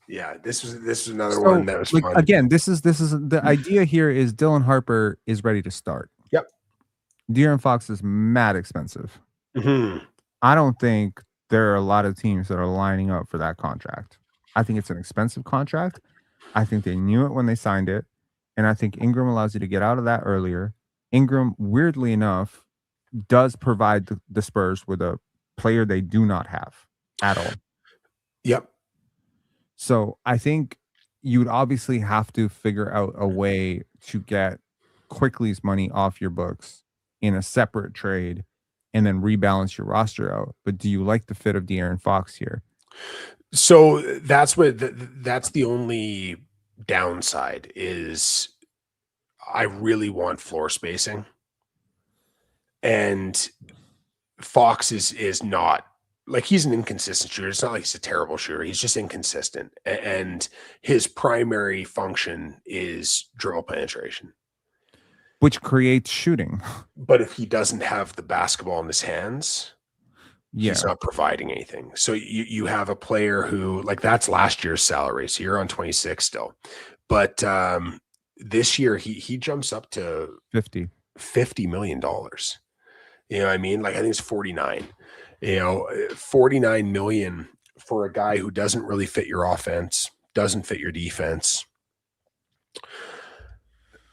Yeah, this is another one that was fun. Again, this is the idea here is Dylan Harper is ready to start. Yep. De'Aaron Fox is mad expensive. Mm-hmm. I don't think there are a lot of teams that are lining up for that contract. I think it's an expensive contract. I think they knew it when they signed it. And I think Ingram allows you to get out of that earlier. Ingram, weirdly enough, does provide the Spurs with a player they do not have at all. Yep. So I think you'd obviously have to figure out a way to get Quickly's money off your books in a separate trade and then rebalance your roster out. But do you like the fit of De'Aaron Fox here? So that's the only downside is I really want floor spacing, and Fox is not, like, he's an inconsistent shooter. It's not like he's a terrible shooter. He's just inconsistent, and his primary function is dribble penetration, which creates shooting. But if he doesn't have the basketball in his hands, he's not providing anything. So you have a player who, like, that's last year's salary. So you're on 26 still. But this year he jumps up to $50 million. You know what I mean? Like, I think it's 49. 49 million for a guy who doesn't really fit your offense, doesn't fit your defense,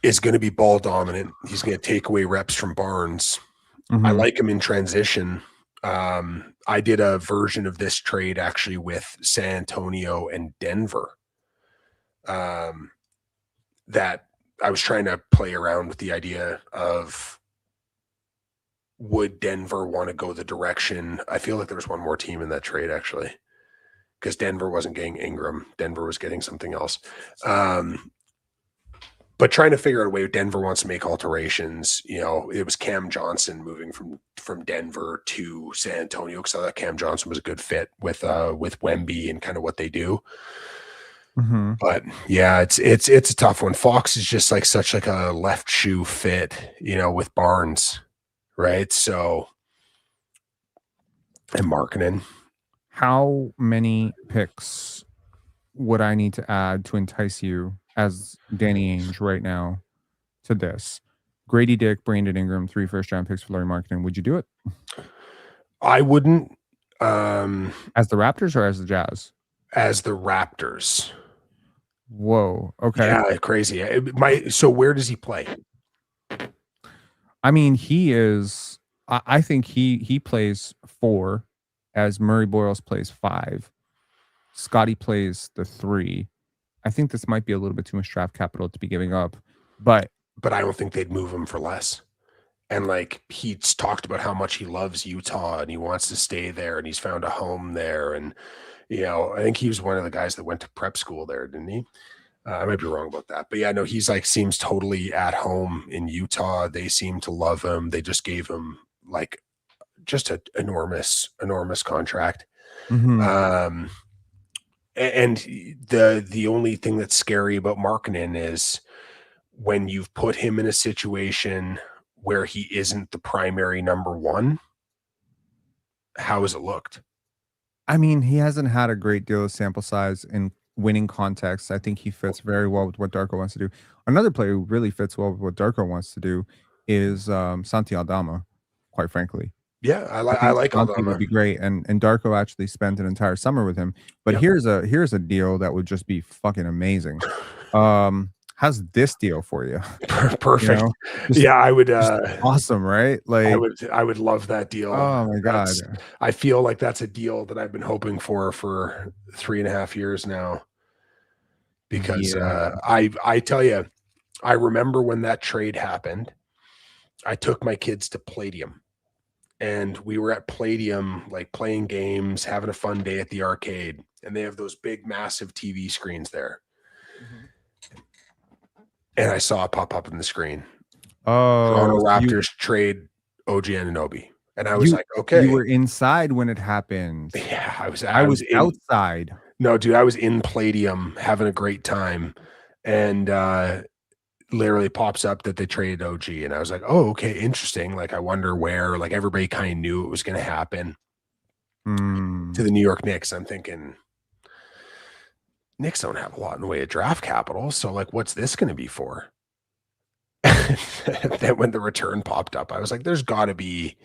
is going to be ball dominant. He's going to take away reps from Barnes. Mm-hmm. I like him in transition. I did a version of this trade actually with San Antonio and Denver, that I was trying to play around with the idea of, would Denver want to go the direction? I feel like there was one more team in that trade, actually, because Denver wasn't getting Ingram. Denver was getting something else. but trying to figure out a way Denver wants to make alterations. It was Cam Johnson moving from Denver to San Antonio because I thought Cam Johnson was a good fit with Wemby and kind of what they do. Mm-hmm. But yeah, it's a tough one. Fox is just like such like a left shoe fit, with Barnes, right? So and marketing. How many picks would I need to add to entice you as Danny Ainge right now to this? Grady Dick, Brandon Ingram, 3 first-round picks for Larry Marketing. Would you do it? I wouldn't As the Raptors or as the Jazz? as the Raptors. Whoa. Okay. Yeah, crazy. So where does he play? I mean, he is. I think he plays 4, as Murray Boyles plays 5. Scottie plays the 3. I think this might be a little bit too much draft capital to be giving up, but I don't think they'd move him for less. And like he's talked about how much he loves Utah and he wants to stay there and he's found a home there. And I think he was one of the guys that went to prep school there, didn't he? I might be wrong about that, but yeah, no, he's like seems totally at home in Utah. They seem to love him. They just gave him like just an enormous contract. Mhm. And the only thing that's scary about Markkanen is when you've put him in a situation where he isn't the primary number one, how has it looked? I mean, he hasn't had a great deal of sample size in winning context. I think he fits very well with what Darko wants to do. Another player who really fits well with what Darko wants to do is Santi Aldama, quite frankly. Yeah, I I think like Santi would Aldama. be great, and Darko actually spent an entire summer with him. But Yep. here's a deal that would just be fucking amazing. How's this deal for you? You Perfect. know? Just Yeah, just awesome, right? Like, I would love that deal. oh my god. I feel like that's a deal that I've been hoping for 3.5 years now. Because Yeah. I tell you, I remember when that trade happened, I took my kids to Palladium and we were at Palladium, like playing games, having a fun day at the arcade. And they have those big, massive TV screens there. Mhm. And I saw it pop up in the screen. Oh, Toronto so Raptors trade OG Anunoby. And I was you like, you okay. were inside when it happened. Yeah, I I was was in outside. no, dude, I was in Palladium having a great time. And literally pops up that they traded OG. And I was like, oh, okay, interesting. Like, I wonder where, like, everybody kind of knew it was going to happen to Mm. the New York Knicks. I'm thinking, Knicks don't have a lot in the way of draft capital. So, like, what's this going to be for? Then when the return popped up, I was like, there's got to be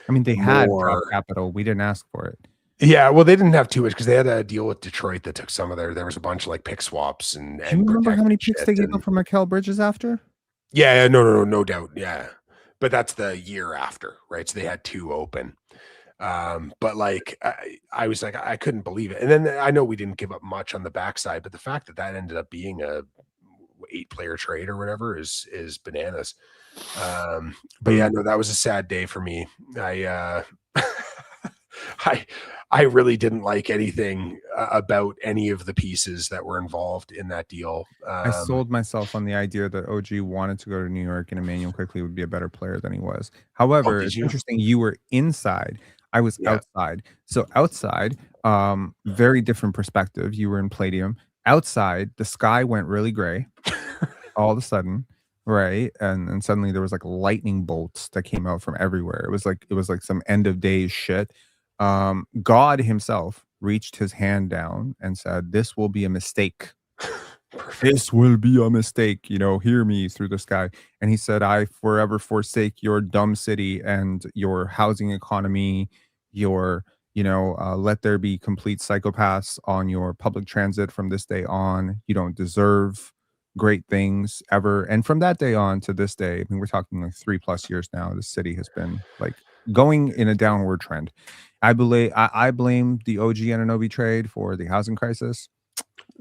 I mean, they had draft more. capital. We didn't ask for it. Yeah, well, they didn't have too much because they had a deal with Detroit that took some of there was a bunch of like pick swaps and Do you remember how protected many picks shit. they gave And up for Mikal Bridges after? yeah, no doubt. Yeah. But that's the year after, right? So they had 2 open. But like I was like, I couldn't believe it. And then I know we didn't give up much on the backside, but the fact that that ended up being a 8-player trade or whatever is bananas. But yeah, no, that was a sad day for me. I I really didn't like anything about any of the pieces that were involved in that deal. I sold myself on the idea that OG wanted to go to New York and Emmanuel quickly would be a better player than he was. Oh, However, did it's you? interesting you were inside. I was Yeah. outside. So outside, very different perspective. You were in Palladium. Outside, the sky went really gray all of a sudden, right? And suddenly there was like lightning bolts that came out from everywhere. It was like some end of days shit. God himself reached his hand down and said, "This will be a mistake. Perfect. This will be a mistake, hear me through the sky." And he said, "I forever forsake your dumb city and your housing economy, your, let there be complete psychopaths on your public transit from this day on. You don't deserve great things ever." And from that day on to this day, I mean, we're talking like 3+ years now, the city has been like going in a downward trend. I blame the OG Anunoby trade for the housing crisis,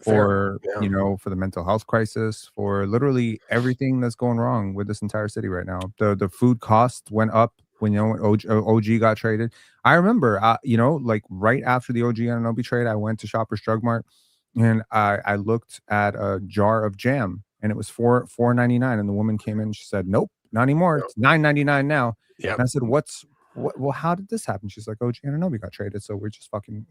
Fair. for Yeah. for the mental health crisis, for literally everything that's going wrong with this entire city right now. The food cost went up when OG got traded. I remember, like right after the OG Anunoby trade, I went to Shoppers Drug Mart and I looked at a jar of jam and it was $4.99, and the woman came in and she said, "Nope, not anymore. It's $9.99 now." Yeah. And I said, Well, how did this happen?" She's like, "Oh, Giannonobi got traded, so we're just fucking,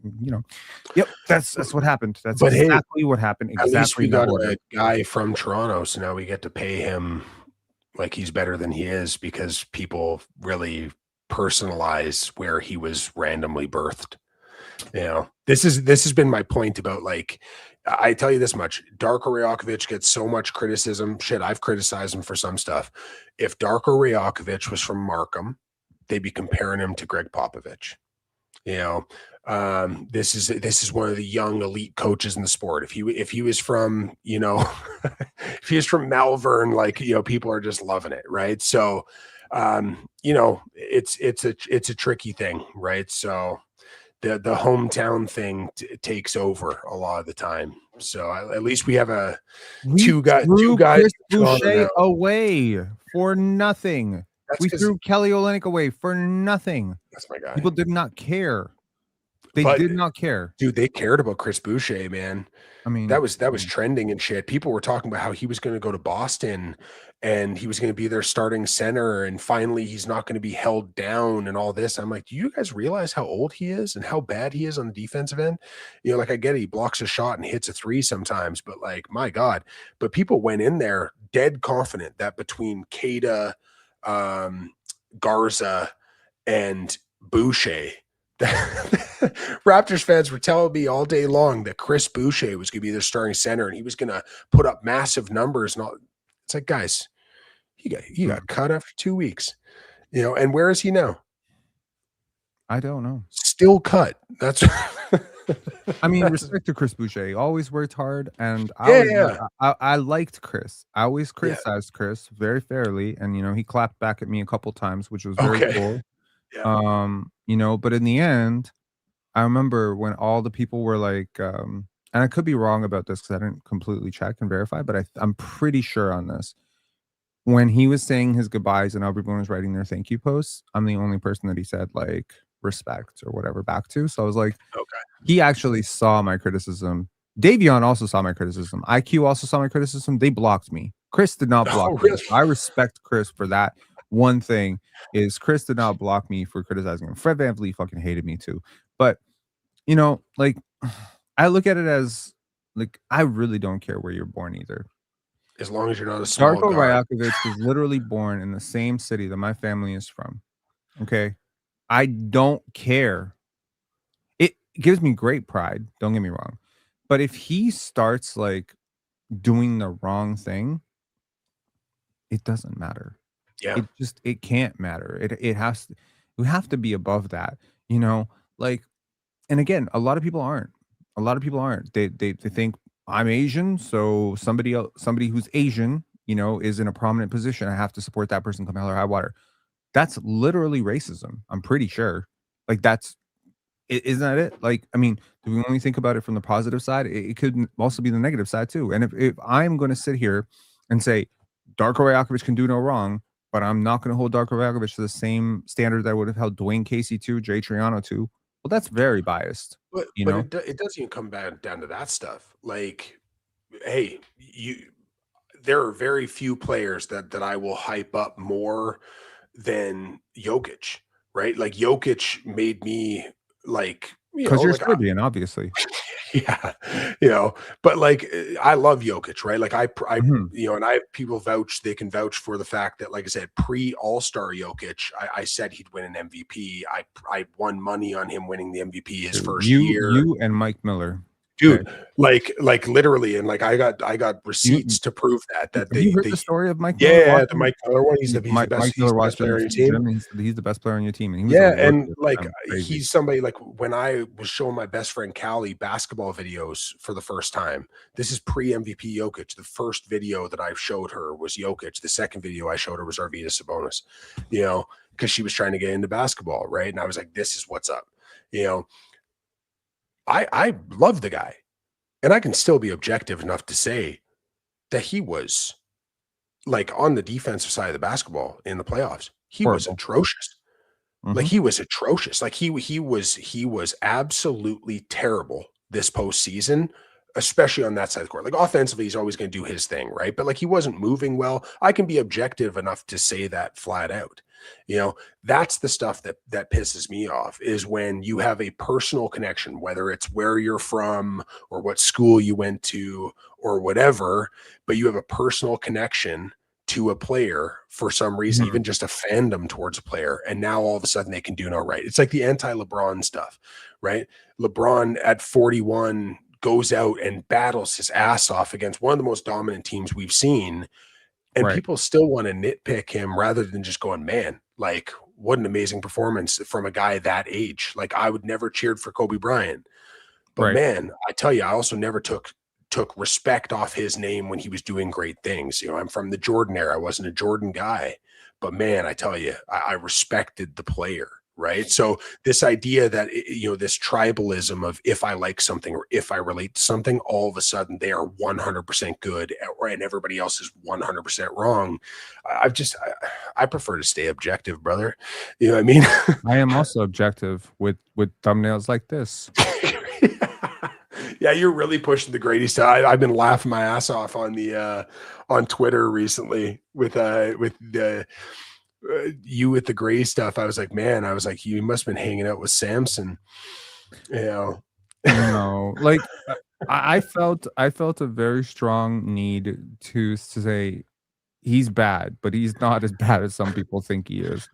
Yep, that's what happened. That's But hey, exactly what happened. at least Exactly we in that got order. a guy from Toronto, so now we get to pay him like he's better than he is because people really personalize where he was randomly birthed. This has been my point about, like, I tell you this much: Darko Rajakovic gets so much criticism. Shit, I've criticized him for some stuff. If Darko Rajakovic was from Markham, they'd be comparing him to Greg Popovich. This is one of the young elite coaches in the sport. If he was from, if he was from Malvern, like, people are just loving it, right? So it's a tricky thing, right? So the hometown thing takes over a lot of the time. So at least we have We two guys threw in Chris Toronto Boucher now. away for nothing. That's We because threw Kelly Olynyk away for nothing. that's my guy. People did not care. They But did not care. dude, they cared about Chris Boucher, man. I mean, That was trending and shit. People were talking about how he was going to go to Boston and he was going to be their starting center, and finally he's not going to be held down and all this. I'm like, do you guys realize how old he is and how bad he is on the defensive end? Like, I get it, he blocks a shot and hits a three sometimes, but like, my God. But people went in there dead confident that between Cada, Garza, and Boucher, Raptors fans were telling me all day long that Chris Boucher was going to be their starting center and he was going to put up massive numbers and all. It's like, guys, he got cut after 2 weeks, and where is he now? I don't know. Still cut. That's I mean, respect to Chris Boucher. Always worked hard, and I liked Chris. I always criticized Chris very fairly, and he clapped back at me a couple times, which was very cool. Yeah. But in the end, I remember when all the people were like, and I could be wrong about this because I didn't completely check and verify, but I'm pretty sure on this. When he was saying his goodbyes and everyone was writing their thank you posts, I'm the only person that he said like respect or whatever back to. So I was like, okay. He actually saw my criticism. Davion also saw my criticism. IQ also saw my criticism. They blocked me. Chris did not block me. I respect Chris for that. One thing is Chris did not block me for criticizing him. Fred VanVleet fucking hated me too. But, like, I look at it as, like, I really don't care where you're born either. As long as you're not a small Darko guard. Rajakovic was literally born in the same city that my family is from. Okay? I don't care. It gives me great pride, don't get me wrong. But if he starts, like, doing the wrong thing, it doesn't matter. Yeah. It can't matter. It has to, we have to be above that, like, and again, a lot of people aren't. A lot of people aren't. They think I'm Asian, so somebody who's Asian, is in a prominent position. I have to support that person come hell or high water. That's literally racism. I'm pretty sure. Like, isn't that it? Like, I mean, do we only think about it from the positive side? It could also be the negative side too. And if I'm going to sit here and say Darko Rajakovic can do no wrong, but I'm not going to hold Darko Rajakovic to the same standard that I would have held Dwayne Casey to, Jay Triano to, well, that's very biased. But it doesn't even come back down to that stuff. Like, hey, there are very few players that I will hype up more than Jokic, right? Like, Jokic made me, like, because you're like, Serbian, obviously. yeah, but like, I love Jokic, right? Like, I and I have people they can vouch for the fact that, like I said, pre All-Star Jokic, I said he'd win an MVP. I won money on him winning the MVP his first year. You and Mike Miller. Dude, okay. like literally, and like I got receipts to prove that. Have you heard the story of Mike Miller? Yeah, the Mike Miller one. He's the best. Mike Miller watched player on your team. He's the best player on your team. And he was and like, he's somebody, like, when I was showing my best friend Callie basketball videos for the first time. This is pre MVP Jokic. The first video that I showed her was Jokic. The second video I showed her was Arvydas Sabonis. Because she was trying to get into basketball, right? And I was like, this is what's up. I love the guy, and I can still be objective enough to say that he was, like, on the defensive side of the basketball in the playoffs, he was atrocious. Like, he was atrocious. Like, he was absolutely terrible this postseason, especially on that side of the court. Like offensively, he's always going to do his thing, right? But like he wasn't moving well. I can be objective enough to say that flat out. That's the stuff that pisses me off, is when you have a personal connection, whether it's where you're from or what school you went to or whatever, but you have a personal connection to a player for some reason, Mhm. even just a fandom towards a player. And now all of a sudden they can do no right. It's like the anti-LeBron stuff, right? LeBron at 41 goes out and battles his ass off against one of the most dominant teams we've seen. And Right, people still want to nitpick him rather than just going, man, like what an amazing performance from a guy that age. Like I would never cheered for Kobe Bryant, but right. man, I tell you, I also never took respect off his name when he was doing great things. I'm from the Jordan era. I wasn't a Jordan guy, but man, I tell you, I respected the player. Right. So this idea that, this tribalism of if I like something or if I relate to something, all of a sudden they are 100% good and everybody else is 100% wrong. I prefer to stay objective, brother. You know what I mean? I am also objective with thumbnails like this. Yeah, you're really pushing the Gradey stuff. I've been laughing my ass off on the on Twitter recently with the you with the Gray stuff. I was like, man, you must have been hanging out with Samson, you know. No, like, I felt a very strong need to say he's bad, but he's not as bad as some people think he is.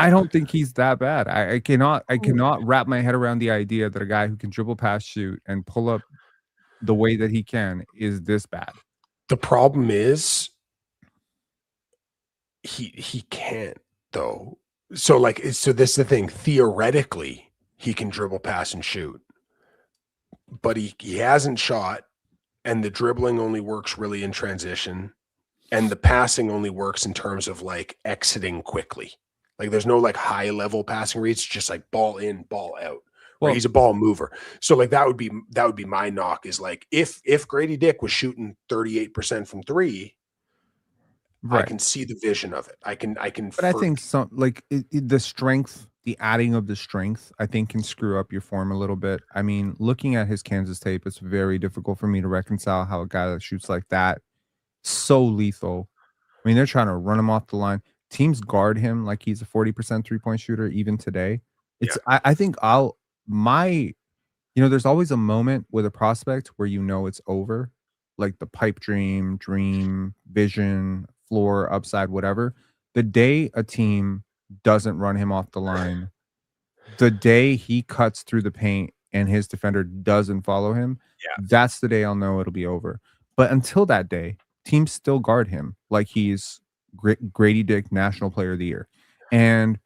I don't think he's that bad. I cannot wrap my head around the idea that a guy who can dribble, pass, shoot, and pull up the way that he can is this bad. The problem is he can't though. So this is the thing. Theoretically, he can dribble, pass, and shoot, but he hasn't shot, and the dribbling only works really in transition, and the passing only works in terms of like exiting quickly. Like there's no like high level passing reads, just like ball in, ball out. Right, Well, he's a ball mover. So like that would be my knock, is like if Grady Dick was shooting 38% from three, I right. can see the vision of it. I can But I think some like the strength, the adding of the strength, I think can screw up your form a little bit. I mean, looking at his Kansas tape, it's very difficult for me to reconcile how a guy that shoots like that, so lethal. I mean, they're trying to run him off the line. Teams guard him like he's a 40% three-point shooter even today. yeah. I think I'll my there's always a moment with a prospect where it's over, like the pipe dream, vision, floor, upside, whatever. The day a team doesn't run him off the line, the day he cuts through the paint and his defender doesn't follow him, Yeah. that's the day I'll know it'll be over. But until that day, teams still guard him like he's Grady Dick National Player of the Year. And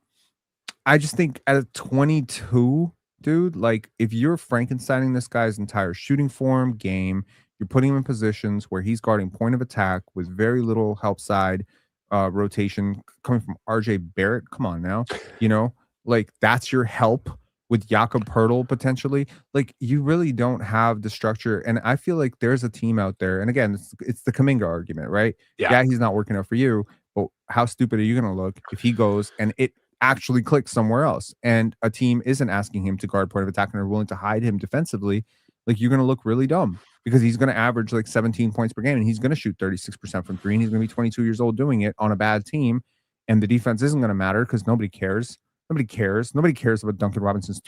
I just think at 22, dude, like if you're Frankensteining this guy's entire shooting form, game, you're putting him in positions where he's guarding point of attack with very little help side rotation coming from RJ Barrett. Come on now, you know, like that's your help with Jakob Pertl potentially. Like you really don't have the structure. And I feel like there's a team out there. And again, it's the Kaminga argument, right? Yeah. Yeah, he's not working out for you, but how stupid are you going to look if he goes and it actually click somewhere else and a team isn't asking him to guard point of attack and are willing to hide him defensively? Like you're going to look really dumb because he's going to average like 17 points per game and he's going to shoot 36% from three and he's going to be 22 years old doing it on a bad team, and the defense isn't going to matter because nobody cares. Nobody cares about Duncan Robinson's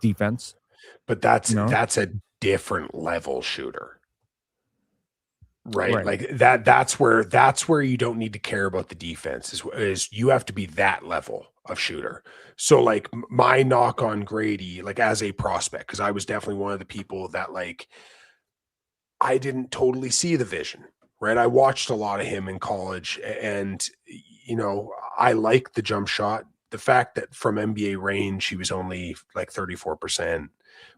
defense. But You know, that's a different level shooter. Right. right? Like that's where you don't need to care about the defense, is you have to be that level of shooter. So like my knock on Grady, like as a prospect, because I was definitely one of the people that like I didn't totally see the vision. Right. I watched a lot of him in college, and I like the jump shot. The fact that from NBA range he was only like 34%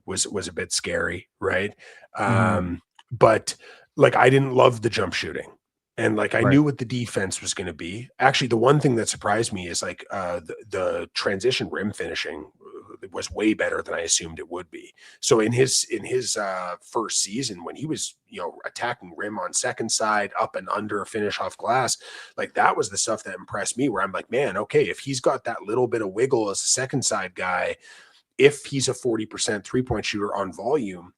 was a bit scary, right? Mhm. But like I didn't love the jump shooting. And like I Right. knew what the defense was going to be. Actually, the one thing that surprised me is like the transition rim finishing was way better than I assumed it would be. So in his first season, when he was attacking rim on second side, up and under a finish off glass, like that was the stuff that impressed me. Where I'm like, man, okay, if he's got that little bit of wiggle as a second side guy, if he's a 40% 3-point shooter on volume,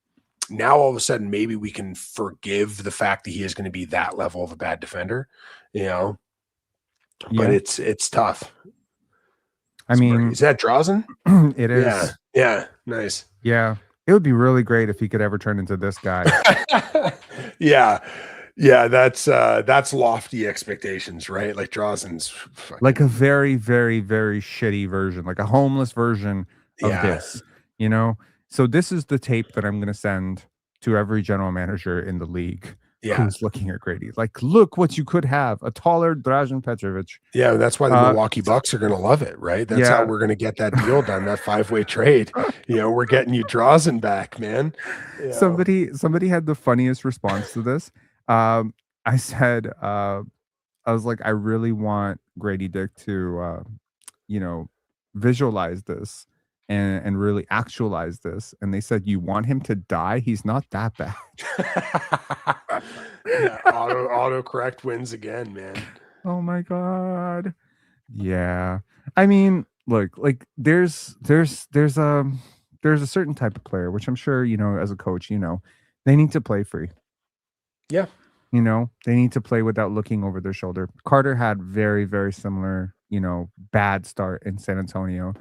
now all of a sudden maybe we can forgive the fact that he is going to be that level of a bad defender, you know. But Yeah. it's tough. I mean, Is that Drazen? it Yeah, is. yeah, nice. Yeah. It would be really great if he could ever turn into this guy. Yeah, yeah, that's lofty expectations, right? Like Drazen's Like a fucking very, very, very shitty version, like a homeless version of yeah, this, you know? So this is the tape that I'm gonna send to every general manager in the league yeah. who's looking at Grady. Like, look what you could have, a taller Dražen Petrovic. Yeah, that's why the Uh, Milwaukee Bucks are gonna love it, right? That's how yeah. we're gonna get that deal done, that five-way trade. You know, we're getting you Drazen back, man. You know? Somebody had the funniest response to this. I said, I was like, I really want Grady Dick to, you know, visualize this and really actualize this. And they said, you want him to die? He's not that bad. Yeah, autocorrect wins again, man. Oh my god. Yeah. I mean, look, like there's a certain type of player, which I'm sure, you know, as a coach, you know, they need to play free. Yeah, You know, they need to play without looking over their shoulder. Carter had very, very similar, you know, bad start in San Antonio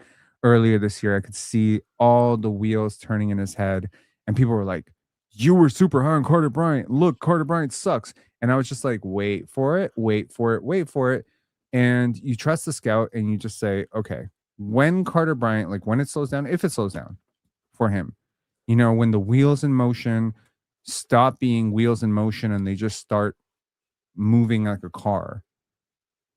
earlier this year. I could see all the wheels turning in his head, and people were like, "You were super high on Carter Bryant. Look, Carter Bryant sucks." And I was just like, "Wait for it, wait for it, wait for it." And you trust the scout, and you just say, "Okay, when Carter Bryant, like when it slows down, if it slows down for him, you know, when the wheels in motion stop being wheels in motion and they just start moving like a car.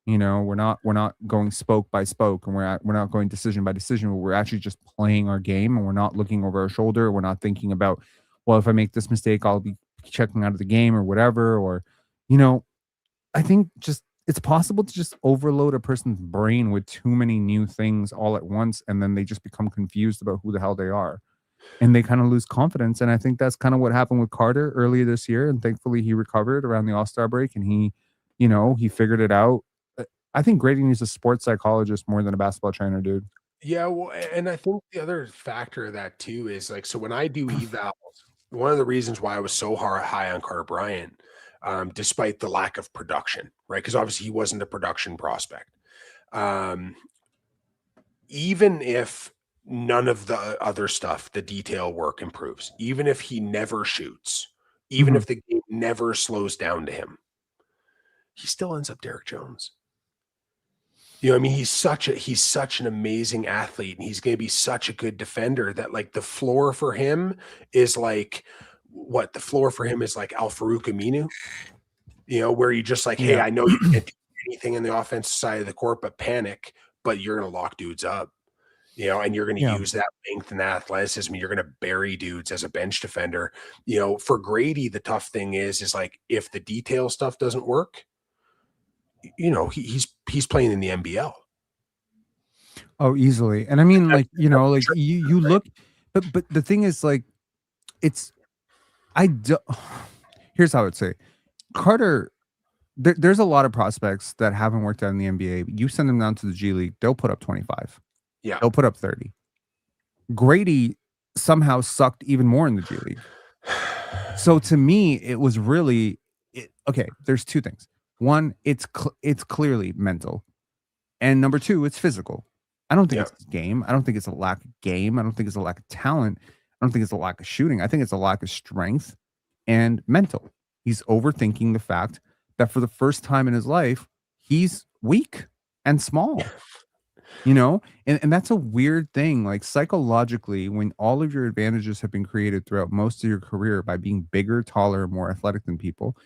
You know, we're not going spoke by spoke and we're not going decision by decision. We're actually just playing our game and we're not looking over our shoulder. We're not thinking about, well, if I make this mistake, I'll be checking out of the game or whatever. Or, you know, I think just it's possible to just overload a person's brain with too many new things all at once, and then they just become confused about who the hell they are and they kind of lose confidence. And I think that's kind of what happened with Carter earlier this year. And thankfully, he recovered around the All-Star break, and he, you know, he figured it out. I think Grady needs a sports psychologist more than a basketball trainer, dude. yeah. Well, and I think the other factor of that too is like, so when I do evals, one of the reasons why I was so high on Carter Bryant, despite the lack of production, right? Because obviously he wasn't a production prospect. Um, Even if none of the other stuff, the detail work improves, even if he never shoots, even Mhm. if the game never slows down to him, he still ends up Derek Jones. You know, I mean, he's such an amazing athlete, and he's going to be such a good defender that like the floor for him is like what the floor for him is like Al Farouk Aminu. You know, where you just like, hey, Yeah. I know you can't do anything in the offensive side of the court but panic, but you're going to lock dudes up. You know, and you're going to Yeah. use that length and that athleticism. You're going to bury dudes as a bench defender. You know, for Grady, the tough thing is like if the detail stuff doesn't work, you know, he's playing in the NBL. Oh, easily. And I mean, That's, like, you that's know, the like trick, you right? look, but the thing is, like, it's I do, here's how I would say Carter. There's a lot of prospects that haven't worked out in the NBA. You send them down to the G League, they'll put up 25. Yeah. They'll put up 30. Grady somehow sucked even more in the G League. So to me, it was really okay. There's two things. One, it's clearly mental, and number two, it's physical. I don't think Yeah. it's game. I don't think it's a lack of game. I don't think it's a lack of talent. I don't think it's a lack of shooting. I think it's a lack of strength and mental. He's overthinking the fact that for the first time in his life, he's weak and small. You know, and that's a weird thing. Like psychologically, when all of your advantages have been created throughout most of your career by being bigger, taller, more athletic than people,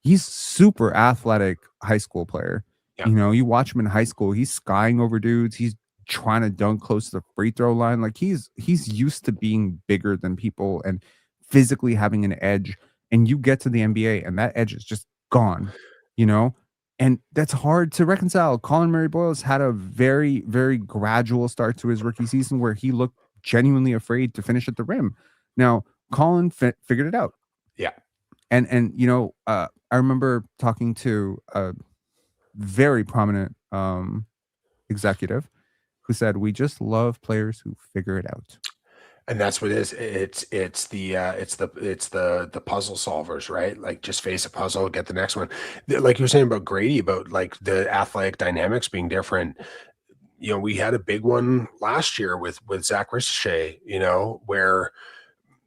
he's super athletic high school player. Yeah. You know, you watch him in high school, he's skying over dudes, he's trying to dunk close to the free throw line. Like he's used to being bigger than people and physically having an edge. And you get to the NBA and that edge is just gone, you know? And that's hard to reconcile. Colin Murray Boyles had a very, very gradual start to his rookie season where he looked genuinely afraid to finish at the rim. Now, Colin figured it out. Yeah. And you know, I remember talking to a very prominent executive who said, "We just love players who figure it out." And that's what it is. It's the puzzle solvers, right? Like just face a puzzle, get the next one. Like you were saying about Gradey, about like the athletic dynamics being different. We had a big one last year with Zach Ricochet, where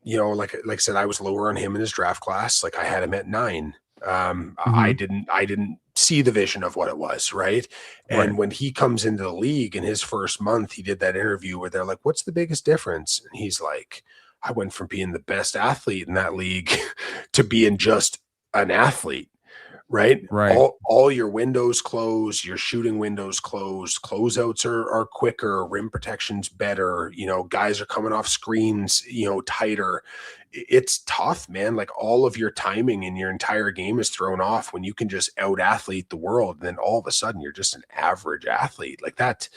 like I said, I was lower on him in his draft class. Like I had him at 9. I Mhm. didn't see the vision of what it was, right? Right. And when he comes into the league in his first month, he did that interview where they're like, "What's the biggest difference?" And he's like, "I went from being the best athlete in that league to being just an athlete." Right? Right. All your windows close, your shooting windows close, closeouts are quicker, rim protection's better, guys are coming off screens, tighter. It's tough, man. Like all of your timing in your entire game is thrown off when you can just out athlete the world. And then all of a sudden you're just an average athlete. Like that,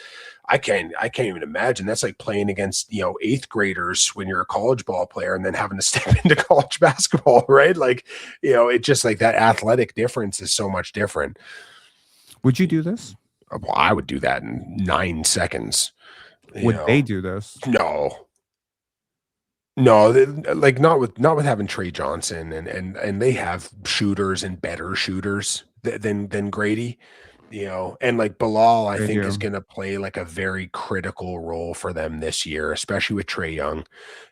I can't even imagine. That's like playing against, 8th graders when you're a college ball player and then having to step into college basketball, right? Like, it just like that athletic difference is so much different. Would you do this? Well, I would do that in 9 seconds. Would they do this? No, no, like not with having Trey Johnson and they have shooters and better shooters than Gradey. And like Bilal, I They think is do. going to play like a very critical role for them this year, especially with Trey Young.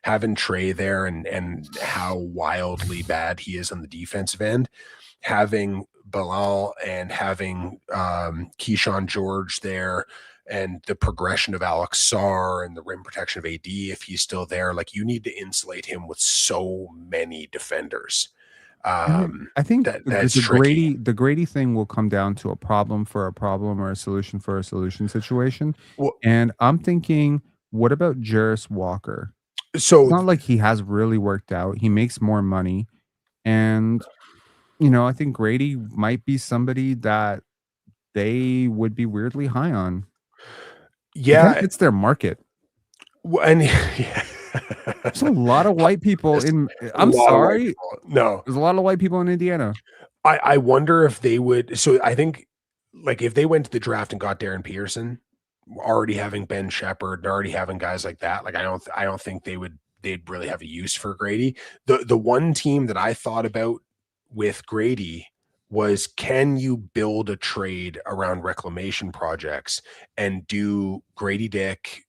Having Trey there and how wildly bad he is on the defensive end, having Bilal and having Keyshawn George there, and the progression of Alex Sarr and the rim protection of AD if he's still there, like you need to insulate him with so many defenders. I think That's tricky. The Grady thing will come down to a problem for a problem or a solution for a solution situation. Well, And I'm thinking, what about Jarris Walker? It's so not like he has really worked out. He makes more money. And, I think Grady might be somebody that they would be weirdly high on. He kind of yeah, fits their market. and yeah. There's a lot of white people There's in a I'm lot of white sorry. people. No, There's a lot of white people in Indiana. I wonder if they would. So I think like if they went to the draft and got Darren Peterson, already having Ben Shepherd, and already having guys like that, like I don't think they'd really have a use for Grady. The one team that I thought about with Grady was, can you build a trade around reclamation projects and do Grady Dick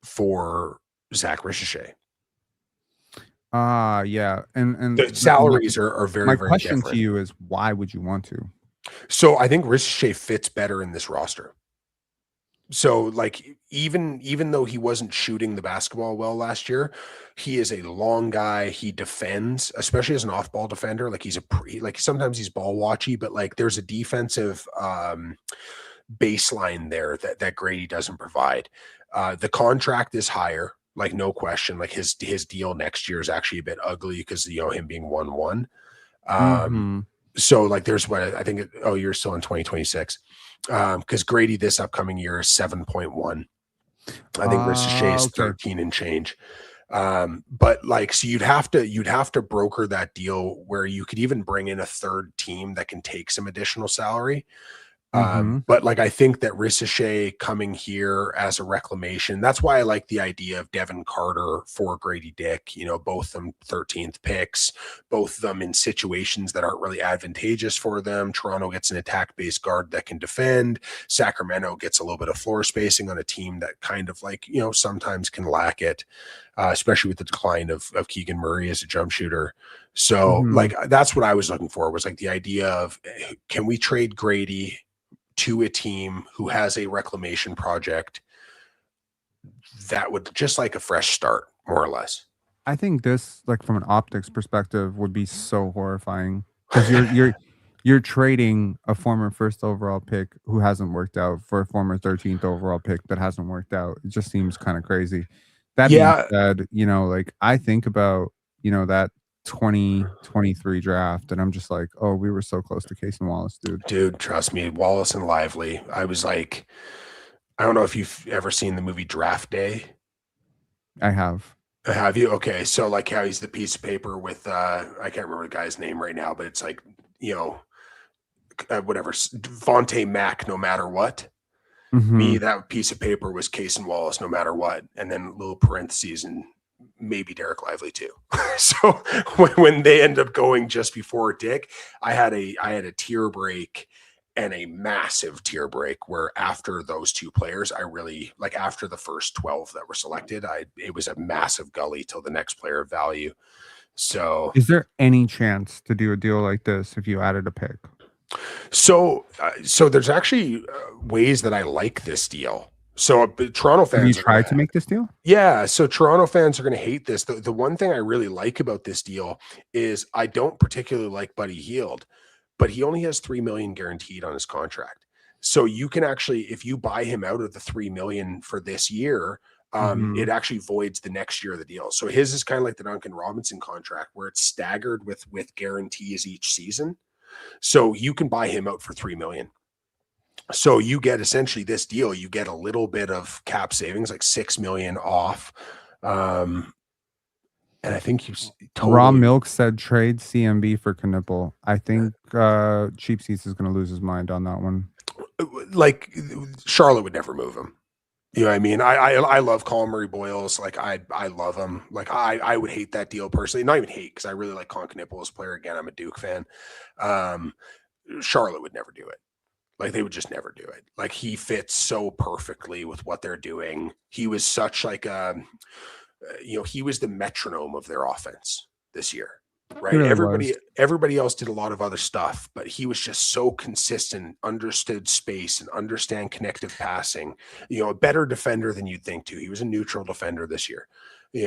for Zach Ricochet? Yeah, and The salaries are very, my very question to different. you is why would you want to? So I think Ricochet fits better in this roster. So like even though he wasn't shooting the basketball well last year, he is a long guy. He defends, especially as an off-ball defender. Like like sometimes he's ball watchy, but like there's a defensive baseline there that Grady doesn't provide. The contract is higher, like no question. Like his deal next year is actually a bit ugly because him being 1-1. Um, Mhm. so like there's what I think. Oh, you're still in 2026. Because Grady this upcoming year is 7.1. I think Ricochet is Okay. 13 and change. But like, so you'd have to broker that deal where you could even bring in a third team that can take some additional salary. Mhm. But like I think that Ricochet coming here as a reclamation, that's why I like the idea of Devin Carter for Grady Dick, both them 13th picks, both of them in situations that aren't really advantageous for them. Toronto gets an attack-based guard that can defend. Sacramento gets a little bit of floor spacing on a team that kind of like, sometimes can lack it, especially with the decline of Keegan Murray as a jump shooter. So Mhm. like that's what I was looking for, was like the idea of, can we trade Grady to a team who has a reclamation project that would just like a fresh start, more or less. I think this, like, from an optics perspective, would be so horrifying because you're trading a former first overall pick who hasn't worked out for a former 13th overall pick that hasn't worked out. It just seems kinda crazy. That being Yeah, said, like, I think about, that 2023 draft, and I'm just like, "Oh, we were so close to Case and Wallace, dude." dude, trust me, Wallace and Lively. I was like, I don't know if you've ever seen the movie Draft Day. I have. Have you? Okay, so like how he's the piece of paper with I can't remember the guy's name right now, but it's like whatever Vontae Mack, no matter what. Me, Mhm. that piece of paper was Case and Wallace, no matter what, and then little parentheses and maybe Derek Lively too. So when they end up going just before Dick, I had a tier break and a massive tier break where after those two players, I really like after the first 12 that were selected, it was a massive gully till the next player of value. So Is there any chance to do a deal like this if you added a pick? so there's actually ways that I like this deal. So Toronto Have you fans are tried gonna to make this deal? yeah, so Toronto fans are going to hate this. The one thing I really like about this deal is I don't particularly like Buddy Hield, but he only has 3 million guaranteed on his contract. So you can actually, if you buy him out of the 3 million for this year, Mhm. it actually voids the next year of the deal. So his is kind of like the Duncan Robinson contract where it's staggered with guarantees each season. So you can buy him out for 3 million. So you get essentially this deal, you get a little bit of cap savings, like 6 million off. Um, and I think you Raw totally Milk said trade CMB for Knipple. I think Cheap Seats is going to lose his mind on that one. like Charlotte would never move him. You know what I mean? I love Colin Murray Boyles. Like I love him. Like I would hate that deal personally. Not even hate because I really like Con Knipple as a player. Again, I'm a Duke fan. Charlotte would never do it. Like they would just never do it. Like he fits so perfectly with what they're doing. He was such like he was the metronome of their offense this year, He right? really was. Everybody else did a lot of other stuff, but he was just so consistent, understood space and understand connective passing. A better defender than you'd think too. He was a neutral defender this year.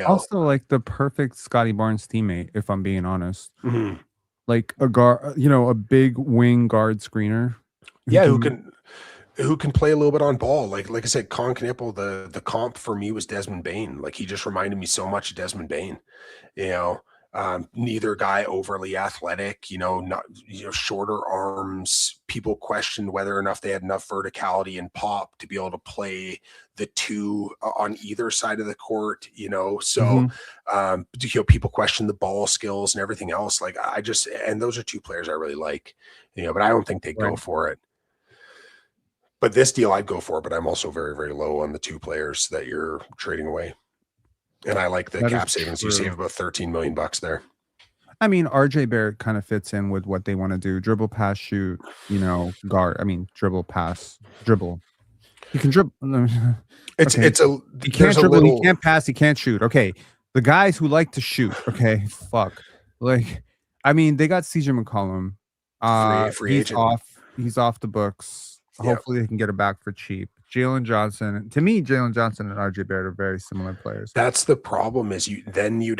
Also, like the perfect Scottie Barnes teammate, if I'm being honest. Mhm. Like a guard, a big wing guard screener. Yeah, who can play a little bit on ball. Like I said, Con Knipple, the comp for me was Desmond Bain. Like he just reminded me so much of Desmond Bain. You know, neither guy overly athletic. Not shorter arms. People questioned whether or not they had enough verticality and pop to be able to play the two on either side of the court. So people question the ball skills and everything else. Like and those are two players I really like. But I don't think they go Right. for it. But this deal I'd go for, but I'm also very, very low on the two players that you're trading away. And I like the That is cap savings. You true. save about 13 million bucks there. I mean, RJ Barrett kind of fits in with what they want to do. Dribble, pass, shoot, guard. I mean, dribble, pass, dribble. He can dribble. Okay. He can't There's a dribble, he little can't pass, he can't shoot. Okay. The guys who like to shoot, okay, fuck. Like, I mean, they got CJ McCollum. free agent. He's off the books. Yeah. Hopefully they can get it back for cheap. Jalen Johnson. To me, Jalen Johnson and RJ Barrett are very similar players. That's the problem is you'd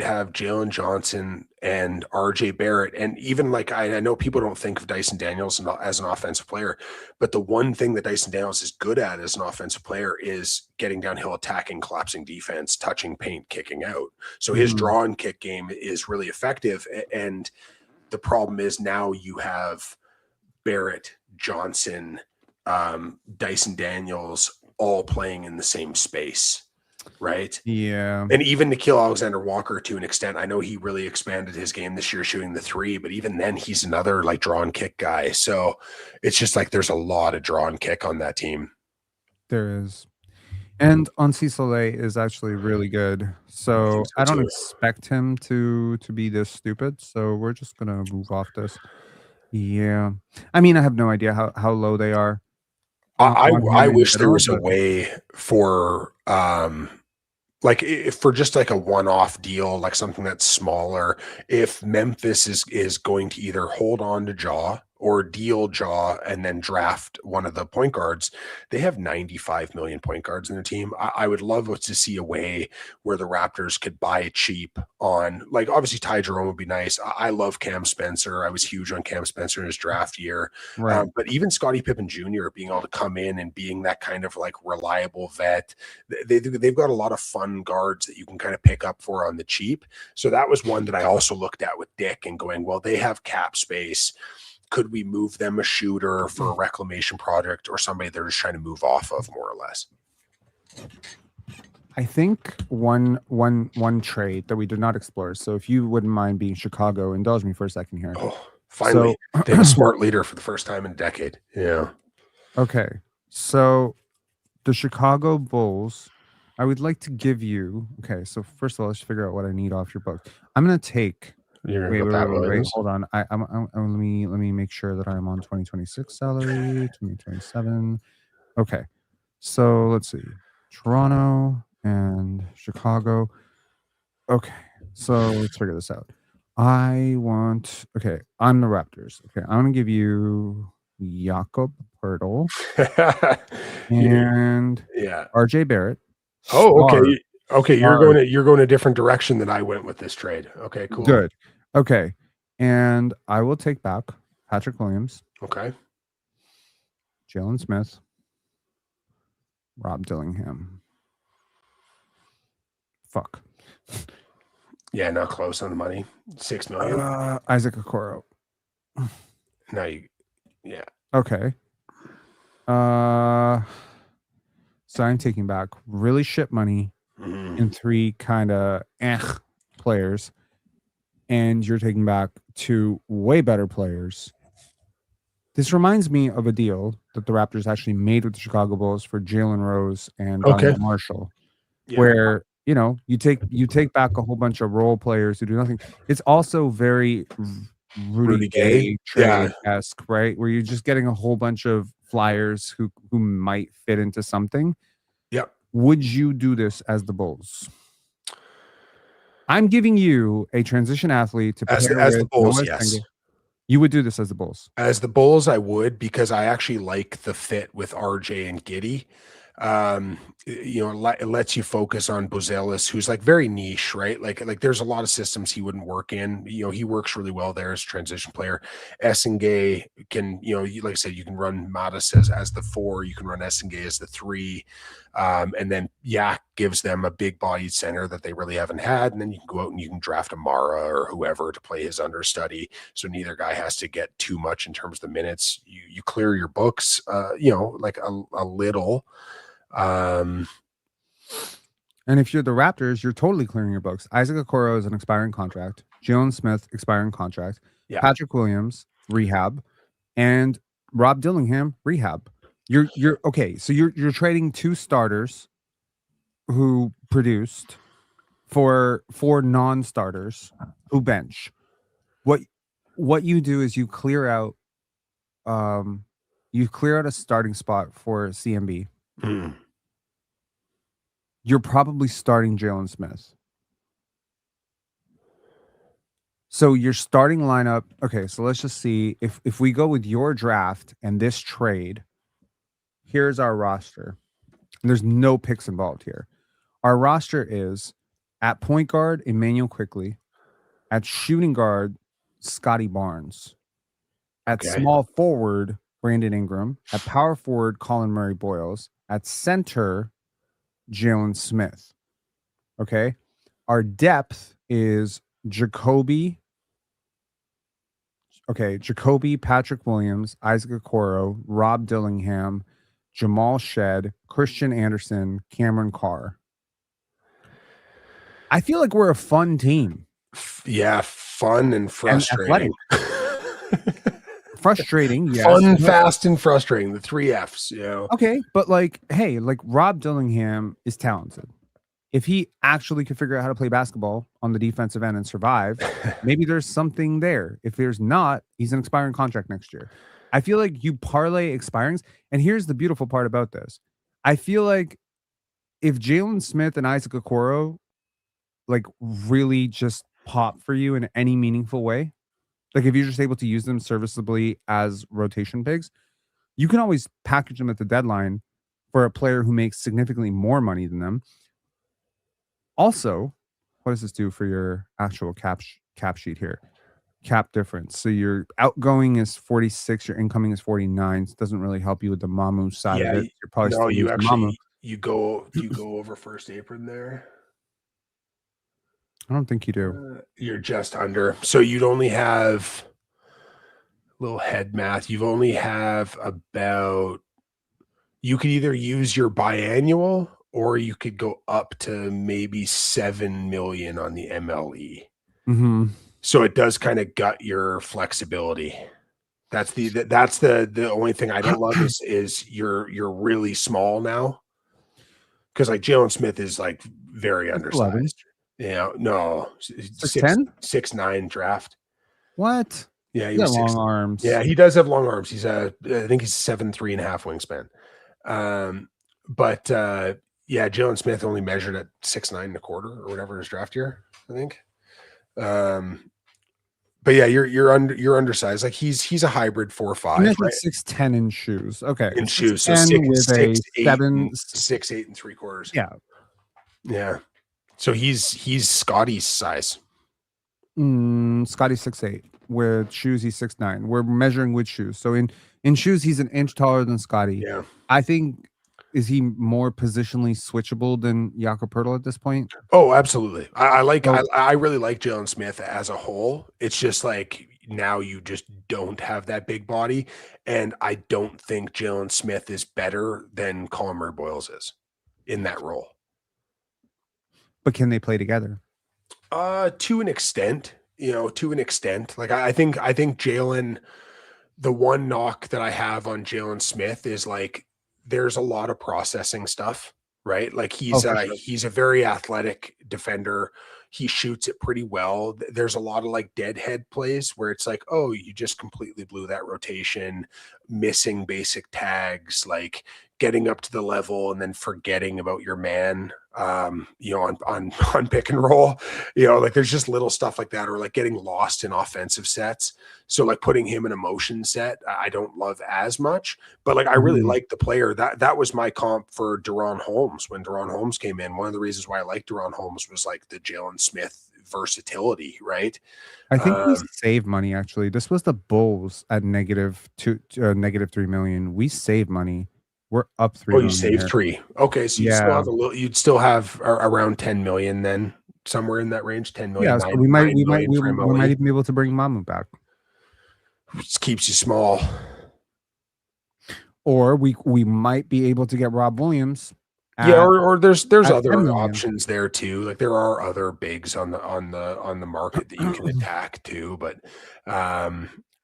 have Jalen Johnson and RJ Barrett. And even like, I know people don't think of Dyson Daniels as an offensive player, but the one thing that Dyson Daniels is good at as an offensive player is getting downhill, attacking, collapsing defense, touching paint, kicking out. So his draw and kick game is really effective. And the problem is now you have Barrett, Johnson, Dyson Daniels all playing in the same space, right? Yeah. And even Nickeil Alexander-Walker to an extent, I know he really expanded his game this year shooting the three, but even then he's another like draw and kick guy. So it's just like there's a lot of draw and kick on that team. There is. And Ansi Soleil is actually really good. So I don't expect him to be this stupid. So we're just gonna move off this. Yeah. I mean, I have no idea how low they are. I wish there was a way for like if for just like a one-off deal, like something that's smaller, if Memphis is going to either hold on to Ja or deal Ja and then draft one of the point guards, they have 95 million point guards in their team. I would love to see a way where the Raptors could buy cheap on, like, obviously Ty Jerome would be nice. I love Cam Spencer. I was huge on Cam Spencer in his draft year. Right. But even Scottie Pippen Jr. being able to come in and being that kind of like reliable vet, they've got a lot of fun guards that you can kind of pick up for on the cheap. So that was one that I also looked at with Dick and going, well, they have cap space. Could we move them a shooter for a reclamation project or somebody they're just trying to move off of more or less? I think one trade that we did not explore. So if you wouldn't mind being Chicago, indulge me for a second here. Oh, finally, they have a smart leader for the first time in a decade. Yeah. Okay. So the Chicago Bulls I would like to give you. Okay, so first of all, let's figure out what I need off your book. I'm gonna take. You're gonna Wait, go wait, Pat wait, wait, wait. Williams. Hold on. Let me make sure that I'm on 2026 salary, 2027. Okay, so let's see, Toronto and Chicago. Okay, so let's figure this out. Okay, I'm the Raptors. Okay, I'm gonna give you Jakob Pertl You're- and yeah. RJ Barrett. Oh, okay. Star, Okay, star, you're going a different direction than I went with this trade. Okay, cool. good. Okay, and I will take back Patrick Williams, Okay. Jalen Smith, Rob Dillingham. Fuck. Yeah, not close on the money. 6 million. Isaac Okoro. Now you, yeah. Okay. So I'm taking back really shit money in 3 kind of players, and you're taking back 2 way better players. This reminds me of a deal that the Raptors actually made with the Chicago Bulls for Jalen Rose and Donovan Marshall, where you take back a whole bunch of role players who do nothing. It's also very Rudy Gay trade-esque, right? Where you're just getting a whole bunch of flyers who might fit into something. Yep. Would you do this as the Bulls? I'm giving you a transition athlete to pair As with the Bulls, Noah yes. Sengun. You would do this as the Bulls. As the Bulls, I would, because I actually like the fit with RJ and Giddey. It lets you focus on Bozelis, who's like very niche, right? Like there's a lot of systems he wouldn't work in. He works really well there as a transition player. Essengay can, like I said, you can run Mattis as the 4, you can run Essengay as the 3. And then Yak gives them a big bodied center that they really haven't had. And then you can go out and you can draft Amara or whoever to play his understudy. So neither guy has to get too much in terms of the minutes. You clear your books, like a little. And if you're the Raptors, you're totally clearing your books. Isaac Okoro is an expiring contract. Jalen Smith, expiring contract. Yeah. Patrick Williams, rehab. And Rob Dillingham, rehab. You're okay. So you're trading 2 starters who produced for 4 non-starters who bench. What you do is you clear out a starting spot for CMB. You're probably starting Jalen Smith. So your starting lineup. Okay, so let's just see if we go with your draft and this trade. Here's our roster. And there's no picks involved here. Our roster is at point guard, Emmanuel Quickley. At shooting guard, Scottie Barnes. At small forward, Brandon Ingram. At power forward, Colin Murray Boyles. At center, Jalen Smith. Okay. Our depth is Jacoby, Patrick Williams, Isaac Okoro, Rob Dillingham, Jamal Shed, Christian Anderson, Cameron Carr. I feel like we're a fun team. Yeah, fun and frustrating. Frustrating, yes. Fun, fast, and frustrating. The 3 Fs. Okay, but hey, Rob Dillingham is talented. If he actually could figure out how to play basketball on the defensive end and survive, maybe there's something there. If there's not, he's an expiring contract next year. I feel like you parlay expirings, and here's the beautiful part about this. I feel like if Jalen Smith and Isaac Okoro really just pop for you in any meaningful way, like if you're just able to use them serviceably as rotation pigs, you can always package them at the deadline for a player who makes significantly more money than them. Also, what does this do for your actual cap sheet here? Cap difference. So your outgoing is 46, your incoming is 49. It doesn't really help you with the Mamu side of it. You're probably still using Mamu. Do you go over first apron there? I don't think you do. You're just under. So you'd only have a little head math. You've only have about, you could either use your biannual or you could go up to maybe 7 million on the MLE. Mm-hmm. So it does kind of gut your flexibility. That's the only thing I don't love is you're really small now. because like Jalen Smith is like very 11. undersized. Yeah, no, 6'9" draft. What? Yeah, he Yeah, was six. long arms. Yeah, he does have long arms. He's I think he's 7'3" wingspan. But yeah, Jalen Smith only measured at 6'9" and a quarter or whatever his draft year, I think. But yeah, you're undersized. Like he's a hybrid 4'5", He measured right? 6'10" in shoes. Okay, In shoes, so 6'10" with a 6'8", 7. 6'8" and 3/4. Yeah. Yeah. So he's Scottie's size. Scottie 6'8". With shoes, he's 6'9". We're measuring with shoes. So in shoes, he's an inch taller than Scottie. Yeah. I think, is he more positionally switchable than Jakob Poeltl at this point? Oh, absolutely. I really like Jalen Smith as a whole. It's just like now you just don't have that big body, and I don't think Jalen Smith is better than Colin Murray-Boyles is in that role. But can they play together? To an extent, Like I think Jalen, the one knock that I have on Jalen Smith is like there's a lot of processing stuff, right? Like he's sure. he's a very athletic defender. He shoots it pretty well. There's a lot of like deadhead plays where it's like, oh, you just completely blew that rotation, missing basic tags, like getting up to the level and then forgetting about your man, on pick and roll, like there's just little stuff like that, or like getting lost in offensive sets. So like putting him in a motion set, I don't love as much, but like I really like the player. That was my comp for Deron Holmes when Deron Holmes came in. One of the reasons why I liked Deron Holmes was like the Jalen Smith versatility, right? I think we saved money actually. This was the Bulls at -3 million. We saved money. We're up 3 million. You saved here. 3. Okay, so you still have you'd still have around 10 million then, somewhere in that range, 10 million. Yeah, so we might even be able to bring Mamu back. Just keeps you small. Or we might be able to get Rob Williams. Or there's other options there too. Like there are other bigs on the market that you can attack too. But I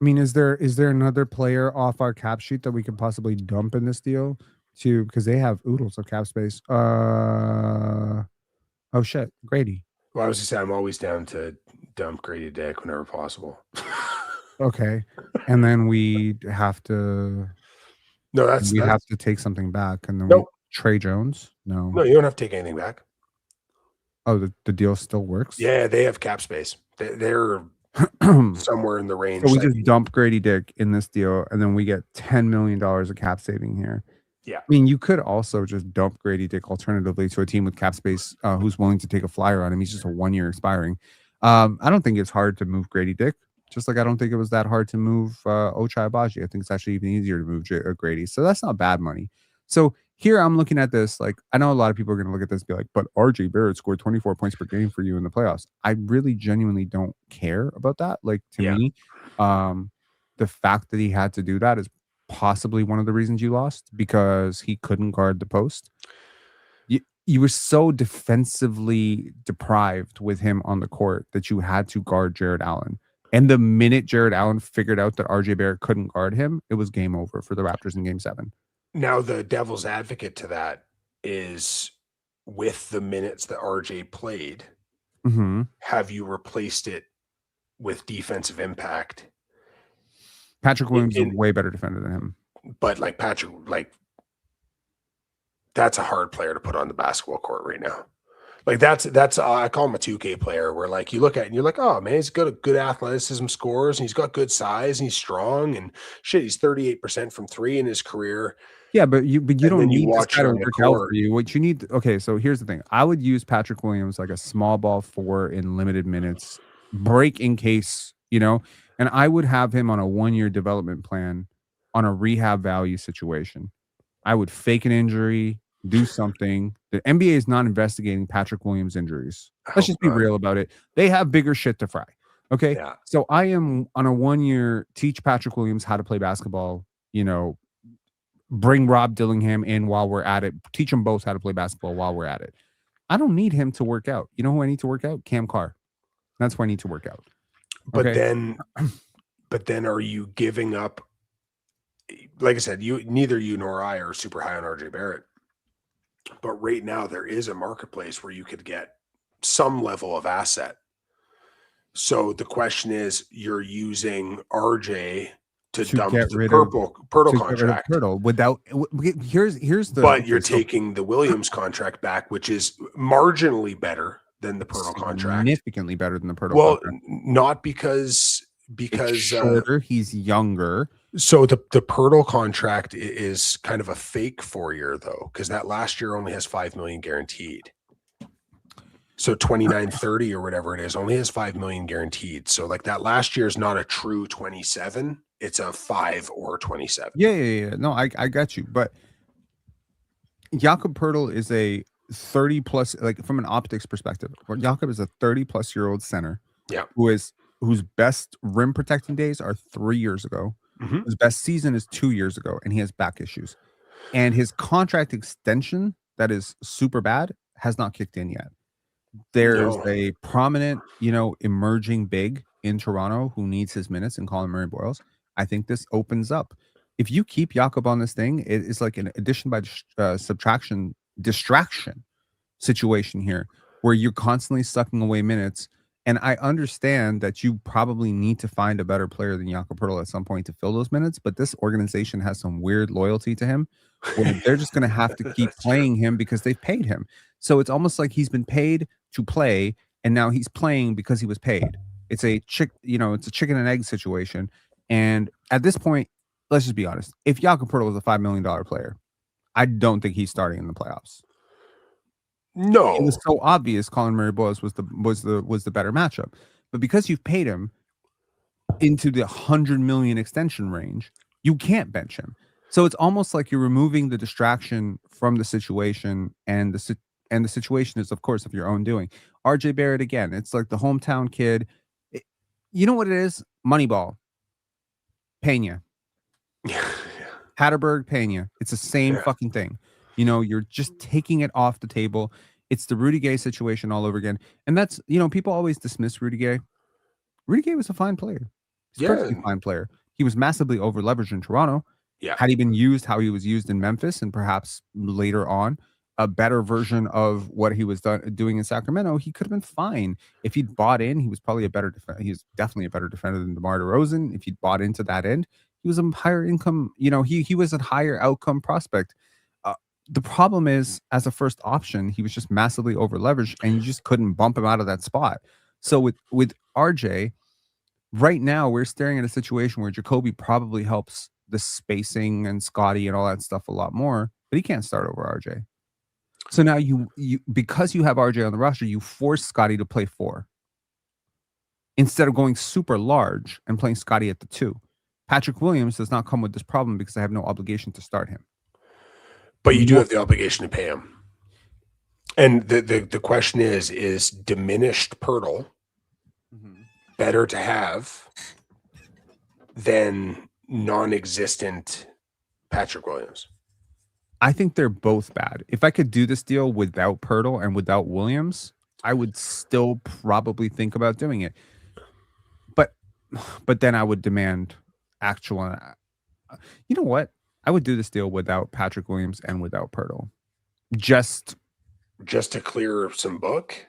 mean, is there another player off our cap sheet that we could possibly dump in this deal too? Because they have oodles of cap space. Oh shit, Gradey. Well, I was just saying, I'm always down to dump Gradey Dick whenever possible. Okay, and then we have to. No, we have to take something back, and then Trey Jones. No, you don't have to take anything back. Oh, the deal still works. Yeah, they have cap space. They're somewhere in the range. So we just dump Gradey Dick in this deal, and then we get $10 million of cap saving here. Yeah, I mean, you could also just dump Gradey Dick alternatively to a team with cap space who's willing to take a flyer on him. He's just a 1 year expiring. I don't think it's hard to move Gradey Dick. Just like I don't think it was that hard to move Ochai Agbaji. I think it's actually even easier to move Gradey. So that's not bad money. So here I'm looking at this, like I know a lot of people are going to look at this and be like, but RJ Barrett scored 24 points per game for you in the playoffs. I really genuinely don't care about that. Like to me, the fact that he had to do that is possibly one of the reasons you lost, because he couldn't guard the post. You were so defensively deprived with him on the court that you had to guard Jared Allen. And the minute Jared Allen figured out that RJ Barrett couldn't guard him, it was game over for the Raptors in Game 7. Now, the devil's advocate to that is, with the minutes that RJ played, have you replaced it with defensive impact? Patrick Williams is a way better defender than him. But like Patrick, like that's a hard player to put on the basketball court right now. Like that's I call him a 2K player, where like you look at it and you're like, oh man, he's got a good athleticism scores and he's got good size and he's strong and shit. He's 38% from 3 in his career. Yeah, but you don't need this guy to work out for you. What you need, okay, so here's the thing. I would use Patrick Williams like a small ball 4 in limited minutes, break in case, and I would have him on a 1 year development plan on a rehab value situation. I would fake an injury, do something. The NBA is not investigating Patrick Williams injuries. Let's just be real about it. They have bigger shit to fry. Okay. Yeah. So I am on a 1 year, teach Patrick Williams how to play basketball, bring Rob Dillingham in while we're at it, teach them both how to play basketball while we're at it. I don't need him to work out. You know who I need to work out? Cam Carr. That's who I need to work out. Okay? But then are you giving up? Like I said, neither you nor I are super high on RJ Barrett. But right now there is a marketplace where you could get some level of asset. So the question is, you're using RJ to to dump get the rid of Pirtle to get rid of contract, Pirtle without here's the but okay, you're so taking the Williams contract back, which is marginally better than the Pirtle contract. significantly better than the Pirtle Well, contract. not because It's because shorter, he's younger. so the Pirtle contract is kind of a fake 4-year though, because that last year only has 5 million guaranteed. So 29-30 or whatever it is only has 5 million guaranteed. So like that last year is not a true 27, it's a 5 or 27. Yeah. No, I got you. But Jakob Pertl is a 30 plus, like from an optics perspective, Jakob is a 30 plus year old center. Yeah. Whose best rim protecting days are 3 years ago. Mm-hmm. His best season is 2 years ago, and he has back issues. And his contract extension that is super bad has not kicked in yet. There's a prominent, emerging big in Toronto who needs his minutes in Colin Murray-Boyles. I think this opens up. If you keep Jakob on this thing, it is like an addition by subtraction, distraction situation here where you're constantly sucking away minutes. And I understand that you probably need to find a better player than Jakob Poeltl at some point to fill those minutes, but this organization has some weird loyalty to him where they're just going to have to keep playing him because they've paid him. So it's almost like he's been paid to play, and now he's playing because he was paid. It's a it's a chicken and egg situation. And at this point, let's just be honest. If Jakob Poeltl was a $5 million player, I don't think he's starting in the playoffs. No, it was so obvious Colin Murray-Boyles was the better matchup. But because you've paid him into the 100 million extension range, you can't bench him. So it's almost like you're removing the distraction from the situation, and the situation is, of course, of your own doing. RJ Barrett again, it's like the hometown kid. You know what it is? Moneyball. Pena. Hatterberg, Pena. It's the same fucking thing. You're just taking it off the table. It's the Rudy Gay situation all over again. And that's, people always dismiss Rudy Gay. Rudy Gay was a fine player. He's a perfectly fine player. He was massively over leveraged in Toronto. Yeah. Had he been used how he was used in Memphis and perhaps later on a better version of what he was doing in Sacramento, he could have been fine. If he'd bought in, he was probably a better defender. He was definitely a better defender than DeMar DeRozan. If he'd bought into that end, he was a higher income, he was a higher outcome prospect. The problem is, as a first option, he was just massively over leveraged, and you just couldn't bump him out of that spot. So with RJ, right now we're staring at a situation where Jacoby probably helps the spacing and Scottie and all that stuff a lot more, but he can't start over RJ. So now you because you have RJ on the roster, you force Scottie to play 4 instead of going super large and playing Scottie at the 2. Patrick Williams does not come with this problem because I have no obligation to start him. But you do have the obligation to pay him. And the question is diminished Pirtle better to have than non-existent Patrick Williams? I think they're both bad. If I could do this deal without Pirtle and without Williams, I would still probably think about doing it. But then I would demand actual. You know what? I would do this deal without Patrick Williams and without Pirtle. Just to clear some book?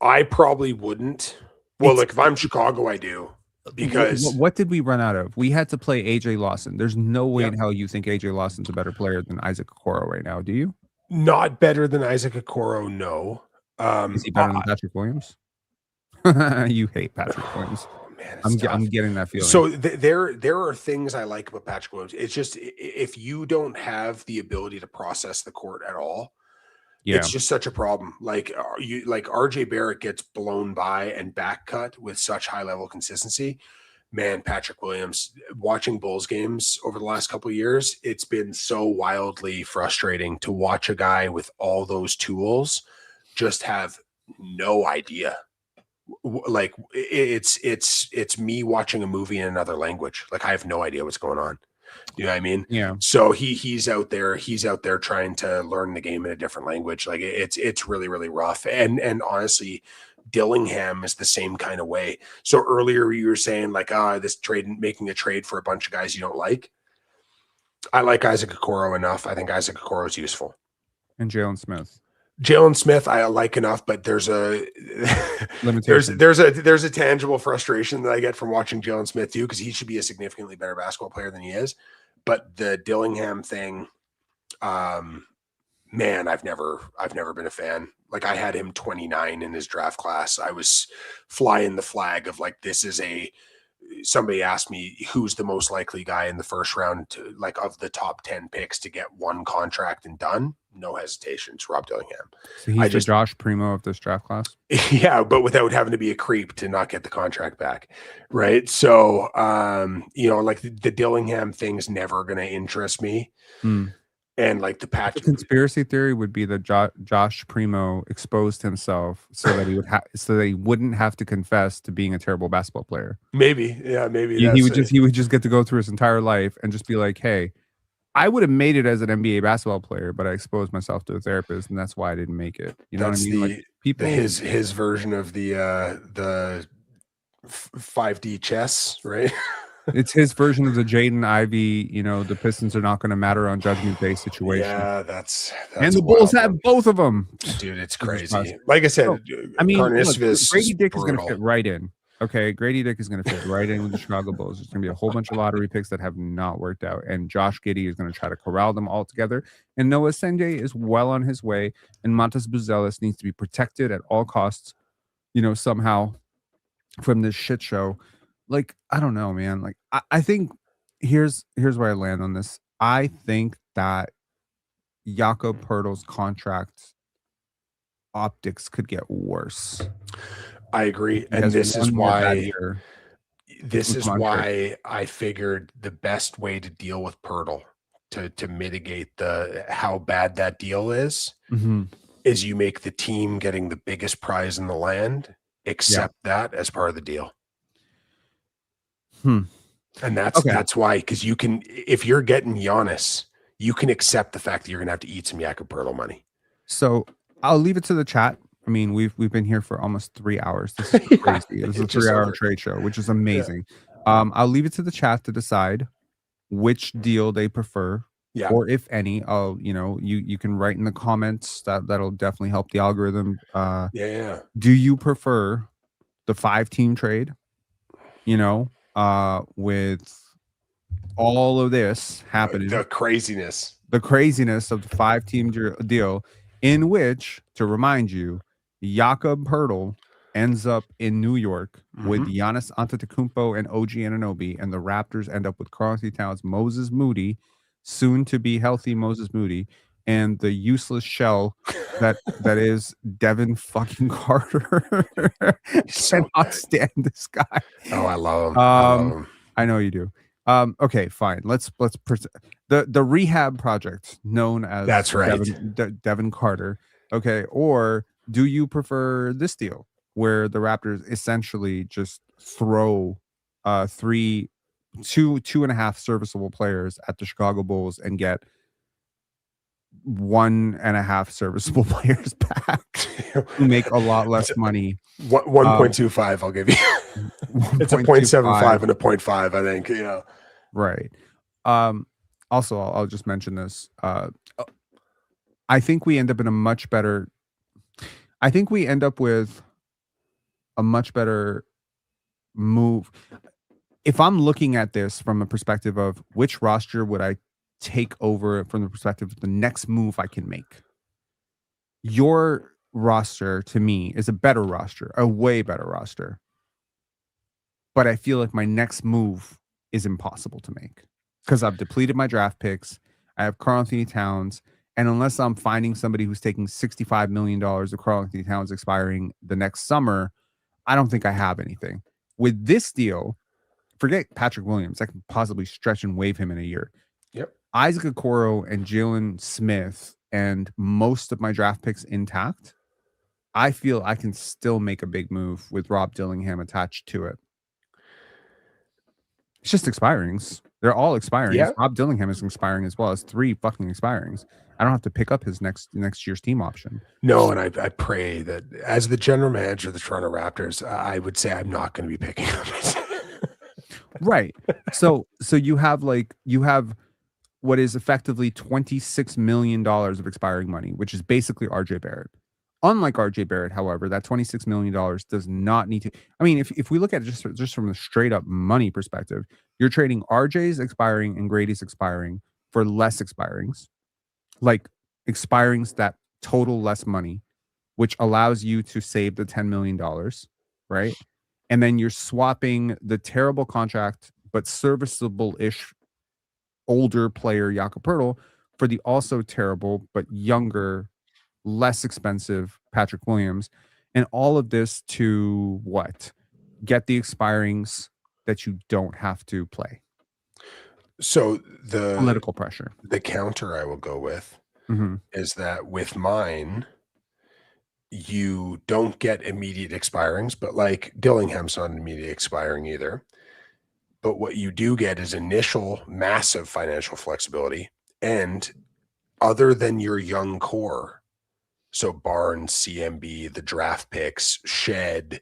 I probably wouldn't. Well, like if I'm Chicago, I do. Because what did we run out of? We had to play AJ Lawson. There's no way in hell you think AJ Lawson's a better player than Isaac Okoro right now, do you? Not better than Isaac Okoro, no. Is he better than Patrick Williams? You hate Patrick Williams. Man, I'm getting that feeling. So there are things I like about Patrick Williams. It's just if you don't have the ability to process the court at all, it's just such a problem. Like RJ Barrett gets blown by and back cut with such high level consistency. Man, Patrick Williams, watching Bulls games over the last couple of years, it's been so wildly frustrating to watch a guy with all those tools just have no idea. Like it's me watching a movie in another language. Like I have no idea what's going on. You know what I mean? Yeah. So he's out there trying to learn the game in a different language. Like it's really, really rough. And honestly, Dillingham is the same kind of way. So earlier you were saying like, this trade, making a trade for a bunch of guys you don't like. I like Isaac Okoro enough. I think Isaac Okoro is useful. And Jalen Smith. Jalen Smith, I like enough, but there's a Limitation. there's a tangible frustration that I get from watching Jalen Smith too, because he should be a significantly better basketball player than he is. But the Dillingham thing, man, I've never been a fan. Like, I had him 29 in his draft class. I was flying the flag of like, this is somebody asked me who's the most likely guy in the first round to, like, of the top 10 picks to get one contract and done. No hesitation. It's Rob Dillingham. So he's the Josh Primo of this draft class. Yeah, but without having to be a creep to not get the contract back. Right. So, like the Dillingham thing's never going to interest me. And like the conspiracy theory would be that Josh Primo exposed himself so that he wouldn't have to confess to being a terrible basketball player. Maybe, yeah, maybe he would just get to go through his entire life and just be like, hey, I would have made it as an NBA basketball player, but I exposed myself to a therapist, and that's why I didn't make it. You know what I mean? Like, people, his version of the 5D chess, right? It's his version of the Jaden Ivey, the Pistons are not going to matter on Judgment Day situation. Yeah, that's and the Bulls have both of them. Dude, it's crazy. Like I said, Gradey Dick is going to fit right in. Okay, Gradey Dick is going to fit right in with the Chicago Bulls. There's going to be a whole bunch of lottery picks that have not worked out, and Josh Giddey is going to try to corral them all together. And Noah Senge is well on his way, and Montas Buzelis needs to be protected at all costs, somehow from this shit show. Like, I don't know, man. Like, I think here's where I land on this. I think that Jakob Poeltl's contract optics could get worse. I agree, and this is why I figured the best way to deal with Poeltl to mitigate how bad that deal is is you make the team getting the biggest prize in the land accept that as part of the deal. And that's why, because you can, if you're getting Giannis, you can accept the fact that you're gonna have to eat some Jakob Poeltl money. So I'll leave it to the chat. I mean, we've been here for almost 3 hours. This is crazy. This is a 3-hour trade show, which is amazing. Yeah. I'll leave it to the chat to decide which deal they prefer, or if any. You can write in the comments. That'll definitely help the algorithm. Do you prefer the 5-team trade? With all of this happening, the craziness of the 5-team deal, in which, to remind you, Jakob Poeltl ends up in New York with Giannis Antetokounmpo and OG Anunoby, and the Raptors end up with Karl-Anthony Towns, Moses Moody, soon to be healthy Moses Moody, and the useless shell that is Devin fucking Carter. Cannot stand this guy. Oh, I love him. I know you do. Okay, fine. Let's the rehab project known as Devin Carter. Okay, or do you prefer this deal where the Raptors essentially just throw 2.5 serviceable players at the Chicago Bulls and get 1.5 serviceable players back who make a lot less money? 1.25, I'll give you. It's a 0.75 and a 0.5, I think. Right. Also, I'll just mention this. I think we end up with a much better move. If I'm looking at this from a perspective of which roster would I take over, from the perspective of the next move I can make, your roster to me is a better roster, a way better roster. But I feel like my next move is impossible to make because I've depleted my draft picks. I have Karl-Anthony Towns, and unless I'm finding somebody who's taking $65 million of Karl-Anthony Towns expiring the next summer, I don't think I have anything. With this deal, forget Patrick Williams. I can possibly stretch and waive him in a year. Yep. Isaac Okoro and Jalen Smith and most of my draft picks intact, I feel I can still make a big move with Rob Dillingham attached to it. It's just expirings. They're all expiring. Yeah. Rob Dillingham is expiring as well. It's 3 fucking expirings. I don't have to pick up his next year's team option. No, and I pray that as the general manager of the Toronto Raptors, I would say I'm not going to be picking up his. Right. So you have what is effectively $26 million of expiring money, which is basically RJ Barrett. Unlike RJ Barrett, however, that $26 million does not need to. I mean, if we look at it just from a straight up money perspective, you're trading RJ's expiring and Grady's expiring for less expirings, like expirings that total less money, which allows you to save the $10 million, right? And then you're swapping the terrible contract, but serviceable ish older player Jakob Poeltl for the also terrible but younger, less expensive Patrick Williams, and all of this to what? Get the expirings that you don't have to play. So the Political pressure. counter I will go with Mhm. is that with mine, you don't get immediate expirings, but like Dillingham's not immediate expiring either. But what you do get is initial massive financial flexibility. And other than your young core, so Barnes, CMB, the draft picks, Shed,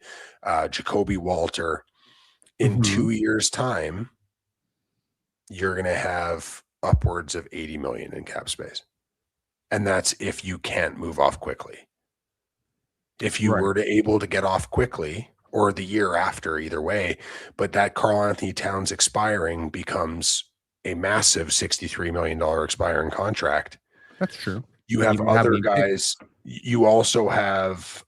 Jacoby Walter, in 2 years' time, you're going to have upwards of 80 million in cap space. And that's if you can't move off quickly. If you Right. were to able to get off quickly, or the year after, either way, but that Karl Anthony Towns expiring becomes a massive $63 million expiring contract. That's true. You But have you don't have other any guys. You also have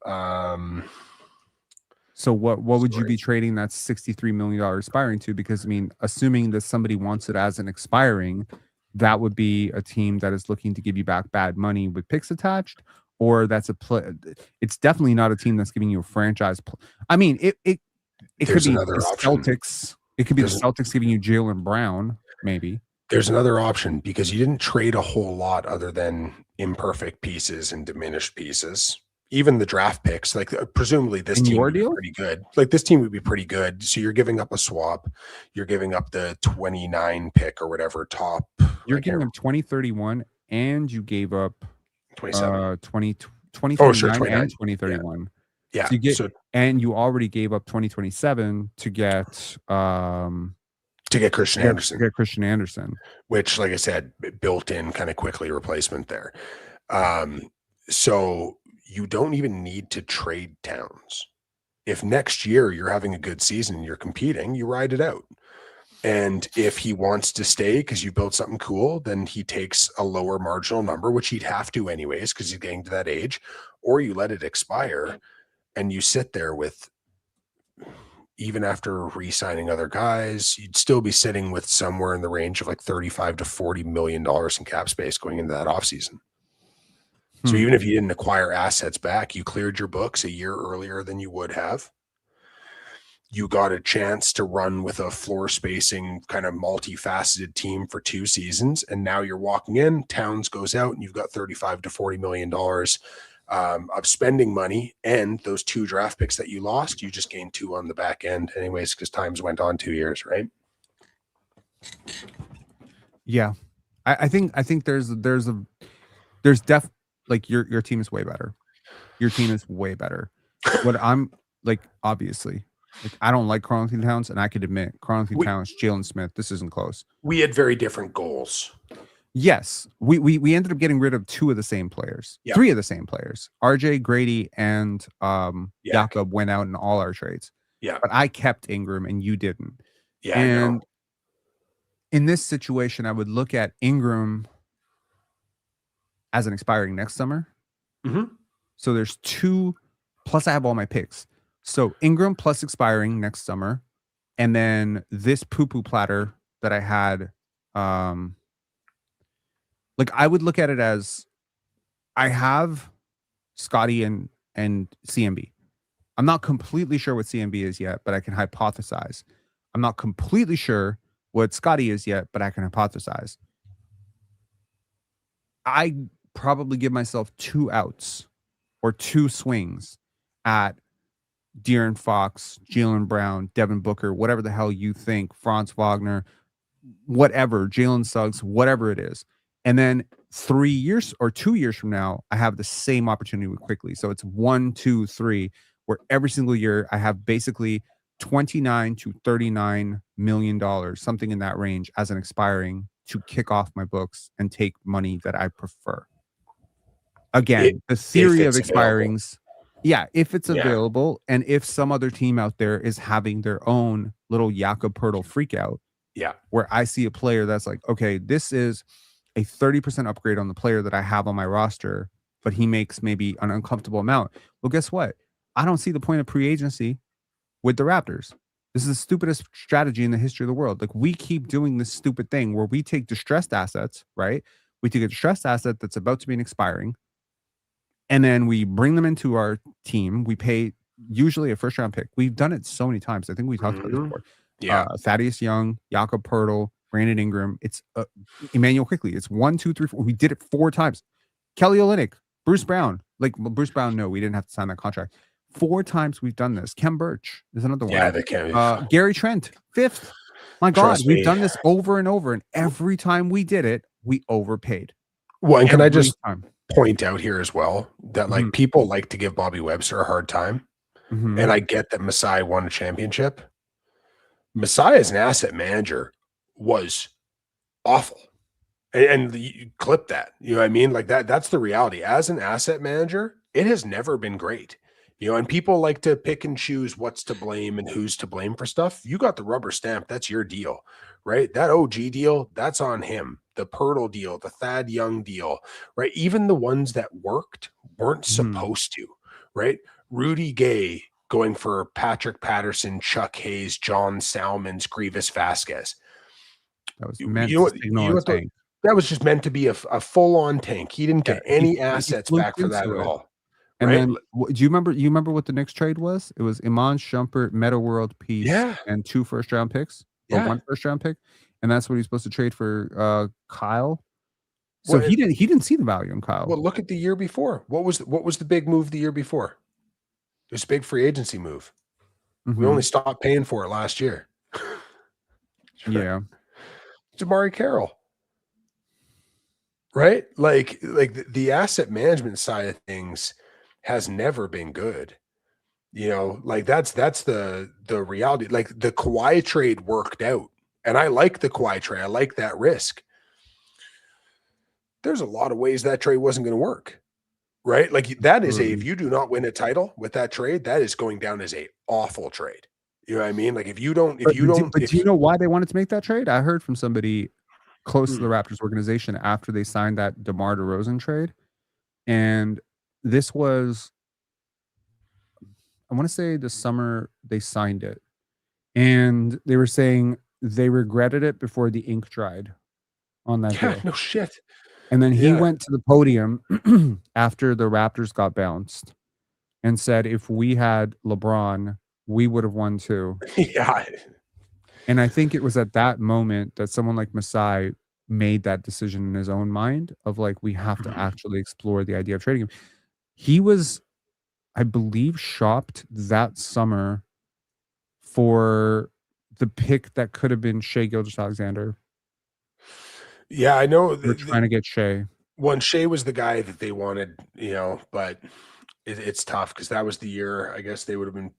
so what would you be trading that $63 million expiring to? Because I mean, assuming that somebody wants it as an expiring, that would be a team that is looking to give you back bad money with picks attached, or that's it's definitely not a team that's giving you a franchise. I mean, it could be another the option. Celtics. It could be the Celtics giving you Jaylen Brown, maybe. There's another option because you didn't trade a whole lot other than imperfect pieces and diminished pieces. Even the draft picks, like presumably this team would be pretty good. Like this team would be pretty good. So you're giving up a swap. You're giving up the 29 pick or whatever top. You're giving up 2031 and you gave up 27. 2029 and 2031. Yeah. So you get, and you already gave up 2027 to get Christian Anderson. To get Christian Anderson. Which, like I said, built in kind of quickly replacement there. So you don't even need to trade Towns. If next year you're having a good season and you're competing, you ride it out. And if he wants to stay because you built something cool, then he takes a lower marginal number, which he'd have to anyways because he's getting to that age, or you let it expire and you sit there with, even after re-signing other guys, you'd still be sitting with somewhere in the range of like $35 to $40 million in cap space going into that offseason. So even if you didn't acquire assets back, you cleared your books a year earlier than you would have. You got a chance to run with a floor spacing kind of multifaceted team for 2 seasons. And now you're walking in, Towns goes out, and you've got $35 to $40 million of spending money. And those 2 draft picks that you lost, you just gained 2 on the back end anyways, because times went on 2 years, right? Yeah. I think there's like your team is way better. Your team is way better. What I'm like, obviously, like I don't like Karl Anthony Towns, and I could admit Karl Anthony Towns, Jalen Smith, this isn't close. We had very different goals. Yes, we ended up getting rid of 2 of the same players, 3 of the same players. RJ, Grady, and Jakob went out in all our trades. Yeah, but I kept Ingram and you didn't. Yeah, and in this situation, I would look at Ingram as an expiring next summer. So there's 2, plus I have all my picks. So Ingram plus expiring next summer, and then this poo-poo platter that I had. Like I would look at it as I have Scottie and CMB. I'm not completely sure what CMB is yet, but I can hypothesize. I'm not completely sure what Scottie is yet, but I can hypothesize. I probably give myself 2 outs or 2 swings at De'Aaron Fox, Jaylen Brown, Devin Booker, whatever the hell you think, Franz Wagner, whatever, Jalen Suggs, whatever it is. And then 3 years or 2 years from now, I have the same opportunity with quickly. So it's 1, 2, 3, where every single year I have basically $29 to $39 million, something in that range, as an expiring to kick off my books and take money that I prefer. Again, the theory of expirings, yeah, if it's available and if some other team out there is having their own little Jakob Poeltl freak out, where I see a player that's like, okay, this is a 30% upgrade on the player that I have on my roster, but he makes maybe an uncomfortable amount. Well, guess what? I don't see the point of pre-agency with the Raptors. This is the stupidest strategy in the history of the world. Like, we keep doing this stupid thing where we take distressed assets, right? We take a distressed asset that's about to be expiring, and then we bring them into our team. We pay usually a first-round pick. We've done it so many times. I think we talked about this before. Thaddeus Young, Jakob Poeltl, Brandon Ingram. It's Emmanuel Quickley. It's 1, 2, 3, 4. We did it 4 times. Kelly Olynyk, Bruce Brown. Like, Bruce Brown, no, we didn't have to sign that contract. 4 times we've done this. Kem Birch is another one. Yeah, they can. Gary Trent, 5th. My God, we've done this over and over, and every time we did it, we overpaid. Well, and can I just point out here as well that like people like to give Bobby Webster a hard time, and I get that Masai won a championship. Masai as an asset manager was awful, and you clip that. You know what I mean? Like that's the reality. As an asset manager, it has never been great. You know, and people like to pick and choose what's to blame and who's to blame for stuff. You got the rubber stamp. That's your deal, right? That OG deal, that's on him. The Poeltl deal, the Thad Young deal, right? Even the ones that worked weren't supposed to, right? Rudy Gay going for Patrick Patterson, Chuck Hayes, John Salmons, Grievous Vasquez. That was meant to that was just meant to be a full-on tank. He didn't get any assets back for that at all. And then, do you remember what the next trade was? It was Iman Shumpert, Meta World Peace, and 2 first-round picks, or 1 first-round pick, and that's what he's supposed to trade for Kyle. So he didn't see the value in Kyle. Well, look at the year before. What was the big move the year before? It was a big free agency move. We only stopped paying for it last year. Yeah, Jamari Carroll. Right? Like the asset management side of things has never been good. You know, like that's the reality. Like the Kawhi trade worked out, and I like the Kawhi trade. I like that risk. There's a lot of ways that trade wasn't going to work, right? Like that is if you do not win a title with that trade, that is going down as a awful trade. You know what I mean? Like do you know why they wanted to make that trade? I heard from somebody close to the Raptors organization after they signed that DeMar DeRozan trade, and this was, I want to say the summer they signed it, and they were saying they regretted it before the ink dried on that day. No shit. And then he went to the podium after the Raptors got bounced and said, if we had LeBron, we would have won too. Yeah. And I think it was at that moment that someone like Masai made that decision in his own mind of like, we have to actually explore the idea of trading him. He was, I believe, shopped that summer for the pick that could have been Shai Gilgeous-Alexander. Yeah, I know. They're trying to get Shai. Well, Shai was the guy that they wanted, you know, but it's tough because that was the year, I guess they would have been.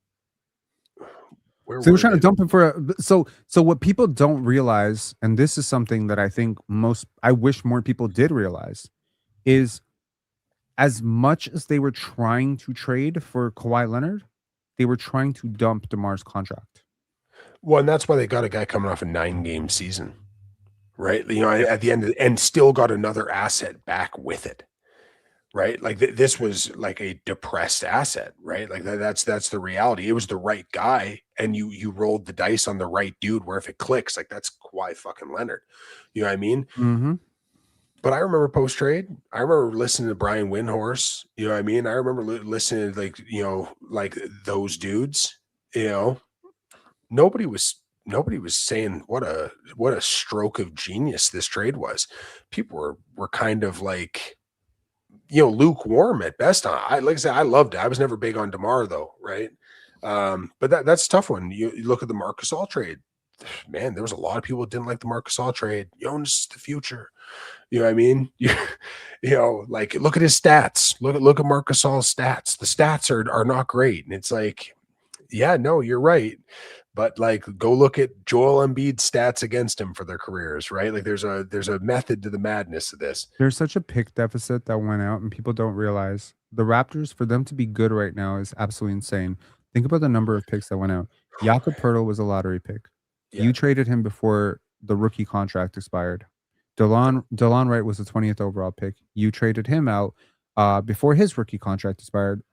So they were trying to dump him for so what people don't realize, and this is something that I think I wish more people did realize, is as much as they were trying to trade for Kawhi Leonard, they were trying to dump DeMar's contract. Well, and that's why they got a guy coming off a 9-game season, right? You know, at the end and still got another asset back with it, right? Like this was like a depressed asset, right? Like that's the reality. It was the right guy, and you rolled the dice on the right dude. Where if it clicks, like that's Kawhi fucking Leonard. You know what I mean? Mm-hmm. But I remember post trade. I remember listening to Brian Windhorst. You know what I mean? I remember listening to like those dudes. You know, nobody was saying what a stroke of genius this trade was. People were kind of like, you know, lukewarm at best. Like I said, I loved it. I was never big on DeMar though, right? But that's a tough one. You look at the Marc Gasol trade. Man, there was a lot of people that didn't like the Marc Gasol trade. Jonas is the future. You know what I mean? You know, like look at his stats. Look at Marc Gasol's stats. The stats are not great. And it's like, yeah, no, you're right. But like, go look at Joel Embiid's stats against him for their careers, right? Like, there's a method to the madness of this. There's such a pick deficit that went out, and people don't realize the Raptors, for them to be good right now, is absolutely insane. Think about the number of picks that went out. Jakob Poeltl was a lottery pick. Yeah. You traded him before the rookie contract expired. DeLon Wright was the 20th overall pick. You traded him out before his rookie contract expired.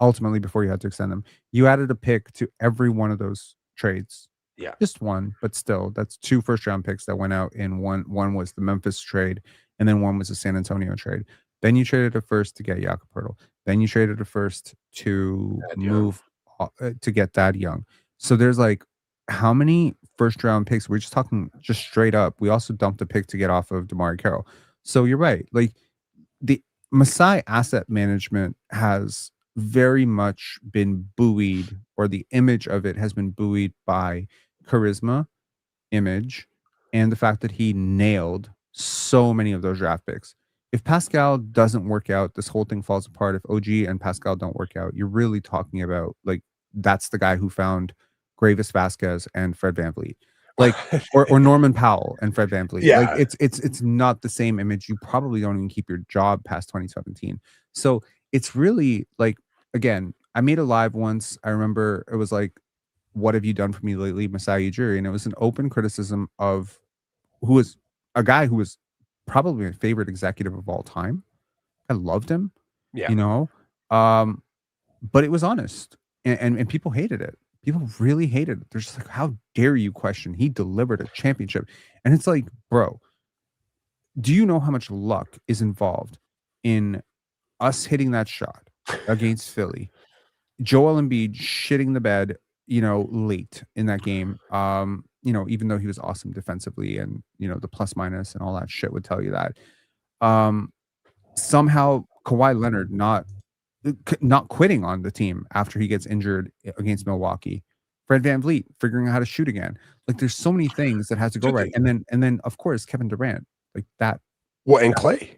Ultimately, before you had to extend them, you added a pick to every one of those trades. Yeah. Just one, but still, that's 2 first-round picks that went out in one. One was the Memphis trade, and then one was the San Antonio trade. Then you traded a first to get Jakob Poeltl. Then you traded a first to to get Thad Young. So there's like, how many first-round picks? We're just talking just straight up. We also dumped a pick to get off of DeMar Carroll. So you're right. Like, the Masai asset management has very much been buoyed, or the image of it has been buoyed by charisma, image, and the fact that he nailed so many of those draft picks. If Pascal doesn't work out, this whole thing falls apart. If OG and Pascal don't work out, you're really talking about, like, that's the guy who found Gravis Vasquez and Fred VanVleet. Like, or Norman Powell and Fred VanVleet. Yeah. Like, it's not the same image. You probably don't even keep your job past 2017. So it's really like, again, I made a live once. I remember it was like, what have you done for me lately, Masai Ujiri? And it was an open criticism of who was a guy who was probably my favorite executive of all time. I loved him, Yeah. you know, but it was honest, and people hated it. People really hated it. They're just like, how dare you question? He delivered a championship. And it's like, bro, do you know how much luck is involved in us hitting that shot against Philly? Joel Embiid shitting the bed, late in that game. Even though he was awesome defensively, and, the plus minus and all that shit would tell you that. Somehow Kawhi Leonard not quitting on the team after he gets injured against Milwaukee. Fred VanVleet figuring out how to shoot again. Like, there's so many things that has to go right. And then of course Kevin Durant, like that. Well, and Clay.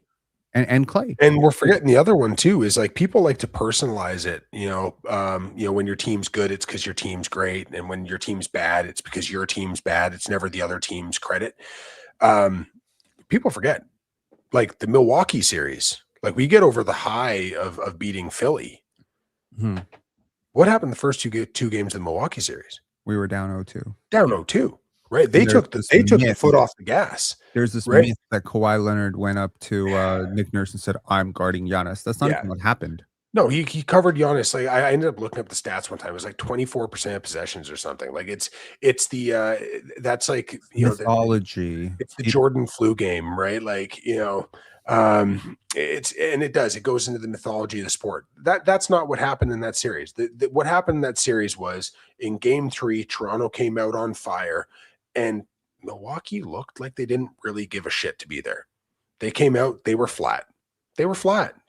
And Clay. And we're forgetting the other one too, is like, people like to personalize it. When your team's good, it's because your team's great. And when your team's bad, it's because your team's bad. It's never the other team's credit. People forget, like, the Milwaukee series. Like, we get over the high of beating Philly. Hmm. What happened the first two games of the Milwaukee series? We were down 0-2. Down 0-2, right? They took the foot off the gas. There's this myth that Kawhi Leonard went up to Nick Nurse and said, "I'm guarding Giannis." That's not even what happened. No, he covered Giannis. Like, I ended up looking up the stats one time. It was like 24% of possessions or something. Like, it's the that's like, mythology. It's the Jordan flu game, right? Like, it goes into the mythology of the sport. That's not what happened in that series. What happened in that series was, in game 3, Toronto came out on fire, and Milwaukee looked like they didn't really give a shit to be there. They came out, they were flat.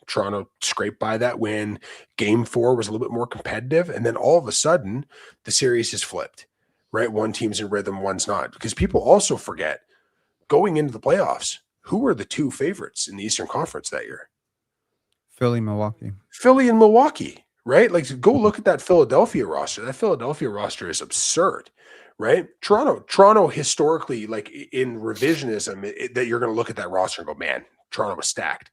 Toronto scraped by that win. Game 4 was a little bit more competitive. And then all of a sudden, the series has flipped, right? One team's in rhythm, one's not. Because people also forget, going into the playoffs, who were the 2 favorites in the Eastern Conference that year? Philly and Milwaukee, right? Like, go look at that Philadelphia roster. That Philadelphia roster is absurd, right? Toronto historically, like, in revisionism, that you're going to look at that roster and go, man, Toronto was stacked.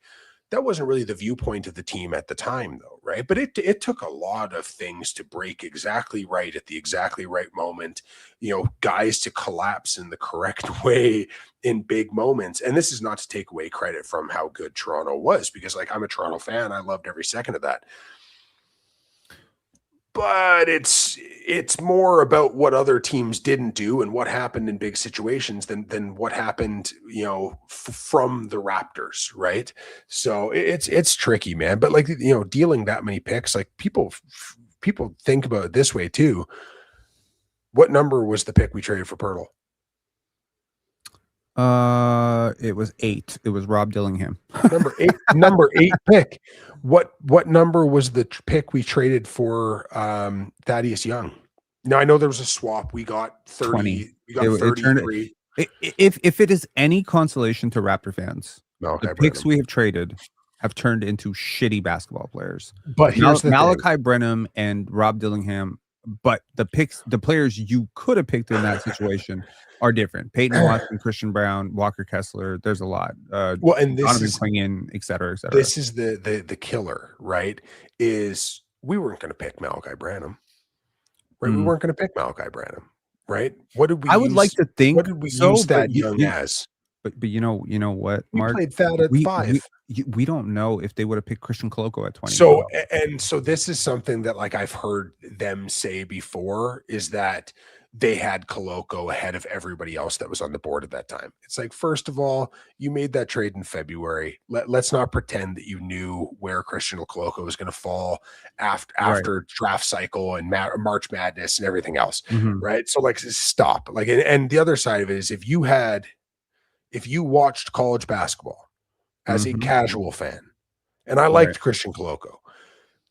That wasn't really the viewpoint of the team at the time, though, right? But it took a lot of things to break exactly right at the exactly right moment, guys to collapse in the correct way in big moments. And this is not to take away credit from how good Toronto was, because, like, I'm a Toronto fan. I loved every second of that. But it's more about what other teams didn't do and what happened in big situations than what happened, from the Raptors, right? So it's tricky, man. But, like, dealing that many picks, like, people think about it this way too. What number was the pick we traded for Poeltl? It was 8. It was Rob Dillingham. Number 8 pick. What number was the pick we traded for Thaddeus Young? Now, I know there was a swap. We got 30. 20. We got 33. If it is any consolation to Raptor fans, okay, the picks we have traded have turned into shitty basketball players. But here's the Malachi Brenham and Rob Dillingham but the players you could have picked in that situation are different. Peyton Watson, Christian Brown, Walker Kessler. There's a lot. Well, and Donovan Clingan, et cetera, et cetera. this is the killer, right? Is we weren't going to pick Malachi Branham, right? We weren't going to pick Malachi Branham, right? What did we? I would like to think. What did we use that young as? But you know what, Mark? We played that at 5. We don't know if they would have picked Christian Koloko at 20. So this is something that like I've heard them say before, is that they had Koloko ahead of everybody else that was on the board at that time. It's like, first of all, you made that trade in February. Let's not pretend that you knew where Christian Koloko was going to fall after draft cycle and March Madness and everything else, right? So like, stop. Like, and the other side of it is, if you watched college basketball as a casual fan, and I liked Christian Koloko,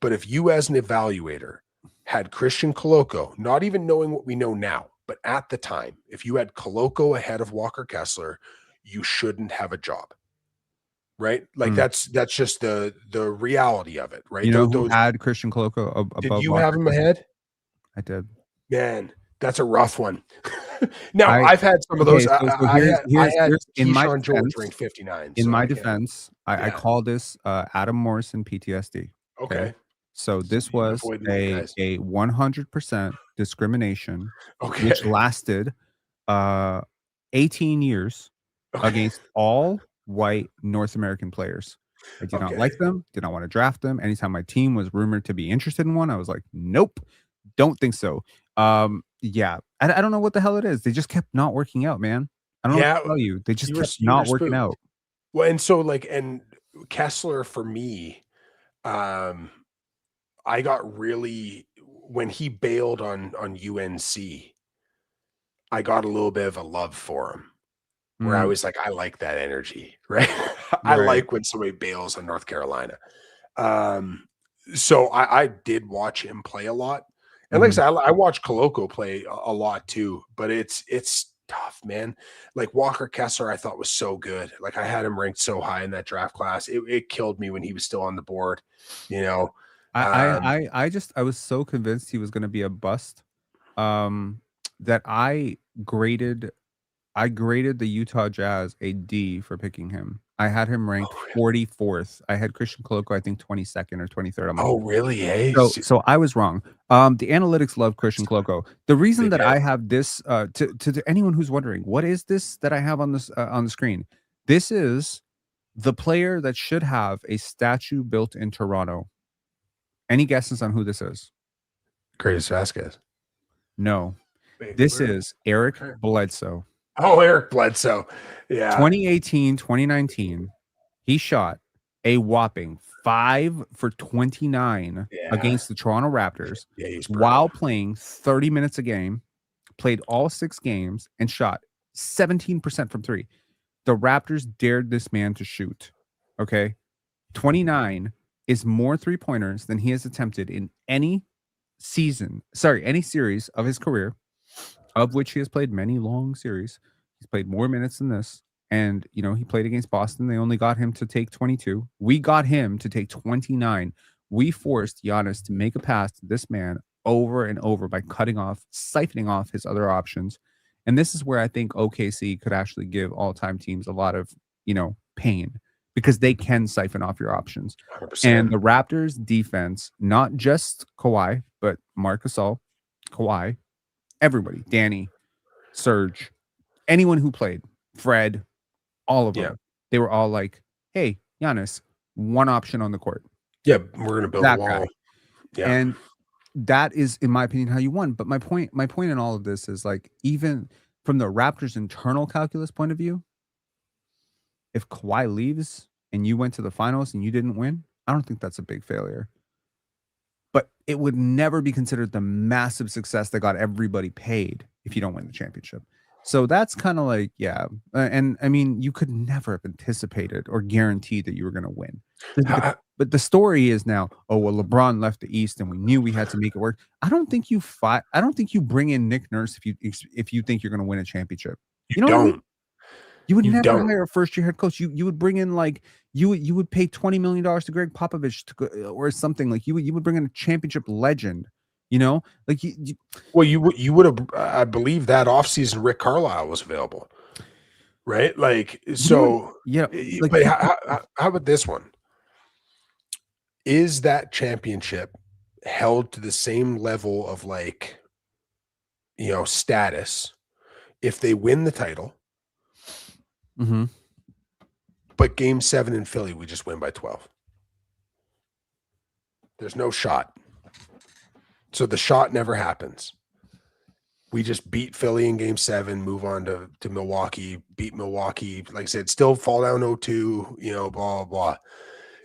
but if you as an evaluator had Christian Koloko, not even knowing what we know now, but at the time, if you had Koloko ahead of Walker Kessler, you shouldn't have a job, right? Like that's just the reality of it, right? You know who had Christian Koloko above? Did you have him ahead? I did. Man, that's a rough one. Now I've had some of those. I had in my Keyshawn George defense, ranked 59. In my defense, I call this Adam Morrison PTSD. Okay. So this was a 100% discrimination, which lasted 18 years against all white North American players. I did not like them, did not want to draft them. Anytime my team was rumored to be interested in one, I was like, nope, don't think so. Yeah, I don't know what the hell it is. They just kept not working out, man. I don't know what to tell you. They just kept not working out. Well, and so like, and Kessler for me, I got really, when he bailed on UNC, I got a little bit of a love for him, where I was like, I like that energy, right? I like when somebody bails on North Carolina. So I did watch him play a lot. And like I said, I watched Koloko play a lot too, but it's tough, man. Like Walker Kessler, I thought was so good. Like I had him ranked so high in that draft class. It killed me when he was still on the board, you know. I was so convinced he was going to be a bust that I graded the Utah Jazz a D for picking him. I had him ranked 44th. I had Christian Koloko, I think 22nd or 23rd. I'm like, really? Eh? So I was wrong. The analytics love Christian Koloko. The reason that I have this to anyone who's wondering, what is this that I have on this on the screen? This is the player that should have a statue built in Toronto. Any guesses on who this is? Gradey Vasquez. No. This is Eric Bledsoe. Oh, Eric Bledsoe. Yeah. 2018, 2019, he shot a whopping 5 for 29 against the Toronto Raptors while playing 30 minutes a game, played all 6 games, and shot 17% from 3. The Raptors dared this man to shoot. Okay. 29 is more 3-pointers than he has attempted in any series of his career, of which he has played many long series. He's played more minutes than this. And, you know, he played against Boston. They only got him to take 22. We got him to take 29. We forced Giannis to make a pass to this man over and over by siphoning off his other options. And this is where I think OKC could actually give all-time teams a lot of, you know, pain, because they can siphon off your options. 100%. And the Raptors defense, not just Kawhi, but Marc Gasol, Kawhi, everybody, Danny, Serge, anyone who played, Fred, all of them, they were all like, hey, Giannis, one option on the court. Yeah, we're going to build a wall. Yeah. And that is, in my opinion, how you won. But my point in all of this is, like, even from the Raptors' internal calculus point of view, if Kawhi leaves and you went to the finals and you didn't win, I don't think that's a big failure. But it would never be considered the massive success that got everybody paid if you don't win the championship. So that's kind of like, yeah. And I mean, you could never have anticipated or guaranteed that you were going to win. But the story is now, oh, well, LeBron left the East and we knew we had to make it work. I don't think you bring in Nick Nurse if you think you're going to win a championship. You know what I mean? You would never hire a first-year head coach. You would bring in, like, you would pay $20 million to Greg Popovich or something. Like, you would bring in a championship legend. You know, like Well, you would have, I believe that offseason Rick Carlisle was available, right? Like, so, yeah, like but how about this one? Is that championship held to the same level of like, status if they win the title, mm-hmm. but game 7 in Philly, we just win by 12? There's no shot. So the shot never happens. We just beat Philly in game 7, move on to Milwaukee, beat Milwaukee. Like I said, still fall down 0-2, blah, blah, blah.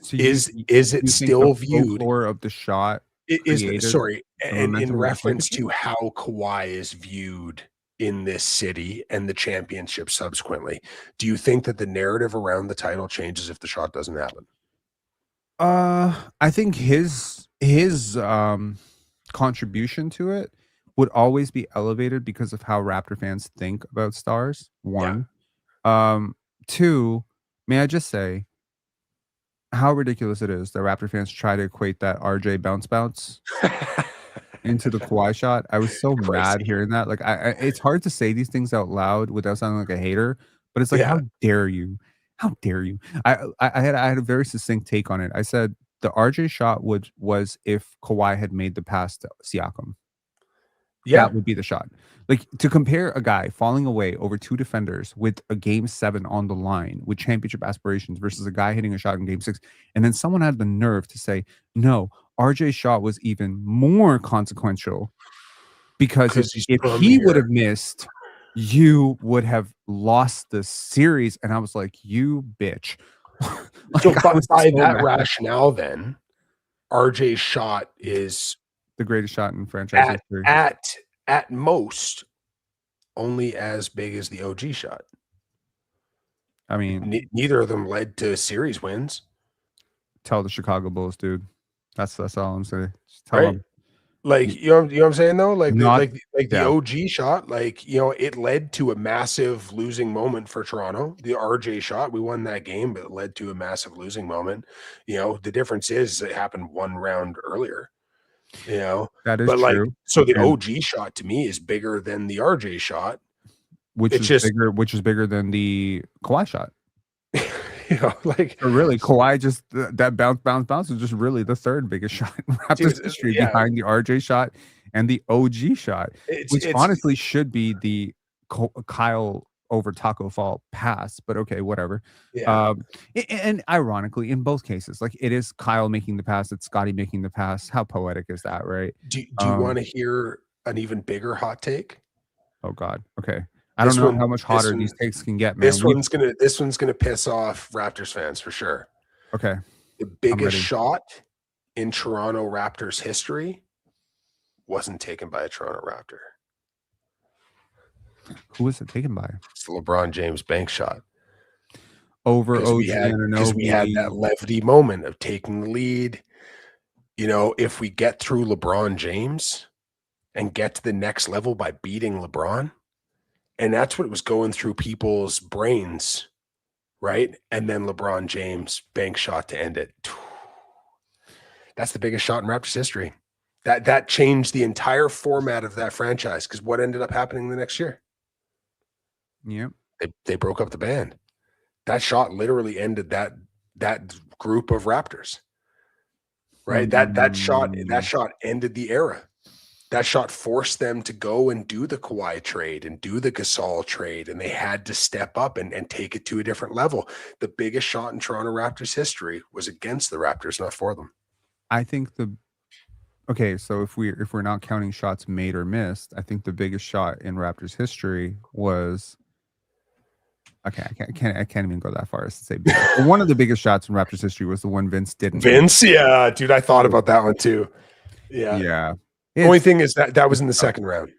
So Is it you think still the viewed? folklore of the shot created Sorry, the and in momentum of the reference championship? to how Kawhi is viewed in this city and the championship subsequently, do you think that the narrative around the title changes if the shot doesn't happen? I think his contribution to it would always be elevated because of how Raptor fans think about stars. One, two, may I just say how ridiculous it is that Raptor fans try to equate that RJ bounce into the Kawhi shot. I was so mad hearing that. Like, I it's hard to say these things out loud without sounding like a hater, but it's like, how dare you? How dare you? I had a very succinct take on it. I said the RJ shot was if Kawhi had made the pass to Siakam. Yeah. That would be the shot. Like, to compare a guy falling away over 2 defenders with a game 7 on the line with championship aspirations versus a guy hitting a shot in game 6, and then someone had the nerve to say, no, RJ's shot was even more consequential because if he would have missed, you would have lost the series. And I was like, you bitch. Like, so by that rationale, then RJ's shot is the greatest shot in franchise history. At most, only as big as the OG shot. I mean, neither of them led to series wins. Tell the Chicago Bulls, dude. That's all I'm saying. Just tell them. Like, you know what I'm saying though? Like, the OG shot, like, it led to a massive losing moment for Toronto. The RJ shot, we won that game, but it led to a massive losing moment. The difference is it happened one round earlier. That is but like, true. so the OG shot to me is bigger than the RJ shot, which is bigger than the Kawhi shot. Like, or really, Kawhi just that bounce is just really the third biggest shot in Raptors history behind the RJ shot and the OG shot, which honestly should be the Kyle over Taco Fall pass, but okay, whatever. And ironically, in both cases, like, it is Kyle making the pass, it's Scottie making the pass. How poetic is that, right? Do you want to hear an even bigger hot take? Oh God, okay. I don't know how much hotter these takes can get, man. This one's gonna piss off Raptors fans for sure. Okay. The biggest shot in Toronto Raptors history wasn't taken by a Toronto Raptor. Who was it taken by? It's the LeBron James bank shot. Over OG because we had that levity moment of taking the lead. If we get through LeBron James and get to the next level by beating LeBron, and that's what was going through people's brains, right? And then LeBron James bank shot to end it. That's the biggest shot in Raptors history. That changed the entire format of that franchise, because what ended up happening the next year? Yeah, they broke up the band. That shot literally ended that group of Raptors, right? That shot ended the era. That shot forced them to go and do the Kawhi trade and do the Gasol trade, and they had to step up and take it to a different level. The biggest shot in Toronto Raptors history was against the Raptors, not for them. I think so if we're not counting shots made or missed, I think the biggest shot in Raptors history was okay. I can't even go that far as to say big. One of the biggest shots in Raptors history was the one Vince didn't. Yeah, dude, I thought about that one too. Yeah. The only thing is that was in the second round.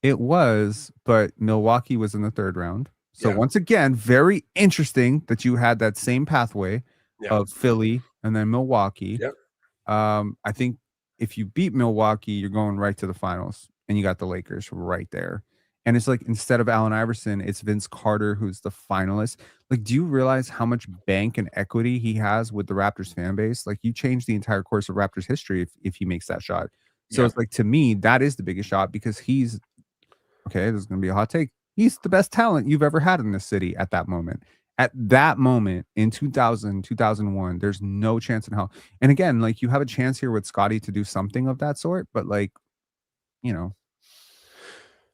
It was, but Milwaukee was in the third round. So once again, very interesting that you had that same pathway of Philly and then Milwaukee. I think if you beat Milwaukee, you're going right to the finals, and you got the Lakers right there. And it's like, instead of Allen Iverson, it's Vince Carter who's the finalist. Like, do you realize how much bank and equity he has with the Raptors fan base? Like, you change the entire course of Raptors history if he makes that shot. So it's like, to me, that is the biggest shot because he's okay. This is going to be a hot take. He's the best talent you've ever had in this city at that moment. At that moment in 2000, 2001, there's no chance in hell. And again, like you have a chance here with Scottie to do something of that sort, but like, you know,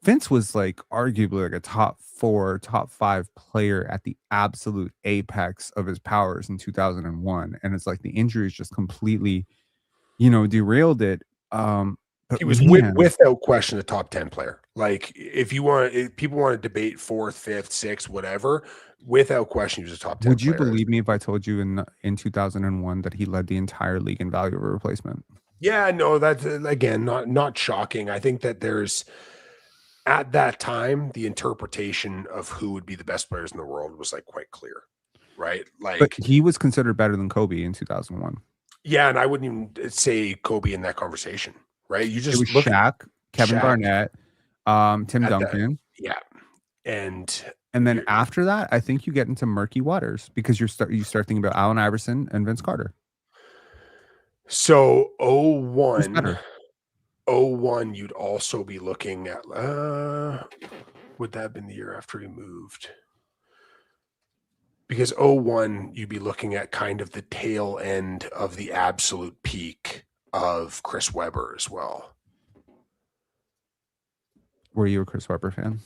Vince was like arguably like a top 4, top 5 player at the absolute apex of his powers in 2001. And it's like the injuries just completely, derailed it. But He was man, without question a top 10 player. Like if people want to debate 4th, 5th, 6th, whatever, without question, he was a top 10 would you player. believe me if I told you in 2001 that he led the entire league in value over replacement? Yeah, no, that's again not shocking. I think that there's at that time the interpretation of who would be the best players in the world was like quite clear, right? But Like he was considered better than Kobe in 2001. yeah, and I wouldn't even say Kobe in that conversation, right? You It just was look at Shaq, Kevin Shaq Garnett, Tim at that, Duncan. yeah, and then you're- after that, I think you get into murky waters because you start thinking about Allen Iverson and Vince Carter. so Who's 01, better? 01, you'd also be looking at would that have been the year after he moved? Because 01, you'd be looking at kind of the tail end of the absolute peak of Chris Webber as well. Were you a Chris Webber fan?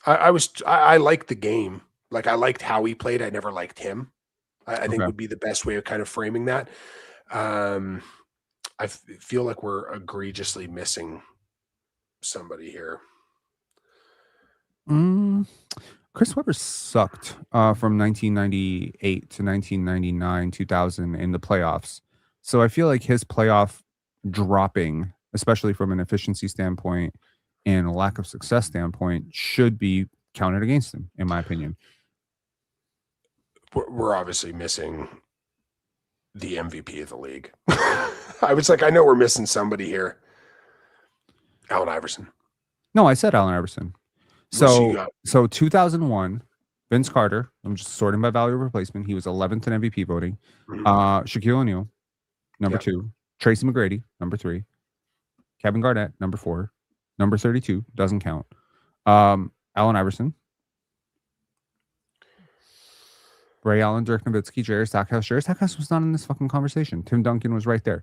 I liked the game. Like I liked how he played. I never liked him. I think Okay. would be the best way of kind of framing that. I feel like we're egregiously missing somebody here. Chris Webber sucked from 1998 to 1999, 2000 in the playoffs. So I feel like his playoff dropping, especially from an efficiency standpoint and a lack of success standpoint, should be counted against him, in my opinion. We're obviously missing the MVP of the league. I was like, I know we're missing somebody here. Allen Iverson. No, I said Allen Iverson. So 2001, Vince Carter. I'm just sorting by value of replacement. He was 11th in MVP voting. Shaquille O'Neal, number 2. Tracy McGrady, number 3. Kevin Garnett, number 4. Number 32 doesn't count. Allen Iverson, Ray Allen, Dirk Nowitzki, Jerry Stackhouse. Jerry Stackhouse was not in this fucking conversation. Tim Duncan was right there.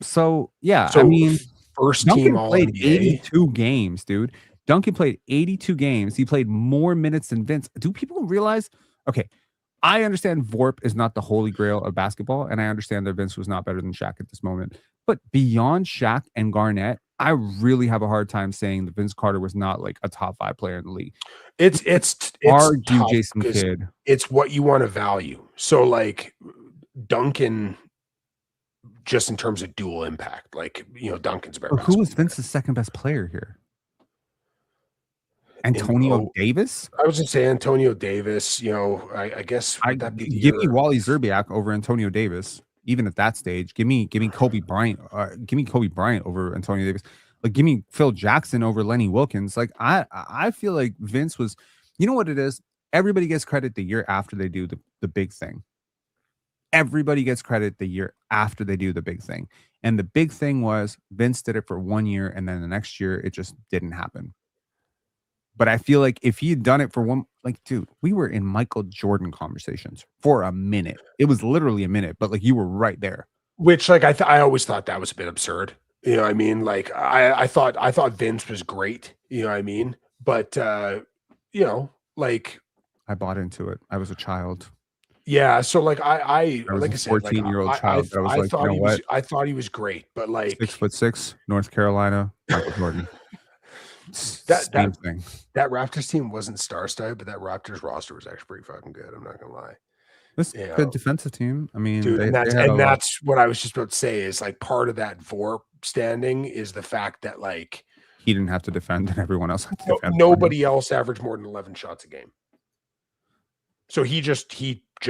So I mean, first Duncan team played All-NBA. 82 games, dude. Duncan played 82 games. He played more minutes than Vince. Do people realize? Okay, I understand VORP is not the holy grail of basketball, and I understand that Vince was not better than Shaq at this moment. But beyond Shaq and Garnett, I really have a hard time saying that Vince Carter was not like a top 5 player in the league. It's argue tough Jason because Kidd. It's what you want to value. So like Duncan, just in terms of dual impact, like Duncan's better. Who was Vince's second best player here? Antonio Davis? I was going to say Antonio Davis. I guess would that be give me Wally Zerbiak over Antonio Davis. Even at that stage, give me Kobe Bryant. Give me Kobe Bryant over Antonio Davis. Like, give me Phil Jackson over Lenny Wilkins. Like, I feel like Vince was. You know what it is? Everybody gets credit the year after they do the big thing. Everybody gets credit the year after they do the big thing. And the big thing was Vince did it for 1 year, and then the next year it just didn't happen. But I feel like if he had done it for one, like, dude, we were in Michael Jordan conversations for a minute. It was literally a minute, but like you were right there. Which, like, I always thought that was a bit absurd. You know what I mean? Like, I thought Vince was great. You know what I mean? But like, I bought into it. I was a child. Yeah, so like I was like a I said, like 14-year-old child that was I like, thought you know he what? was I thought he was great, but like 6'6", North Carolina, Michael Jordan. Same thing. That Raptors team wasn't star-studded, but that Raptors roster was actually pretty fucking good. I'm not gonna lie. This is a good defensive team. I mean, dude, that's what I was just about to say is like part of that VORP standing is the fact that like he didn't have to defend and everyone else had to defend. Nobody else averaged more than 11 shots a game. So he just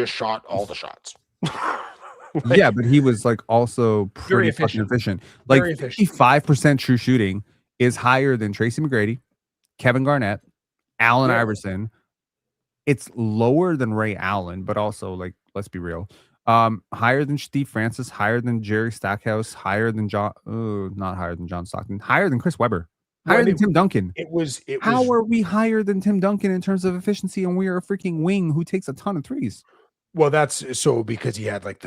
shot all the shots. Like, yeah, but he was like also pretty efficient. Like 55% true shooting is higher than Tracy McGrady, Kevin Garnett, Allen Iverson. It's lower than Ray Allen, but also, like, let's be real. Higher than Steve Francis, higher than Jerry Stackhouse, higher than John. Oh, not higher than John Stockton. Higher than Chris Webber. Higher than Tim Duncan. It was. How are we higher than Tim Duncan in terms of efficiency, and we are a freaking wing who takes a ton of threes? Well, that's so because he had like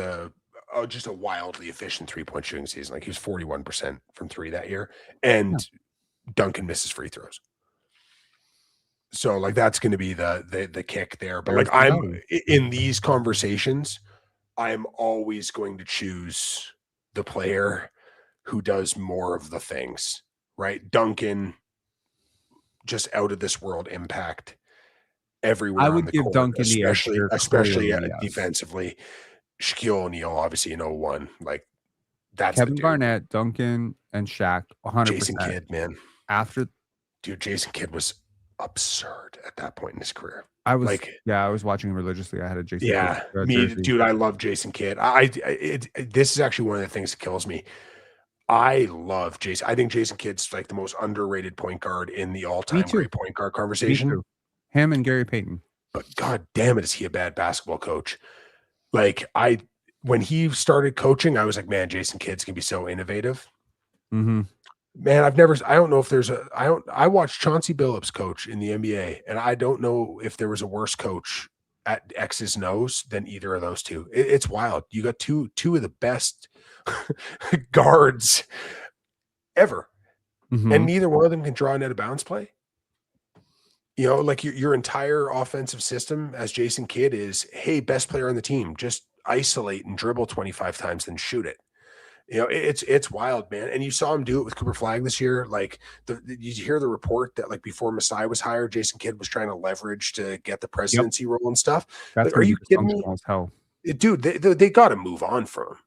just a wildly efficient 3-point shooting season. Like he was 41% from 3 that year, and Duncan misses free throws. So like that's going to be the kick there. But like I'm in these conversations, I'm always going to choose the player who does more of the things, right? Duncan, just out of this world impact everywhere. I would give court, Duncan especially defensively. Shaquille O'Neal, obviously in 01. Like that's Kevin Garnett, Duncan, and Shaq. 100%. Jason Kidd, man. Dude, Jason Kidd was absurd at that point in his career. I was I was watching him religiously. I had a Jason Kidd jersey. Dude, I love Jason Kidd. This is actually one of the things that kills me. I love Jason. I think Jason Kidd's like the most underrated point guard in the all-time great point guard conversation. Him and Gary Payton. But god damn it, is he a bad basketball coach? Like when he started coaching, I was like, man, Jason Kidd's gonna be so innovative. Mm-hmm. Man, I don't know if there's I watched Chauncey Billups coach in the NBA, and I don't know if there was a worse coach at X's and O's than either of those two. It's wild. You got two of the best guards ever, and neither one of them can draw an out of bounds play. You know, like your entire offensive system as Jason Kidd is, hey, best player on the team, just isolate and dribble 25 times, then shoot it. You know, it's wild, man. And you saw him do it with Cooper Flagg this year. Like, did you hear the report that like before Masai was hired, Jason Kidd was trying to leverage to get the presidency role and stuff? That's like, are you kidding me? Dude, they got to move on from him.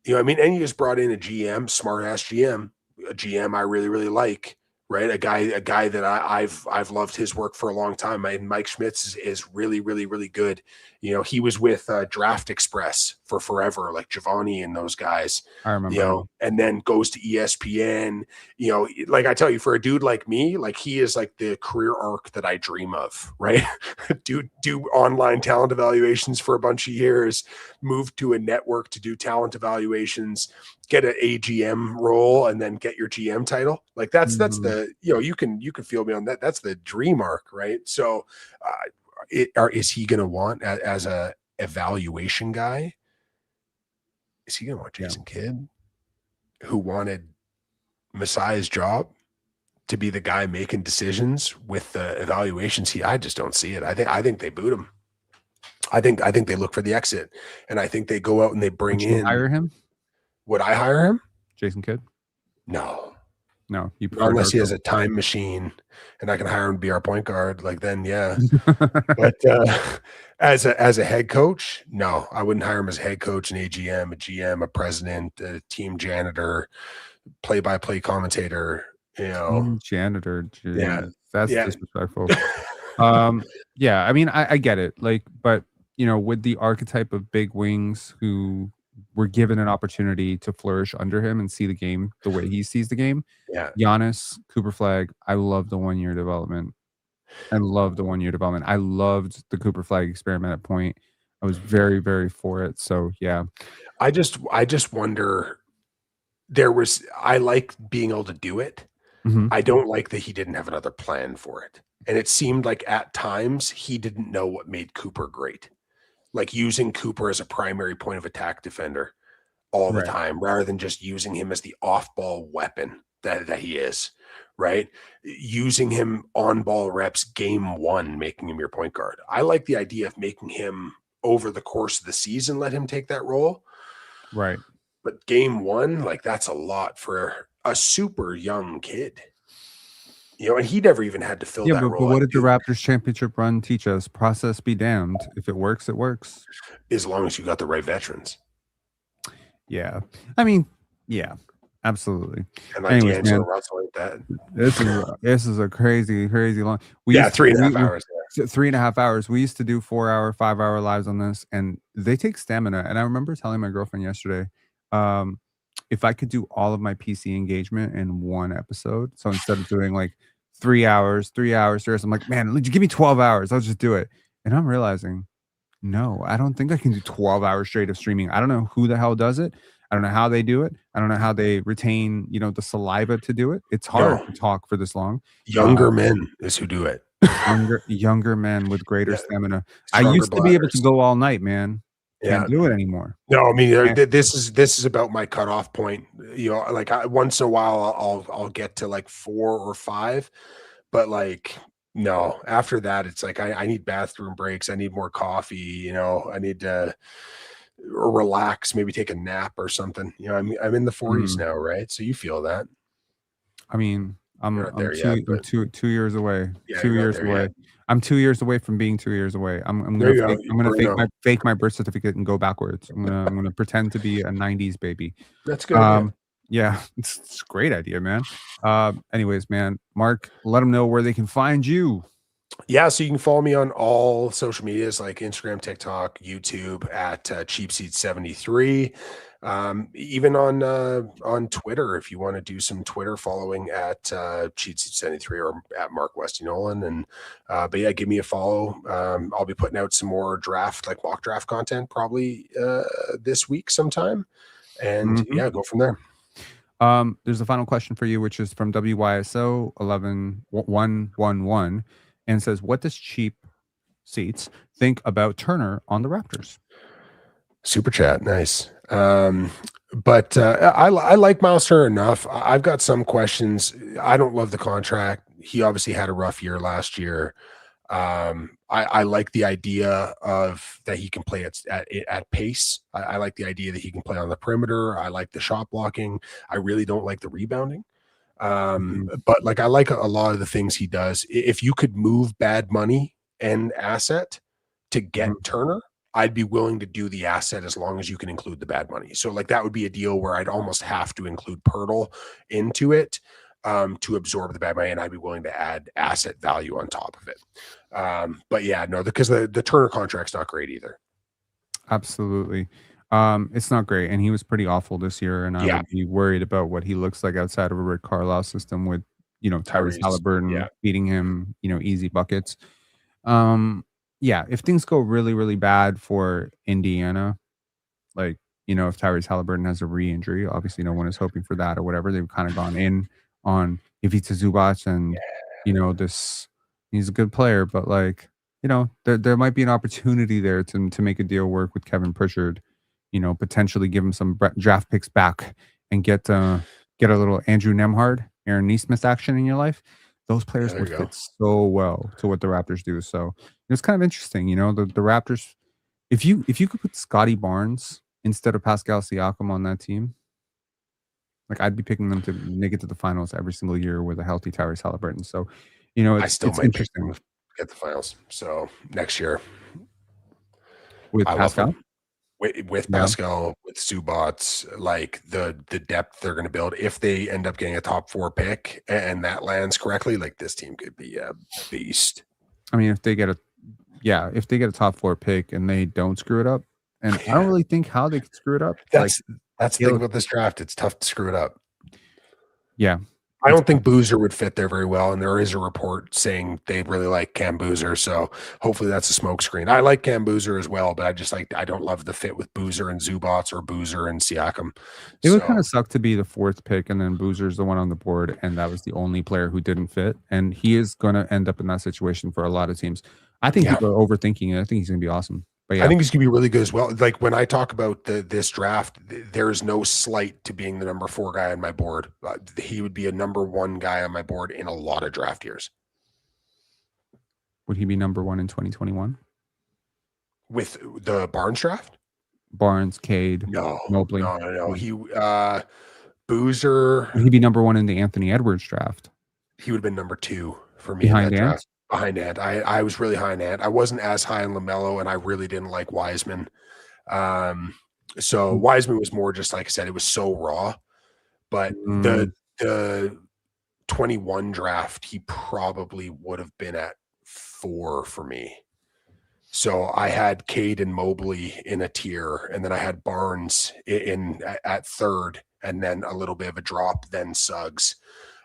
You know what I mean? And you just brought in a GM, smart ass GM, a GM I really, really like. Right, a guy that I've loved his work for a long time. And Mike Schmitz is really, really, really good. You know, he was with Draft Express for forever, like Giovanni and those guys. I remember. You know, and then goes to ESPN. You know, like I tell you, for a dude like me, like he is like the career arc that I dream of. Right, do online talent evaluations for a bunch of years, move to a network to do talent evaluations, get an AGM role, and then get your GM title. Like that's the, you know, you can feel me on that. That's the dream arc, right? So is he going to want as a evaluation guy? Is he going to want Jason Kidd, who wanted Masai's job, to be the guy making decisions with the evaluations? I just don't see it. I think they boot him. I think they look for the exit, and I think they go out and they bring in. Hire him? Would I hire him? Jason Kidd? No. Unless he has a time machine and I can hire him to be our point guard. Like then, yeah. But as a head coach, no, I wouldn't hire him as a head coach, an AGM, a GM, a president, a team janitor, play-by-play commentator. You know, team janitor. Geez, yeah, that's disrespectful. Yeah, I mean, I get it. Like, but you know, with the archetype of big wings who were given an opportunity to flourish under him and see the game the way he sees the game. Yeah. Giannis, Cooper Flagg, I love the 1-year development. I loved the Cooper Flagg experiment at point. I was very, very for it. So yeah. I just wonder, I like being able to do it. Mm-hmm. I don't like that he didn't have another plan for it. And it seemed like at times he didn't know what made Cooper great. Like using Cooper as a primary point of attack defender all the time, rather than just using him as the off-ball weapon that he is, right? Using him on-ball reps game one, making him your point guard. I like the idea of making him over the course of the season, let him take that role. Right. But game one, like that's a lot for a super young kid. You know, and he never even had to fill that role. But what did the Raptors championship run teach us? Process be damned. If it works, it works. As long as you got the right veterans. Yeah. I mean, yeah, absolutely. And like D'Angelo Russell like that. This is a crazy, crazy long. 3.5 hours. 3.5 hours. We used to do 4-hour, 5-hour lives on this, and they take stamina. And I remember telling my girlfriend yesterday, if I could do all of my PC engagement in one episode, so instead of doing like 3 hours, I'm like, man, give me 12 hours. I'll just do it. And I'm realizing No, I don't think I can do 12 hours straight of streaming. I don't know who the hell does it. I don't know how they do it. I don't know how they retain, the saliva to do it. It's hard No, to talk for this long. younger men is who do it. Younger men with greater Yeah, stamina. I stronger used to be able to bladders. go all night, man. Yeah. Can't do it anymore. No, I mean Can't. this is about my cutoff point. Like once in a while I'll get to like 4 or 5, but like no, after that it's like I need bathroom breaks. I need more coffee. I need to relax, maybe take a nap or something. I'm in the 40s now, right? So you feel that. I mean, I'm You're not I'm there yet, two I'm but 2 years away. yeah, Two you're not years there away. yet. I'm 2 years away from being 2 years away. I'm There gonna you go, fake I'm gonna Bruno. fake my birth certificate and go backwards. I'm gonna pretend to be a 90s baby. That's a good idea. Yeah, it's a great idea, man. Anyways, man, Marc, let them know where they can find you. Yeah, so you can follow me on all social medias like Instagram, TikTok, YouTube at CheapSeat73. Even on Twitter, if you want to do some Twitter following at CheapSeat73 or at Marc Westy Nolan. And but yeah, give me a follow. I'll be putting out some more mock draft content probably this week sometime. And Mhm. yeah, go from there. There's a final question for you, which is from WYSO 11111, and says, "What does Cheap Seats think about Turner on the Raptors?" Super chat, nice. But I like Miles Turner enough. I've got some questions. I don't love the contract. He obviously had a rough year last year. I like the idea of that he can play at pace. I like the idea that he can play on the perimeter. I like the shot blocking. I really don't like the rebounding. But like I like a lot of the things he does. If you could move bad money and asset to get Turner, I'd be willing to do the asset as long as you can include the bad money. So like that would be a deal where I'd almost have to include Pirtle into it to absorb the bad money, and I'd be willing to add asset value on top of it. But yeah, no, because the Turner contract's not great either. Absolutely. It's not great, and he was pretty awful this year, and I would be worried about what he looks like outside of a Rick Carlisle system with, Tyrese Halliburton feeding him, easy buckets. Yeah, if things go really, really bad for Indiana, like, if Tyrese Halliburton has a re-injury, obviously no one is hoping for that or whatever. They've kind of gone in on Ivica Zubac and, he's a good player, but like, there might be an opportunity there to make a deal work with Kevin Pritchard, potentially give him some draft picks back and get a little Andrew Nemhard, Aaron Nesmith action in your life. Those players would fit so well to what the Raptors do. So it's kind of interesting, the Raptors. If you could put Scottie Barnes instead of Pascal Siakam on that team, like I'd be picking them to make it to the finals every single year with a healthy Tyrese Halliburton. So, it's interesting. Get the finals. So next year with I Pascal. love them. With Pascal, with Zubac, like the depth they're going to build, if they end up getting a top 4 pick and that lands correctly, like this team could be a beast. I mean, if they get a top 4 pick and they don't screw it up, and I don't really think how they could screw it up. That's the thing about this draft. It's tough to screw it up. Yeah. I don't think Boozer would fit there very well, and there is a report saying they really like Cam Boozer, so hopefully that's a smokescreen. I like Cam Boozer as well, but I don't love the fit with Boozer and Zubac or Boozer and Siakam. It would kind of suck to be the 4th pick, and then Boozer's the one on the board, and that was the only player who didn't fit, and he is going to end up in that situation for a lot of teams. I think people are overthinking it. I think he's going to be awesome. But I think he's going to be really good as well. Like when I talk about this draft, there is no slight to being the number 4 guy on my board. He would be a number 1 guy on my board in a lot of draft years. Would he be number 1 in 2021? With the Barnes draft? Barnes, Cade, Mobley. No. He Boozer. Would he be number 1 in the Anthony Edwards draft? He would have been number 2 for me behind in that Ant? draft. Behind Ant. I was really high on Ant. I wasn't as high on LaMelo, and I really didn't like Wiseman. So Wiseman was more just like I said, it was so raw. But the 21 draft, he probably would have been at 4 for me. So I had Cade and Mobley in a tier, and then I had Barnes at 3rd, and then a little bit of a drop, then Suggs.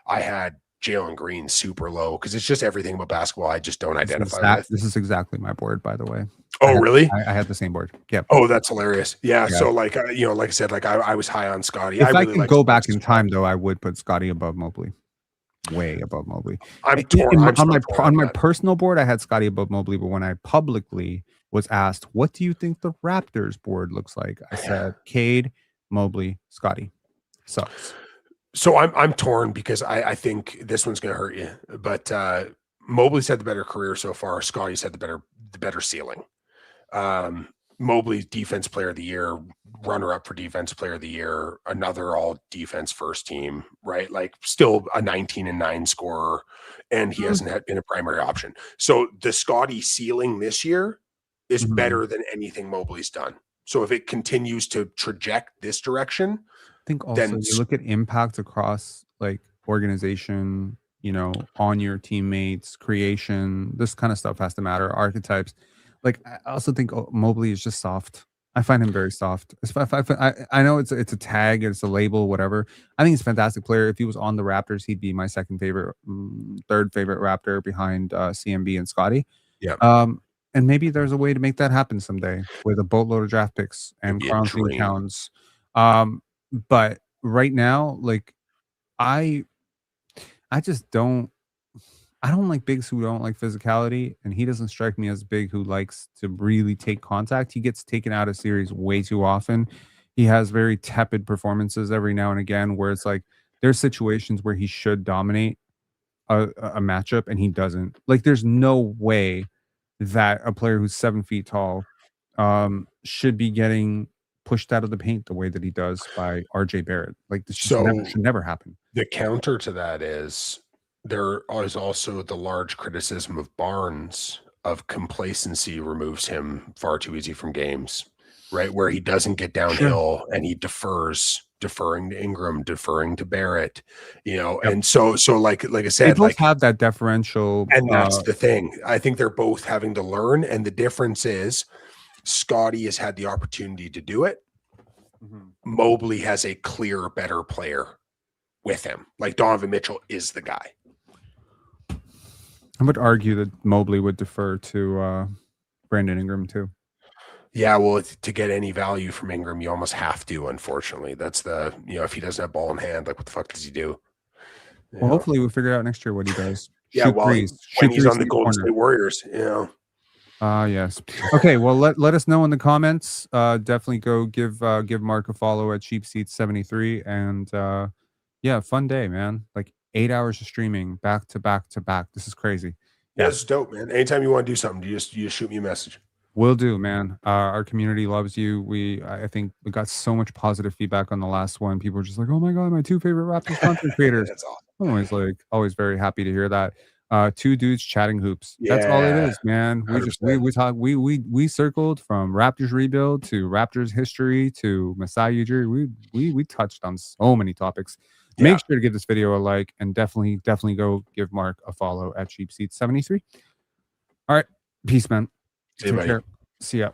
I had Jalen Green super low because it's just everything about basketball I just don't identify with. This is exactly my board, by the way. Oh, really? I had the same board. Yep. Oh, that's hilarious. Yeah. Yeah. So like, like I said, like I was high on Scottie. If I really could like go Scottie back in time, though, I would put Scottie above Mobley. Way above Mobley. I'm torn. I'm on my torn on my that. personal board, I had Scottie above Mobley, but when I publicly was asked, "What do you think the Raptors board looks like?" I said, "Cade, Mobley, Scottie." Sucks. So I'm torn because I think this one's going to hurt you, but Mobley's had the better career so far. Scottie's had the better ceiling. Mobley's defense player of the year, runner up for defense player of the year, another all defense first team, right? Like still a 19-9 scorer, and he hasn't been a primary option. So the Scottie ceiling this year is better than anything Mobley's done. So if it continues to traject this direction, I think also you look at impact across like organization, on your teammates, creation, this kind of stuff has to matter. Archetypes. Like I also think Mobley is just soft. I find him very soft. I know it's a tag, it's a label, whatever. I think he's a fantastic player. If he was on the Raptors, he'd be my second favorite, third favorite Raptor behind CMB and Scottie. Yeah. And maybe there's a way to make that happen someday with a boatload of draft picks and Carlton Towns. But right now, like I just don't. I don't like bigs who don't like physicality, and he doesn't strike me as big who likes to really take contact. He gets taken out of series way too often. He has very tepid performances every now and again where it's like there's situations where he should dominate a matchup and he doesn't. Like there's no way that a player who's 7 feet tall should be getting pushed out of the paint the way that he does by RJ Barrett. Like this should never happen. The counter to that is there is also the large criticism of Barnes of complacency removes him far too easy from games, right? Where he doesn't get downhill and he deferring to Ingram, deferring to Barrett, and so like I said, they both have that deferential, and that's the thing. I think they're both having to learn, and the difference is Scottie has had the opportunity to do it. Mobley has a clear, better player with him. Like Donovan Mitchell is the guy. I would argue that Mobley would defer to Brandon Ingram too. Yeah, well, to get any value from Ingram, you almost have to, unfortunately. That's if he doesn't have ball in hand, like what the fuck does he do? Well, hopefully we'll figure out next year what he does. Yeah, well, when he's on the Golden State Warriors, yes. Okay, well let us know in the comments. Definitely go give Marc a follow at Cheap Seats 73, and fun day, man. Like 8 hours of streaming back to back to back. This is crazy. Yeah, it's dope, man. Anytime you want to do something, you just shoot me a message. Will do, man. Our community loves you. I think we got so much positive feedback on the last one. People were just like, "Oh my god, my two favorite Raptors content creators." That's awesome. I'm always very happy to hear that. Two dudes chatting hoops. That's all it is, man. We circled from Raptors rebuild to Raptors history to Masai Ujiri. We touched on so many topics. Make sure to give this video a like and definitely go give Marc a follow at Cheap Seats 73. All right, peace, man. See you, buddy. See ya.